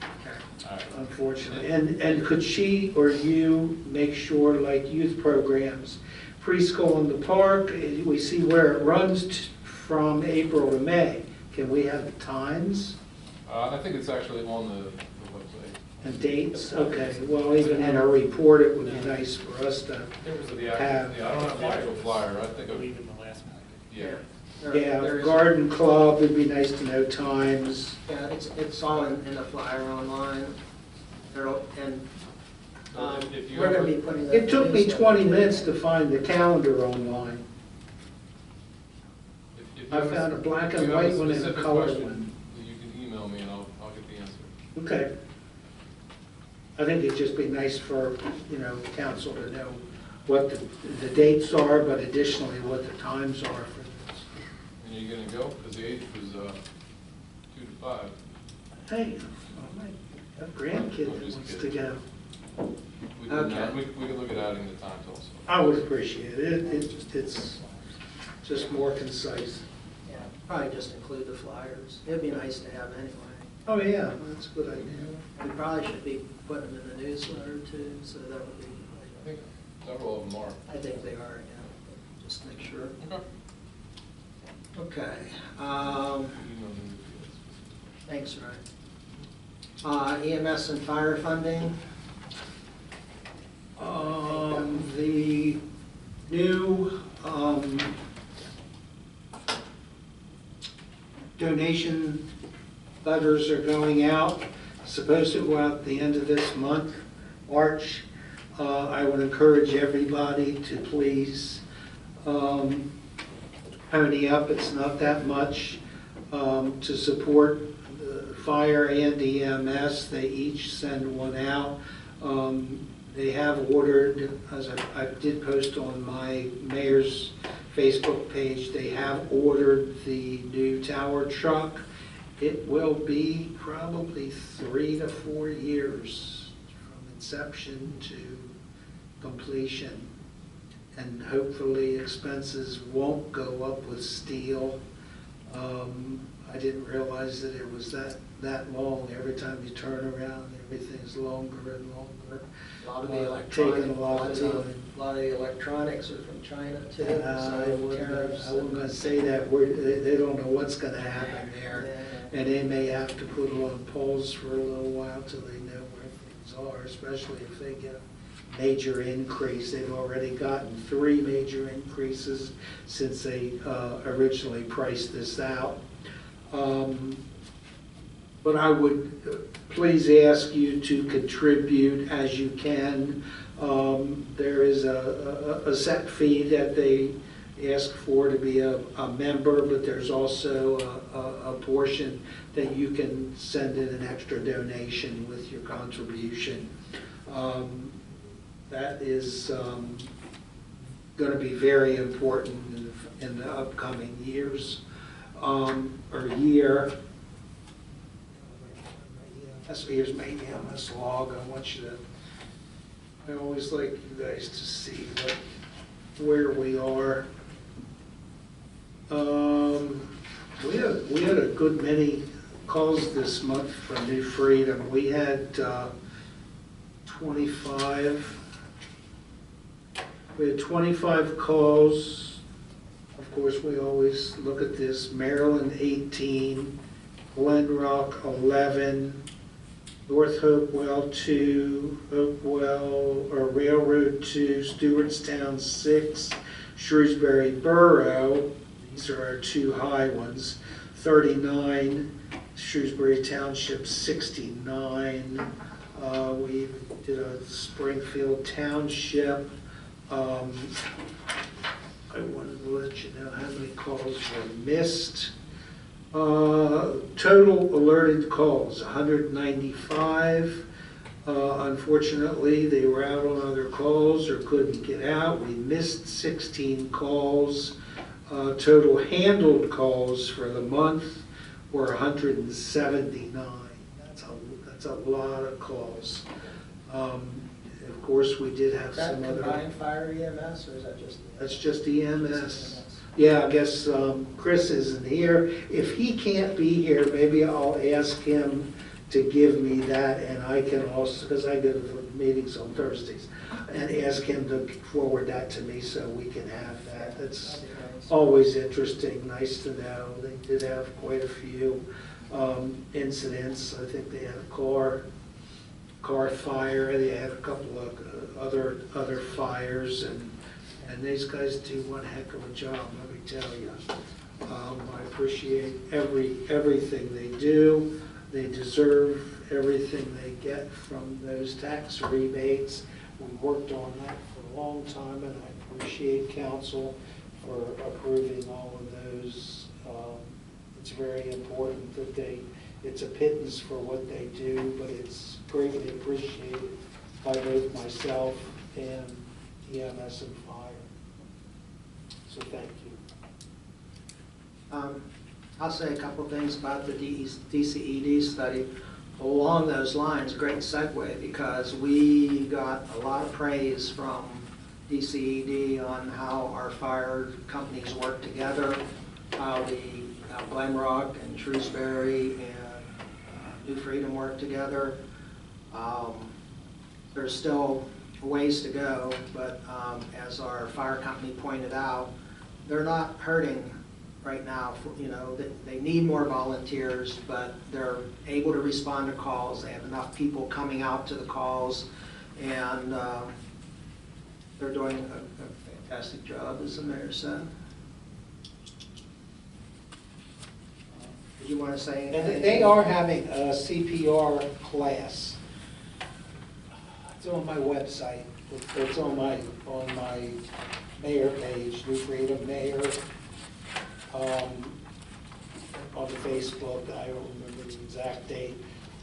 Speaker 4: All right.
Speaker 6: unfortunately. And could she or you make sure, like youth programs, preschool in the park, we see where it runs from April to May. Can we have the times
Speaker 4: I think it's actually on the website.
Speaker 6: and dates? Okay, well, even in our report, it would be nice for us to
Speaker 13: There was a
Speaker 4: Yeah,
Speaker 6: have.
Speaker 4: I don't have the actual flyer, I
Speaker 13: I
Speaker 4: think of,
Speaker 13: believe in the last packet.
Speaker 4: yeah.
Speaker 6: Yeah, garden club, it'd be nice to know times.
Speaker 1: Yeah, it's all in the flyer online. And
Speaker 4: So if you
Speaker 1: we're
Speaker 4: have
Speaker 1: gonna
Speaker 4: a-
Speaker 1: be putting that.
Speaker 6: It took me
Speaker 1: in the
Speaker 6: 20
Speaker 1: newsletter.
Speaker 6: minutes to find the calendar online.
Speaker 4: If If you
Speaker 6: I
Speaker 4: have
Speaker 6: found a black
Speaker 4: if
Speaker 6: and
Speaker 4: you have
Speaker 6: white one and a
Speaker 4: specific
Speaker 6: colored
Speaker 4: question,
Speaker 6: one.
Speaker 4: You can email me and I'll get the answer.
Speaker 6: Okay. I think it'd just be nice for, council to know what the dates are, but additionally what the times are for this.
Speaker 4: And are you gonna go? Because the age was 2 to 5.
Speaker 6: Hey, I might have a grandkid that wants to go.
Speaker 4: We can,
Speaker 6: Okay.
Speaker 4: we can look at adding the times also.
Speaker 6: I would appreciate it. It's just more concise.
Speaker 1: Yeah, probably just include the flyers. It'd be nice to have anyway.
Speaker 6: Oh, yeah, that's a good idea.
Speaker 1: We probably should be putting them in the newsletter too, so that would be,
Speaker 4: I think several of them are.
Speaker 1: I think they are, yeah, just make sure.
Speaker 4: Okay.
Speaker 1: Okay,
Speaker 4: Email me with the
Speaker 1: thanks, Ryan. EMS and fire funding.
Speaker 6: The new donation letters are going out, supposed to go out at the end of this month, March. I would encourage everybody to please pony up, it's not that much, to support the fire and EMS. They each send one out. They have ordered, as I did post on my mayor's Facebook page, they have ordered the new tower truck. It will be probably 3 to 4 years from inception to completion. And hopefully expenses won't go up with steel. I didn't realize that it was that long. Every time you turn around, everything's longer and longer.
Speaker 1: A lot of the
Speaker 6: Taking a lot of time.
Speaker 1: A lot of the electronics are from China too.
Speaker 6: I
Speaker 1: so tariffs
Speaker 6: wasn't
Speaker 1: and-
Speaker 6: gonna say that. They don't know what's gonna happen there.
Speaker 1: Yeah.
Speaker 6: And they may have to put it on pause for a little while till they know where things are, especially if they get a major increase. They've already gotten 3 major increases since they originally priced this out. But I would please ask you to contribute as you can. There is a set fee that they ask for to be a member, but there's also a portion that you can send in an extra donation with your contribution. That is going to be very important in the upcoming years or year. Here's my EMS log. I want you to, I always like you guys to see where we are. We had a good many calls this month from New Freedom. We had 25. We had 25 calls. Of course, we always look at this. Maryland 18, Glen Rock 11, North Hopewell 2, Railroad 2, Stewartstown 6, Shrewsbury Borough, these are our 2 high ones, 39, Shrewsbury Township 69, we did a Springfield Township. I wanted to let you know how many calls were missed. Total alerted calls, 195. Unfortunately, they were out on other calls or couldn't get out. We missed 16 calls. Total handled calls for the month were 179. That's a lot of calls. Of course, we did have
Speaker 1: Is that
Speaker 6: some other.
Speaker 1: combined fire EMS, or is that just?
Speaker 6: That's just EMS.
Speaker 1: EMS.
Speaker 6: Yeah, I guess Chris isn't here. If he can't be here, maybe I'll ask him to give me that, and I can also, because I go to meetings on Thursdays, and ask him to forward that to me so we can have that. That's always interesting, nice to know. They did have quite a few incidents. I think they had a car fire. They had a couple of other fires, and these guys do one heck of a job, let me tell you. I appreciate everything they do. They deserve everything they get from those tax rebates. We worked on that for a long time, and I appreciate council for approving all of those It's very important that it's a pittance for what they do, but it's greatly appreciated by both myself and EMS and fire. So thank you.
Speaker 1: I'll say a couple things about the DCED study. Along those lines, great segue, because we got a lot of praise from DCED on how our fire companies work together, how the Glenrock and Shrewsbury and New Freedom work together. There's still a ways to go, but as our fire company pointed out, they're not hurting right now. They need more volunteers, but they're able to respond to calls. They have enough people coming out to the calls, and they're doing a fantastic job, as the mayor said. Did you want to say anything?
Speaker 6: And they are having a CPR class. It's on my website. It's on my mayor page, New Freedom Mayor. On the Facebook, I don't remember the exact date.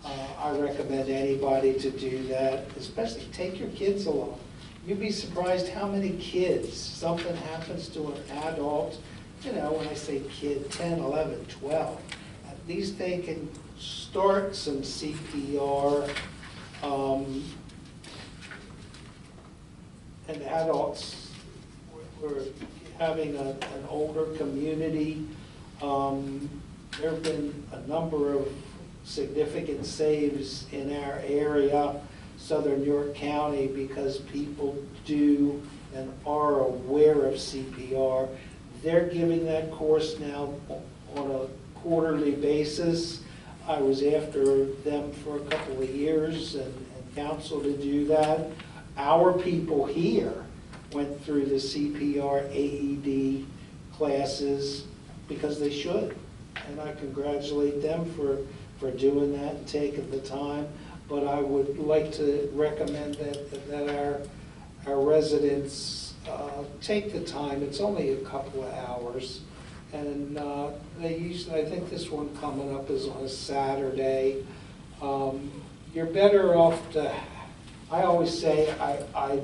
Speaker 6: I recommend anybody to do that, especially take your kids along. You'd be surprised how many kids, something happens to an adult, when I say kid, 10, 11, 12, at least they can start some CPR. And adults, we're having an older community. There have been a number of significant saves in our area, Southern York County, because people do and are aware of CPR. They're giving that course now on a quarterly basis. I was after them for a couple of years and counsel to do that. Our people here went through the CPR AED classes because they should. And I congratulate them for doing that and taking the time. But I would like to recommend that our residents take the time. It's only a couple of hours. And they usually, I think this one coming up is on a Saturday. You're better off to, I always say, I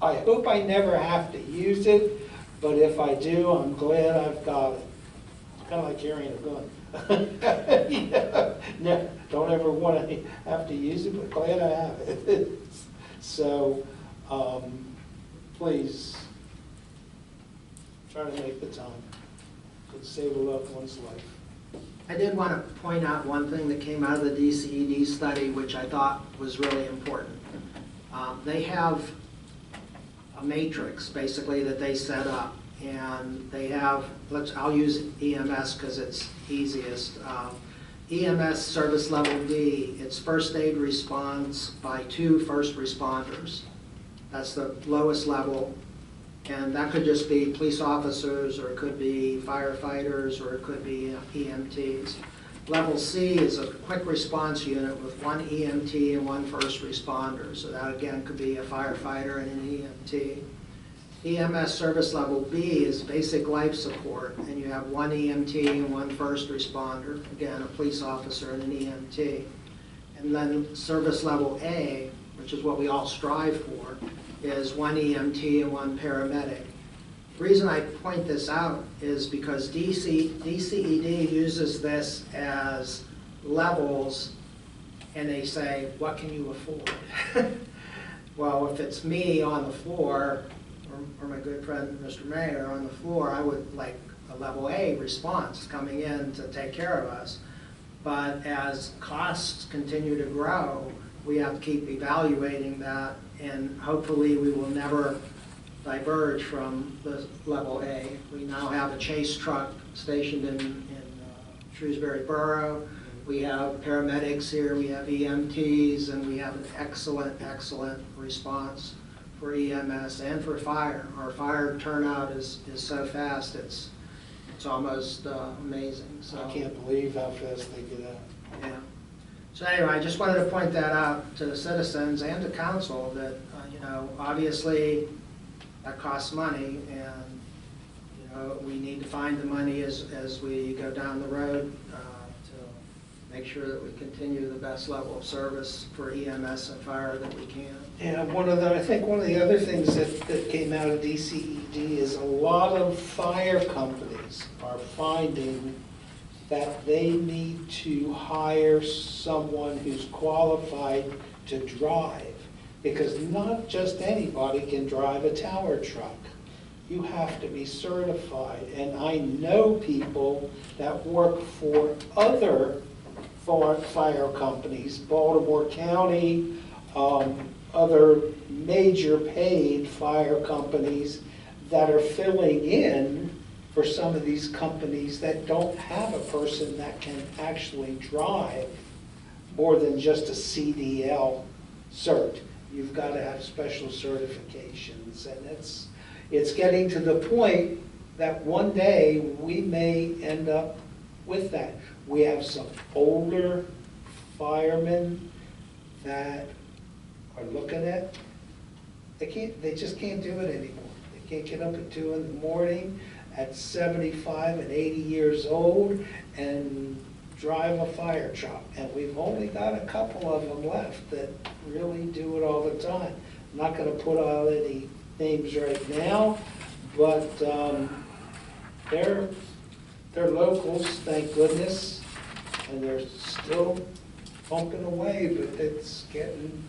Speaker 6: hope I never have to use it, but if I do, I'm glad I've got it. It's kind of like carrying a gun. No, don't ever want to have to use it, but glad I have it. So, please, try to make the time. Could save a loved one's life.
Speaker 1: I did want to point out one thing that came out of the DCED study, which I thought was really important. They have a matrix, basically, that they set up, and they have, I'll use EMS because it's easiest. EMS service level D, it's first aid response by 2 first responders. That's the lowest level, and that could just be police officers, or it could be firefighters, or it could be EMTs. Level C is a quick response unit with 1 EMT and 1 first responder. So that again could be a firefighter and an EMT. EMS service level B is basic life support, and you have 1 EMT and 1 first responder, again a police officer and an EMT. And then service level A, which is what we all strive for, is 1 EMT and 1 paramedic. The reason I point this out is because DCED uses this as levels, and they say, what can you afford? Well, if it's me on the floor, or my good friend Mr. Mayor on the floor, I would like a level A response coming in to take care of us. But as costs continue to grow, we have to keep evaluating that, and hopefully we will never diverge from the level A. We now have a chase truck stationed in Shrewsbury Borough. We have paramedics here, we have EMTs, and we have an excellent, excellent response for EMS and for fire. Our fire turnout is so fast, it's almost amazing. So
Speaker 6: I can't believe how fast they get out.
Speaker 1: yeah. So anyway, I just wanted to point that out to the citizens and to council that, obviously that costs money, and, We need to find the money as we go down the road to make sure that we continue the best level of service for EMS and fire that we can.
Speaker 6: Yeah, I think one of the other things that came out of DCED is a lot of fire companies are finding that they need to hire someone who's qualified to drive, because not just anybody can drive a tower truck. You have to be certified, and I know people that work for other fire companies, Baltimore County, other major paid fire companies that are filling in for some of these companies that don't have a person that can actually drive more than just a CDL cert. You've got to have special certifications, and it's getting to the point that one day we may end up with that. We have some older firemen that are looking at, they just can't do it anymore. They can't get up at 2 in the morning at 75 and 80 years old and drive a fire truck. And we've only got a couple of them left that really do it all the time. I'm not going to put out any names right now, but they're locals, thank goodness, and they're still pumping away, but it's getting,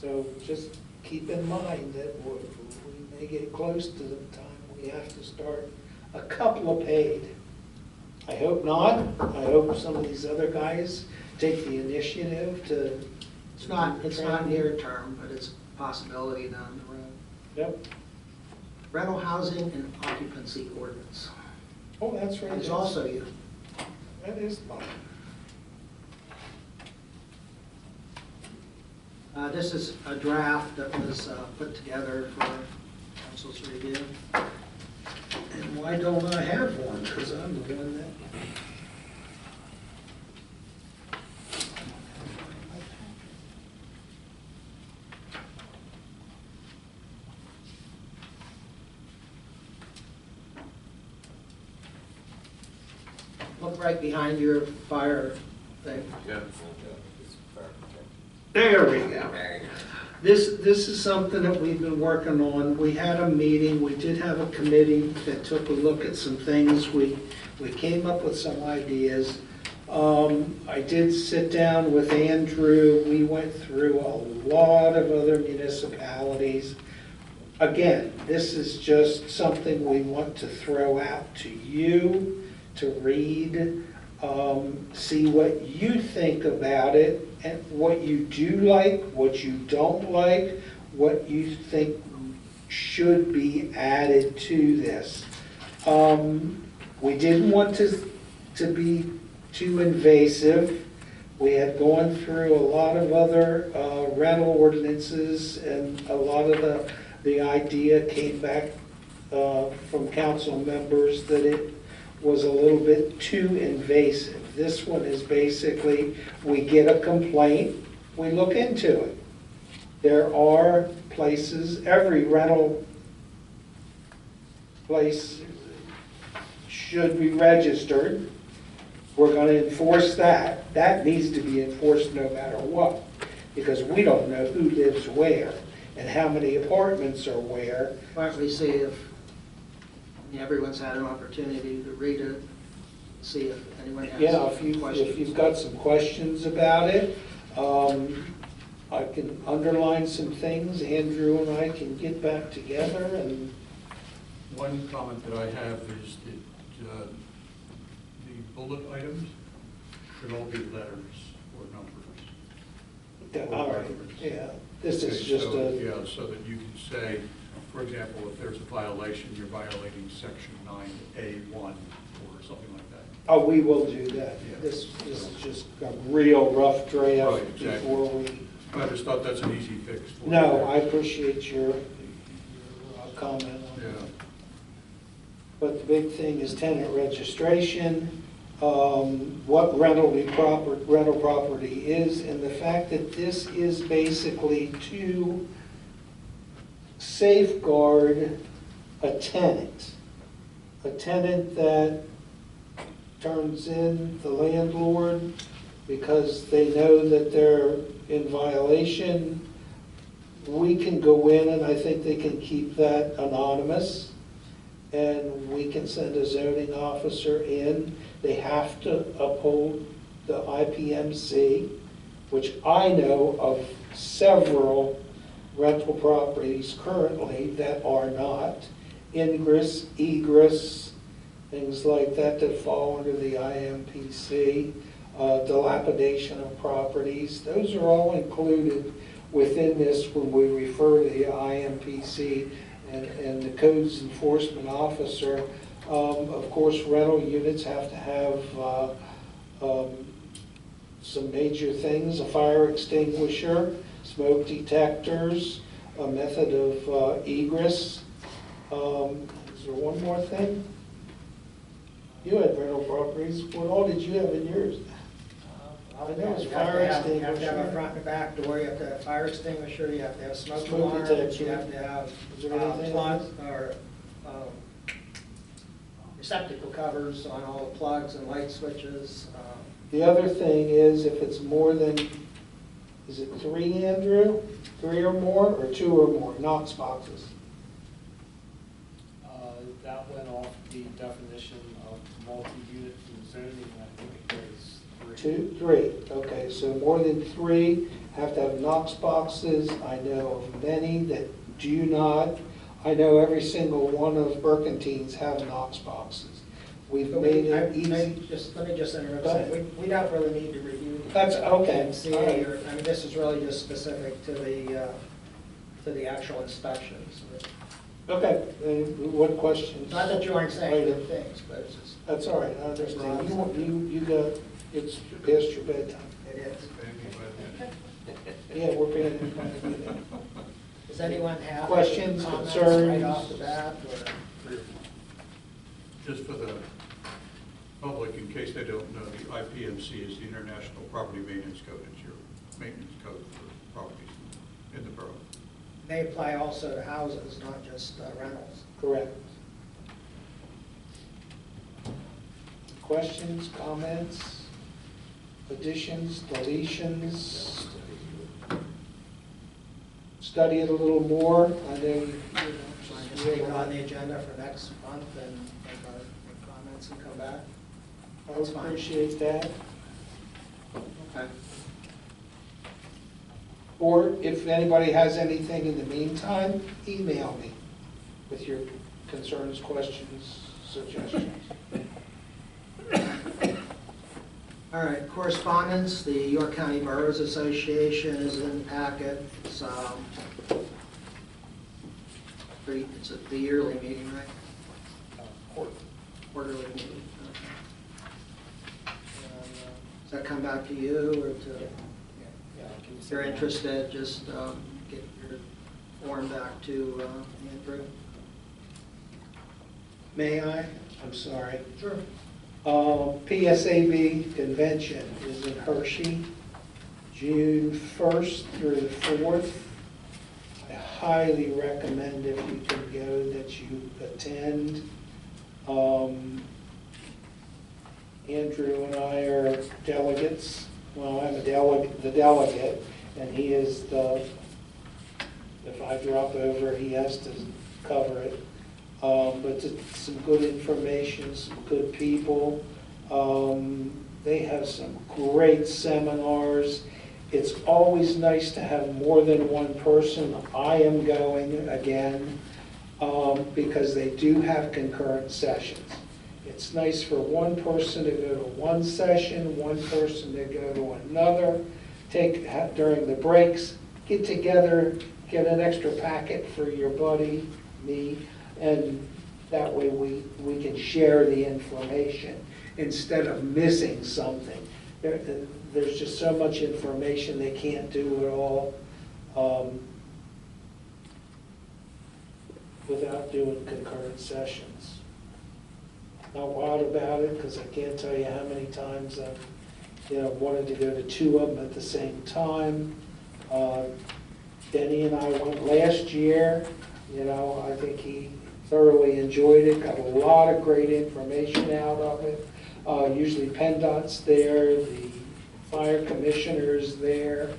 Speaker 6: so just keep in mind that we may get close to the time we have to start a couple of paid. I hope not. I hope some of these other guys take the initiative to.
Speaker 1: It's not near term, but it's a possibility down the road.
Speaker 6: Yep.
Speaker 1: Rental housing and occupancy ordinance.
Speaker 6: Oh, that's right.
Speaker 1: It's also you.
Speaker 6: That is mine.
Speaker 1: This is a draft that was put together for council's review.
Speaker 6: And why don't I have one? Because I'm the one that.
Speaker 1: Look right behind your fire thing.
Speaker 9: Yeah.
Speaker 6: There we go. This is something that we've been working on. We had a meeting, we did have a committee that took a look at some things. We came up with some ideas. I did sit down with Andrew. We went through a lot of other municipalities. Again, this is just something we want to throw out to you to read, see what you think about it, and what you do like, what you don't like, what you think should be added to this. We didn't want to be too invasive. We had gone through a lot of other rental ordinances, and a lot of the idea came back from council members that it was a little bit too invasive. This one is basically, we get a complaint, we look into it. There are places, every rental place should be registered. We're going to enforce that. That needs to be enforced no matter what, because we don't know who lives where and how many apartments are where.
Speaker 1: Why don't we see if everyone's had an opportunity to read it, see if anyone has questions.
Speaker 6: If you've got some questions about it, I can underline some things. Andrew and I can get back together and.
Speaker 11: One comment that I have is that the bullet items should all be letters or numbers.
Speaker 6: All right, yeah. This is just
Speaker 11: so,
Speaker 6: a.
Speaker 11: Yeah, so that you can say, for example, if there's a violation, you're violating section 9A1 or something like that.
Speaker 6: Oh, we will do that.
Speaker 11: Yeah.
Speaker 6: This is just a real rough draft
Speaker 11: Right, exactly.
Speaker 6: before we.
Speaker 11: I just thought that's an easy fix. For
Speaker 6: No,
Speaker 11: you.
Speaker 6: I appreciate your comment on
Speaker 11: Yeah.
Speaker 6: that. But the big thing is tenant registration, what rental property is, and the fact that this is basically to safeguard a tenant that turns in the landlord because they know that they're in violation, we can go in, and I think they can keep that anonymous, and we can send a zoning officer in. They have to uphold the IPMC, which I know of several rental properties currently that are not. Ingress, egress, things like that that fall under the IMPC, dilapidation of properties. Those are all included within this when we refer to the IMPC and the codes enforcement officer. Of course, rental units have to have some major things: a fire extinguisher, smoke detectors, a method of egress. Is there one more thing? You had rental properties. What all did you have in yours? I know it's fire
Speaker 1: You have to have a
Speaker 6: extinguisher.
Speaker 1: front and back door, you have to have fire extinguisher, you have to have smoke
Speaker 6: Smoke
Speaker 1: alarms,
Speaker 6: detector.
Speaker 1: you have to have
Speaker 6: Is there anything
Speaker 1: plugs
Speaker 6: else?
Speaker 1: or receptacle covers on all the plugs and light switches.
Speaker 6: The other thing is, if it's more than, is it 3, Andrew? 3 or more, or 2 or more, Knox boxes?
Speaker 13: That went off the definition of multi-unit in zoning, I think it was 3.
Speaker 6: 2, 3, okay, so more than 3 have to have Knox boxes. I know of many that do not. I know every single one of Burkentines have Knox boxes. We've
Speaker 1: But
Speaker 6: made
Speaker 1: we,
Speaker 6: it
Speaker 1: let me
Speaker 6: easy.
Speaker 1: just interrupt.
Speaker 6: Go ahead.
Speaker 1: We don't really need to review the
Speaker 6: That's okay.
Speaker 1: IMCA, or, I mean, this is really just specific to the actual inspections.
Speaker 6: Okay, what questions?
Speaker 1: Not that you aren't saying
Speaker 6: Later.
Speaker 1: good things, but it's just,
Speaker 6: That's all right, I understand. You got, it's past your bedtime.
Speaker 1: it is.
Speaker 6: Yeah, we're paying attention.
Speaker 1: Does anyone have
Speaker 6: Questions,
Speaker 1: any comments
Speaker 6: concerns?
Speaker 1: right off the bat, or?
Speaker 11: Just for the public, in case they don't know, the IPMC is the International Property Maintenance Code. It's your maintenance code for properties in the borough.
Speaker 1: They apply also to houses, not just rentals.
Speaker 6: Correct. Questions, comments, additions, deletions? Study it a little more. I know you
Speaker 1: Just leave it on the agenda for next month and make our comments and come back.
Speaker 6: I would appreciate that.
Speaker 1: Okay.
Speaker 6: Or if anybody has anything in the meantime, email me with your concerns, questions, suggestions.
Speaker 1: All right, correspondence, the York County Boroughs Association is in the packet. It's the yearly meeting, right? Quarterly meeting. Okay. Does that come back to you or to? If you're interested, just get your form back to Andrew.
Speaker 6: May I? I'm sorry.
Speaker 1: Sure.
Speaker 6: PSAB convention is in Hershey, June 1st through the 4th. I highly recommend, if you can go, that you attend. Andrew and I are delegates. Well, I'm the delegate, and he is if I drop over, he has to cover it. But it's some good information, some good people. They have some great seminars. It's always nice to have more than one person. I am going again because they do have concurrent sessions. It's nice for one person to go to one session, one person to go to another, during the breaks, get together, get an extra packet for your buddy, me, and that way we can share the information instead of missing something. There's just so much information, they can't do it all without doing concurrent sessions. Not wild about it, because I can't tell you how many times I've wanted to go to 2 of them at the same time. Denny and I went last year. I think he thoroughly enjoyed it, got a lot of great information out of it. Usually PennDOT's there, the fire commissioner's there,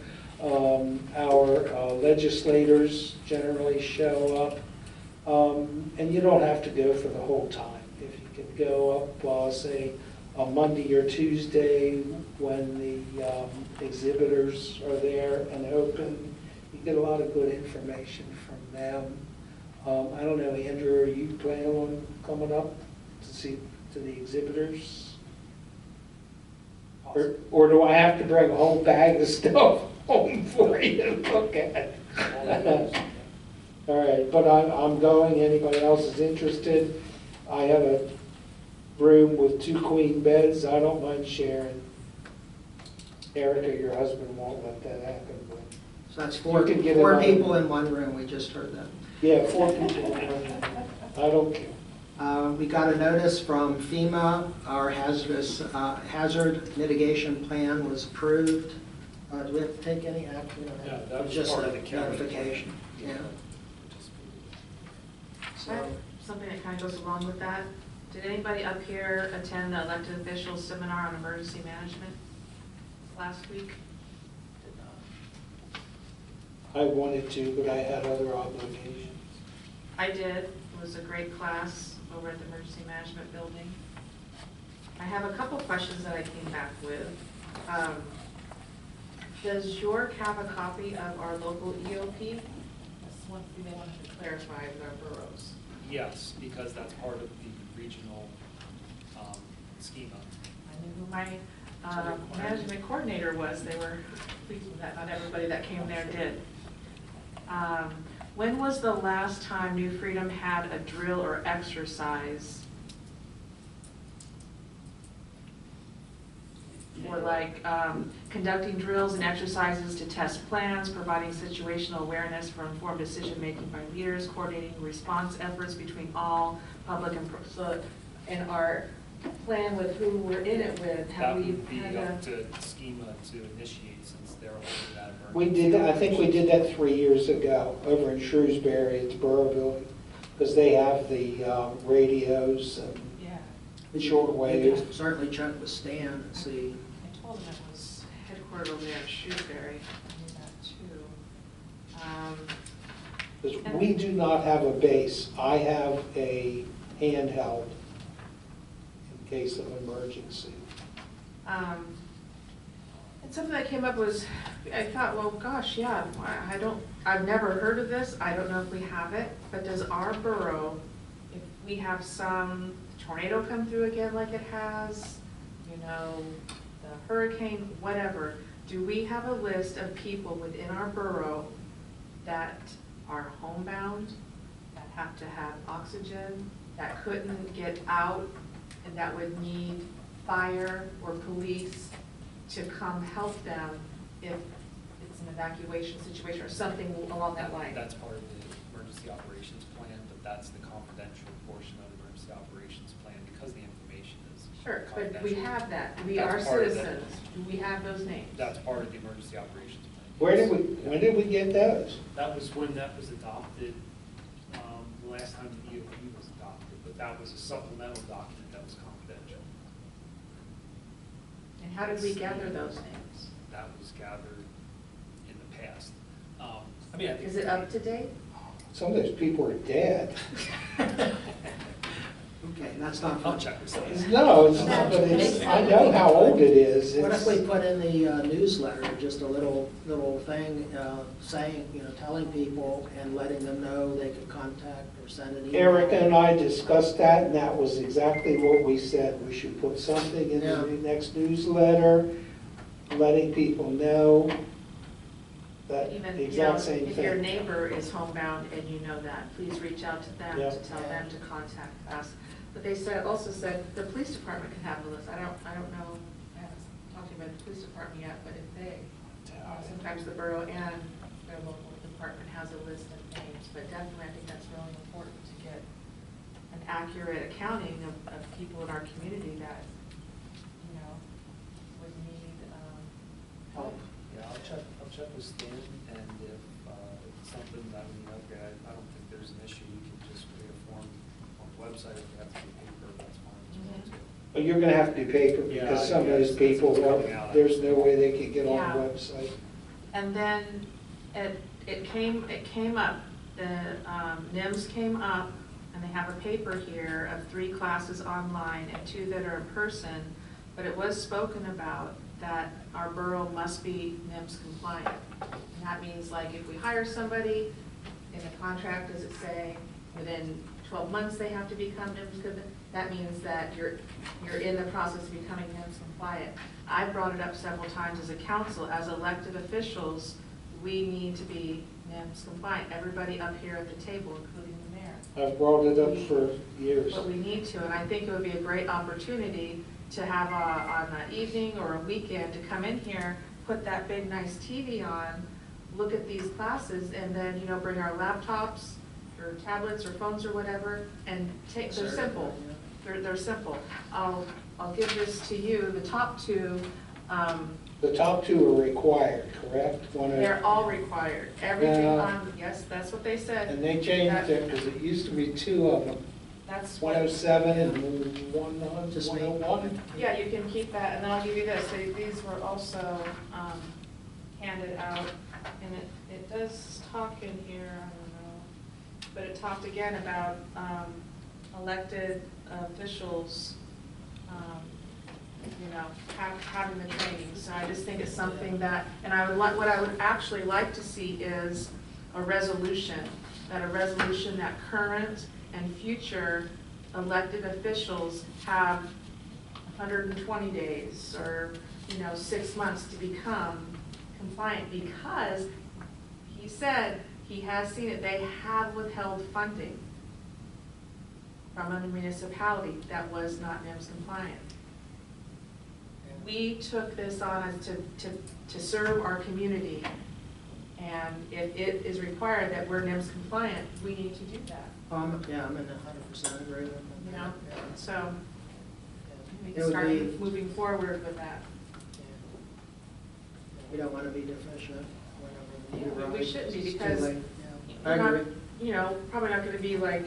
Speaker 6: our legislators generally show up. And you don't have to go for the whole time. If you can go up, say, a Monday or Tuesday when the exhibitors are there and open, you get a lot of good information from them. I don't know, Andrew, are you planning on coming up to see to the exhibitors? Or do I have to bring a whole bag of stuff home for you to look at? All right, but I'm going. Anybody else is interested? I have a room with 2 queen beds. I don't mind sharing. Erica, your husband won't let that happen. But
Speaker 1: So that's
Speaker 6: you
Speaker 1: four
Speaker 6: can get
Speaker 1: four
Speaker 6: another-
Speaker 1: people in one room, we just heard that.
Speaker 6: Yeah, 4 people. I don't care.
Speaker 1: We got a notice from FEMA, our hazard mitigation plan was approved. Do we have to take any action?
Speaker 13: No, that was
Speaker 1: Just
Speaker 13: part
Speaker 1: a
Speaker 13: of the county.
Speaker 1: notification, yeah.
Speaker 5: I have something that kind of goes along with that. Did anybody up here attend the elected officials seminar on emergency management last week?
Speaker 6: I wanted to, but I had other obligations.
Speaker 5: I did. It was a great class over at the emergency management building. I have a couple questions that I came back with. Does York have a copy of our local EOP? That's one thing they wanted to clarify with our boroughs.
Speaker 13: Yes, because that's part of the regional schema.
Speaker 5: I knew who my management coordinator was. They were pleased with that. Not everybody that came there did. When was the last time New Freedom had a drill or exercise? Or like conducting drills and exercises to test plans, providing situational awareness for informed decision-making by leaders, coordinating response efforts between all public and, so in our plan with who we're in it with,
Speaker 13: That
Speaker 5: have we
Speaker 13: would be
Speaker 5: had
Speaker 13: up
Speaker 5: a,
Speaker 13: to schema to initiate since they're holding that emergency.
Speaker 6: We did that, I think we did that 3 years ago over in Shrewsbury at the Borough building, because they have the radios and
Speaker 5: yeah.
Speaker 1: We
Speaker 6: shortwave.
Speaker 1: can certainly check with Stan and see.
Speaker 5: I told them it was headquartered over there in Shrewsbury. I knew that too.
Speaker 6: Because we do not have a base. I have a handheld in case of emergency.
Speaker 5: And something that came up was, I thought, well, gosh, yeah, I've never heard of this. I don't know if we have it, but does our borough, if we have some tornado come through again like it has, you know, the hurricane, whatever, do we have a list of people within our borough that are homebound, that have to have oxygen, that couldn't get out, and that would need fire or police to come help them if it's an evacuation situation or something along that line?
Speaker 13: That's part of the emergency operations plan, but that's the confidential portion of the emergency operations plan because the information is
Speaker 5: Sure, but
Speaker 13: confidential.
Speaker 5: we have that. We
Speaker 13: That's
Speaker 5: are
Speaker 13: part of it.
Speaker 5: citizens. Do we have those names?
Speaker 13: That's part of the emergency operations plan.
Speaker 6: When did we get those?
Speaker 13: That was when that was adopted, the last time the EOP was adopted, but that was a supplemental document that was confidential.
Speaker 5: And how did we gather those names?
Speaker 13: That was gathered in the past. I mean, I think.
Speaker 5: Is it up to date?
Speaker 6: Some of those people are dead.
Speaker 1: Okay, that's not
Speaker 13: I'll
Speaker 1: fun.
Speaker 13: check this out.
Speaker 6: No, it's not, but it's, I know how old it is.
Speaker 1: What if
Speaker 6: It's-
Speaker 1: we put in the newsletter, just a little thing saying, telling people and letting them know they could contact or send an email?
Speaker 6: Erica and I discussed that, and that was exactly what we said. We should put something in
Speaker 1: Yeah.
Speaker 6: the next newsletter, letting people know that
Speaker 5: Even,
Speaker 6: exact same
Speaker 5: if your
Speaker 6: thing.
Speaker 5: neighbor is homebound and you know that, please reach out to them
Speaker 6: Yeah.
Speaker 5: to tell them to contact us. But they also said the police department can have the list. I don't know, I haven't talked to you about the police department yet, but if they, sometimes the borough and their local department has a list of names. But definitely, I think that's really important to get an accurate accounting of people in our community that, would need help.
Speaker 13: Yeah, I'll check with Stan, and if it's something that, okay, I don't think there's an issue, we can just just create a form on the website, if you have to be paper, that's fine as well too.
Speaker 6: But you're gonna have to be paper,
Speaker 13: Yeah,
Speaker 6: because some of
Speaker 13: yeah,
Speaker 6: those
Speaker 13: that's
Speaker 6: people,
Speaker 13: what's coming out.
Speaker 6: there's no way they could get on
Speaker 5: Yeah.
Speaker 6: the website.
Speaker 5: And then it came up, the NIMS came up, and they have a paper here of 3 classes online and 2 that are in person, but it was spoken about that our borough must be NIMS compliant. And that means like if we hire somebody, in the contract, does it say within 12 months they have to become NIMS compliant? That means that you're in the process of becoming NIMS compliant. I've brought it up several times as a council, as elected officials, we need to be NIMS compliant. Everybody up here at the table, including the mayor.
Speaker 6: I've brought it up for years.
Speaker 5: But we need to, and I think it would be a great opportunity to have on an evening or a weekend to come in here, put that big nice TV on, look at these classes, and then, you know, bring our laptops or tablets or phones or whatever, and take, they're simple. They're simple. I'll give this to you, the top 2.
Speaker 6: The top 2 are required, correct?
Speaker 5: They're all required. Everything
Speaker 6: Yeah.
Speaker 5: on, yes, that's what they said.
Speaker 6: And they changed it, because it used to be 2 of them,
Speaker 5: That's what,
Speaker 6: 107 and 101.
Speaker 5: yeah, you can keep that, and then I'll give you this. So these were also handed out, and it does talk in here, I don't know, but it talked again about elected officials, you know, having the training. So I just think it's something that, and what I would actually like to see is a resolution that current and future elected officials have 120 days or, you know, 6 months to become compliant, because he said he has seen it, they have withheld funding from a municipality that was not NIMS compliant. We took this on as to serve our community, and if it is required that we're NIMS compliant, we need to do that,
Speaker 1: Yeah, I'm in 100% agreement.
Speaker 5: you know? So we
Speaker 1: It
Speaker 5: can
Speaker 1: would
Speaker 5: start
Speaker 1: be-
Speaker 5: moving forward with that.
Speaker 1: We don't want to be deficient whenever
Speaker 5: Yeah, we shouldn't be,
Speaker 1: It's too
Speaker 5: because
Speaker 1: late. Yeah. I
Speaker 5: we're not,
Speaker 1: agree.
Speaker 5: you know, probably not gonna be like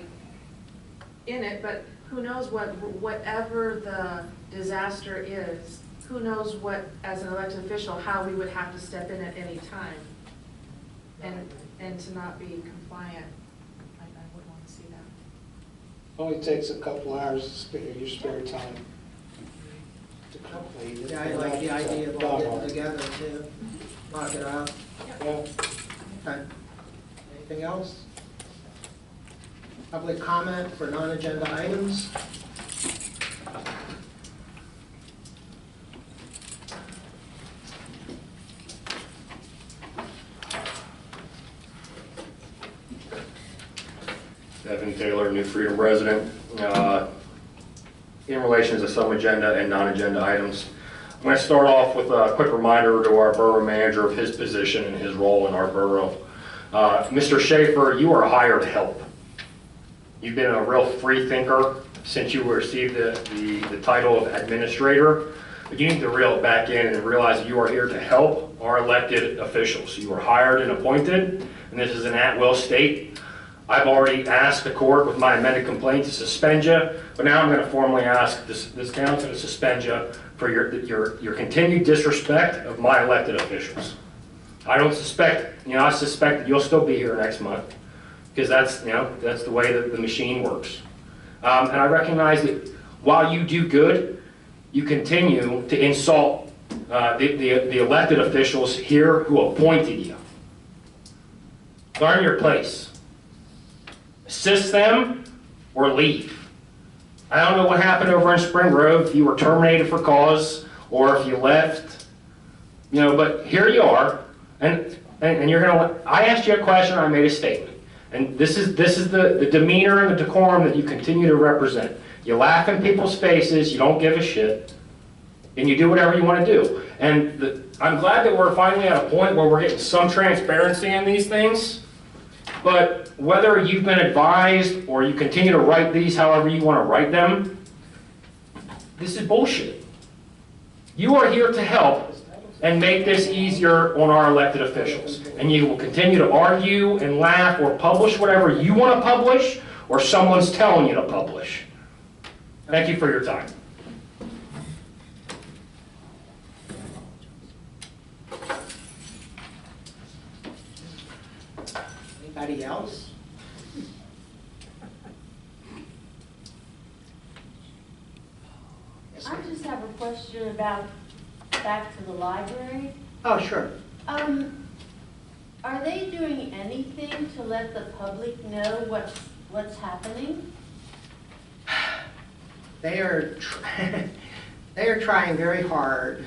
Speaker 5: in it, but who knows whatever the disaster is, who knows what, as an elected official, how we would have to step in at any time. And to not be compliant, I would want to see that.
Speaker 6: Only takes a couple hours of your spare time to complete it.
Speaker 1: Yeah, I like the idea of all getting together to knock it out.
Speaker 6: Yeah.
Speaker 1: Okay. Anything else? Public comment for non-agenda items?
Speaker 14: Evan Taylor, New Freedom resident. In relation to some agenda and non-agenda items, I'm going to start off with a quick reminder to our borough manager of his position and his role in our borough. Mr. Schaefer, you are hired help. You've been a real free thinker since you received the title of administrator, but you need to reel it back in and realize that you are here to help our elected officials. You were hired and appointed, and this is an at-will state. I've already asked the court with my amended complaint to suspend you, but now I'm going to formally ask this council to suspend you for your continued disrespect of my elected officials. I suspect that you'll still be here next month, because that's the way that the machine works. And I recognize that while you do good, you continue to insult the elected officials here who appointed you. Learn your place. Assist them or leave. I don't know what happened over in Spring Grove, if you were terminated for cause or if you left, but here you are, and you're gonna. I asked you a question, I made a statement, and this is the demeanor and the decorum that you continue to represent. You laugh in people's faces, you don't give a shit, and you do whatever you want to do. And I'm glad that we're finally at a point where we're getting some transparency in these things. But whether you've been advised or you continue to write these however you want to write them, this is bullshit. You are here to help and make this easier on our elected officials. And you will continue to argue and laugh or publish whatever you want to publish or someone's telling you to publish. Thank you for your time.
Speaker 1: Anybody else? Yes,
Speaker 16: I
Speaker 1: ma'am.
Speaker 16: just have a question about, back to the library.
Speaker 1: Oh, sure.
Speaker 16: Are they doing anything to let the public know what's happening?
Speaker 1: They are, they are trying very hard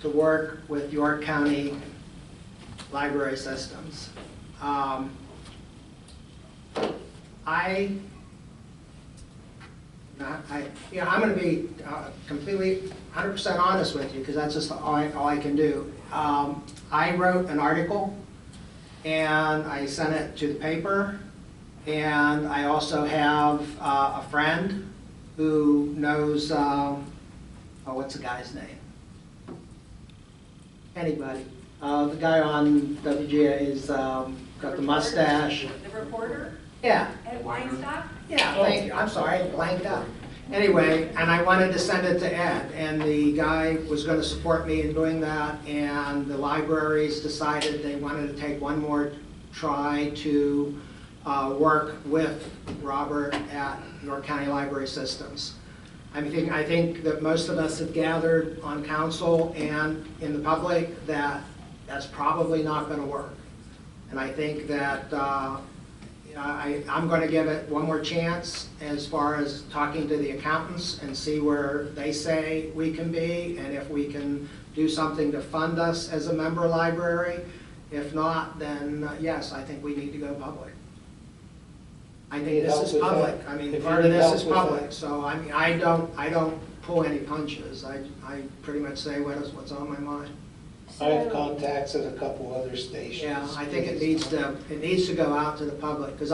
Speaker 1: to work with York County library systems. I'm going to be completely 100% honest with you, because that's just all I can do. I wrote an article, and I sent it to the paper, and I also have a friend who knows, what's the guy's name? Anybody. The guy on WGA is got the mustache.
Speaker 16: The reporter?
Speaker 1: Yeah.
Speaker 16: Ed Weinstock?
Speaker 1: Yeah, thank you. I'm sorry, I blanked out. Anyway, and I wanted to send it to Ed, and the guy was going to support me in doing that, and the libraries decided they wanted to take one more try to work with Robert at York County Library Systems. I think that most of us have gathered on council and in the public that that's probably not going to work. And I think that I'm going to give it one more chance as far as talking to the accountants and see where they say we can be, and if we can do something to fund us as a member library. If not, then yes, I think we need to go public. I think this is public. I mean, part of this is public, so I mean, I don't pull any punches. I pretty much say what's on my mind.
Speaker 6: I have contacts at a couple other stations.
Speaker 1: Yeah, I think it needs to go out to the public, because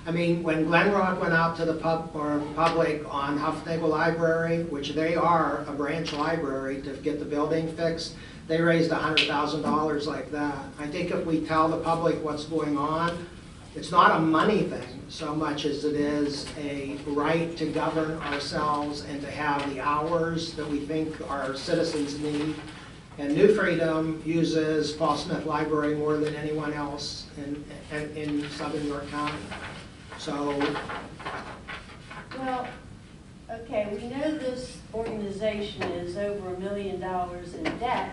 Speaker 1: when Glen Rock went out to the public on Huffnagel Library, which they are a branch library, to get the building fixed, they raised $100,000 like that. I think if we tell the public what's going on, it's not a money thing so much as it is a right to govern ourselves and to have the hours that we think our citizens need. And New Freedom uses Paul Smith Library more than anyone else in Southern York County. So,
Speaker 16: Well, okay, we know this organization is over $1 million in debt.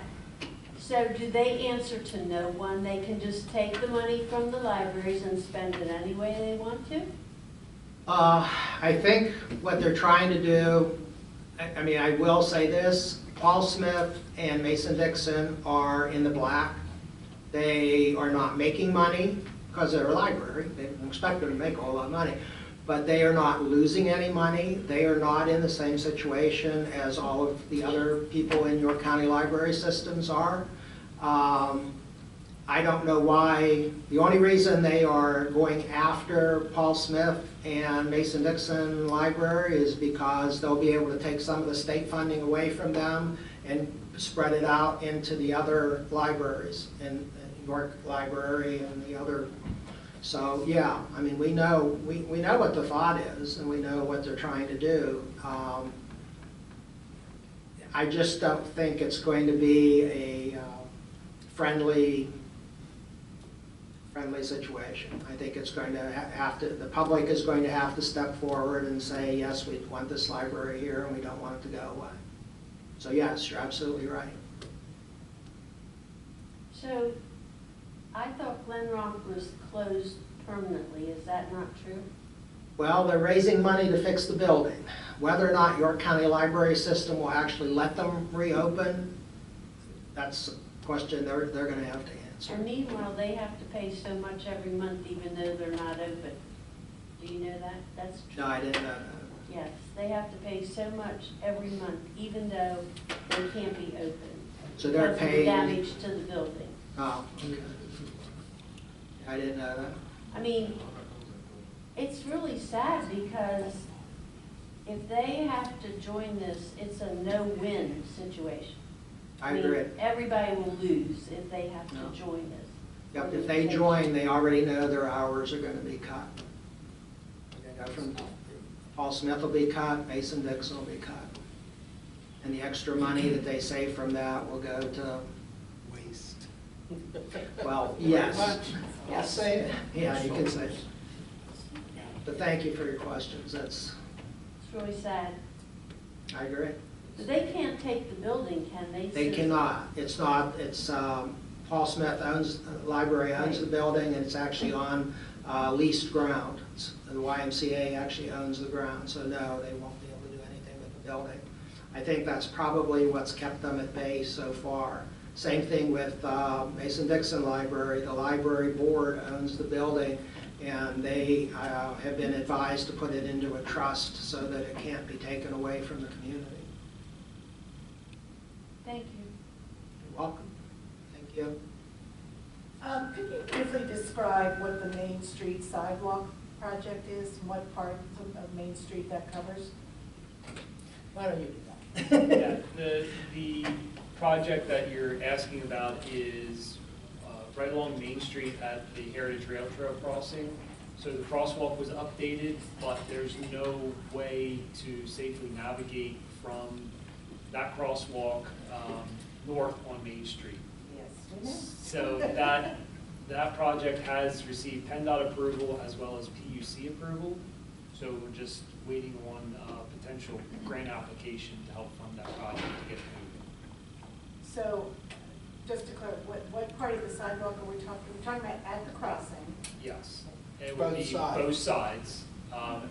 Speaker 16: So do they answer to no one? They can just take the money from the libraries and spend it any way they want to?
Speaker 1: I think what they're trying to do, I will say this, Paul Smith and Mason-Dixon are in the black. They are not making money because they're a library. They expect them to make a whole lot of money. But they are not losing any money. They are not in the same situation as all of the other people in York County library systems are. I don't know why. The only reason they are going after Paul Smith and Mason-Dixon Library is because they'll be able to take some of the state funding away from them and spread it out into the other libraries, and York Library and the other. So yeah, we know what the thought is, and we know what they're trying to do. I just don't think it's going to be a friendly situation. I think it's going to the public is going to have to step forward and say, yes, we want this library here and we don't want it to go away. So yes, you're absolutely right.
Speaker 16: So I thought Glen Rock was closed permanently. Is that not true?
Speaker 1: Well, they're raising money to fix the building. Whether or not York County Library System will actually let them reopen, that's a question they're going to have to answer.
Speaker 16: And meanwhile, they have to pay so much every month even though they're not open. Do you know that? That's true.
Speaker 1: No, I didn't know that.
Speaker 16: Yes, they have to pay so much every month even though they can't be open.
Speaker 1: So they're
Speaker 16: because of the
Speaker 1: paying.
Speaker 16: damage to the building.
Speaker 1: Oh, okay. I didn't know that.
Speaker 16: It's really sad because if they have to join this, it's a no-win situation.
Speaker 1: I agree.
Speaker 16: Everybody will lose if they have to
Speaker 1: No.
Speaker 16: join this.
Speaker 1: Yep, if they join, they already know their hours are going to be cut.
Speaker 12: Okay.
Speaker 1: go from, Paul Smith will be cut, Mason-Dixon will be cut. And the extra money that they save from that will go to,
Speaker 6: Waste.
Speaker 1: well, yes.
Speaker 6: I'll say it.
Speaker 1: Yeah, you can say it. But thank you for your questions, that's,
Speaker 16: It's really sad.
Speaker 1: I agree.
Speaker 16: But they can't take the building, can they?
Speaker 1: They cannot, it's not, it's, Paul Smith owns, the library owns the building, and it's actually on leased ground. The YMCA actually owns the ground, so no, they won't be able to do anything with the building. I think that's probably what's kept them at bay so far. Same thing with Mason-Dixon Library. The library board owns the building, and they have been advised to put it into a trust so that it can't be taken away from the community.
Speaker 16: Thank you.
Speaker 1: You're welcome. Thank you.
Speaker 17: Could you briefly describe what the Main Street sidewalk project is, and what part of Main Street that covers?
Speaker 12: Why don't you do that?
Speaker 13: Yeah, the project that you're asking about is right along Main Street at the Heritage Rail Trail crossing. So the crosswalk was updated, but there's no way to safely navigate from that crosswalk north on Main Street.
Speaker 17: Yes, we know.
Speaker 13: So that project has received PennDOT approval as well as PUC approval. So we're just waiting on potential grant application to help fund that project to get moving.
Speaker 17: So, just to clarify, what part of the sidewalk are we talking? We're talking about at the crossing.
Speaker 13: Yes, it would be both sides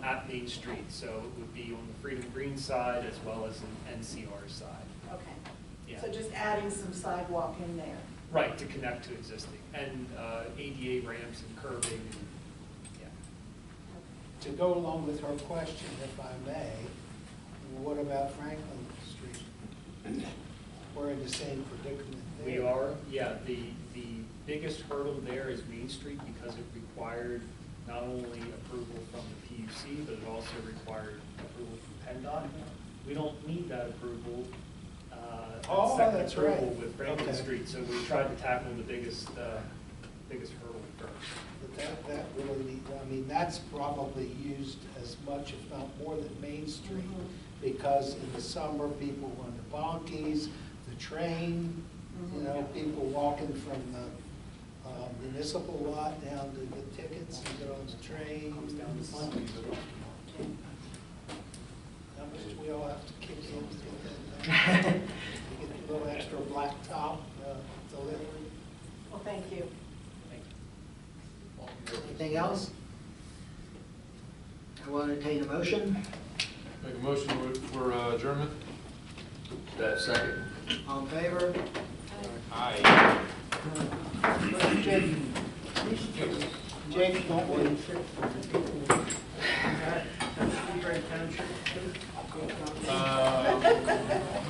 Speaker 13: at Main Street. So it would be on the Freedom Green side as well as an NCR side.
Speaker 17: Okay.
Speaker 13: Yeah.
Speaker 17: So just adding some sidewalk in there.
Speaker 13: Right, to connect to existing, and ADA ramps and curbing, and, yeah.
Speaker 12: To go along with her question, if I may, what about Franklin Street? We're in the same predicament there.
Speaker 13: We are, yeah, the biggest hurdle there is Main Street because it required not only approval from the PUC, but it also required approval from PennDOT. We don't need that approval. Second
Speaker 12: that's
Speaker 13: approval
Speaker 12: right.
Speaker 13: with Franklin
Speaker 12: Okay.
Speaker 13: Street, so we tried to tackle the biggest hurdle first.
Speaker 12: But that really, I mean, that's probably used as much, if not more, than Main Street. Because in the summer, people go on the Bonkies, the train, you know, people walking from the municipal lot down to get tickets and get on the train.
Speaker 13: Down the
Speaker 12: Bonkies. How much do we all have to kick in to get that done? You get a little extra blacktop delivery.
Speaker 17: Well, thank you.
Speaker 1: Anything else? I will entertain a motion.
Speaker 4: Make a motion for adjournment?
Speaker 3: That second.
Speaker 1: All in favor?
Speaker 4: Aye.
Speaker 6: Jake, don't wait.
Speaker 7: That's Township.
Speaker 4: Uh,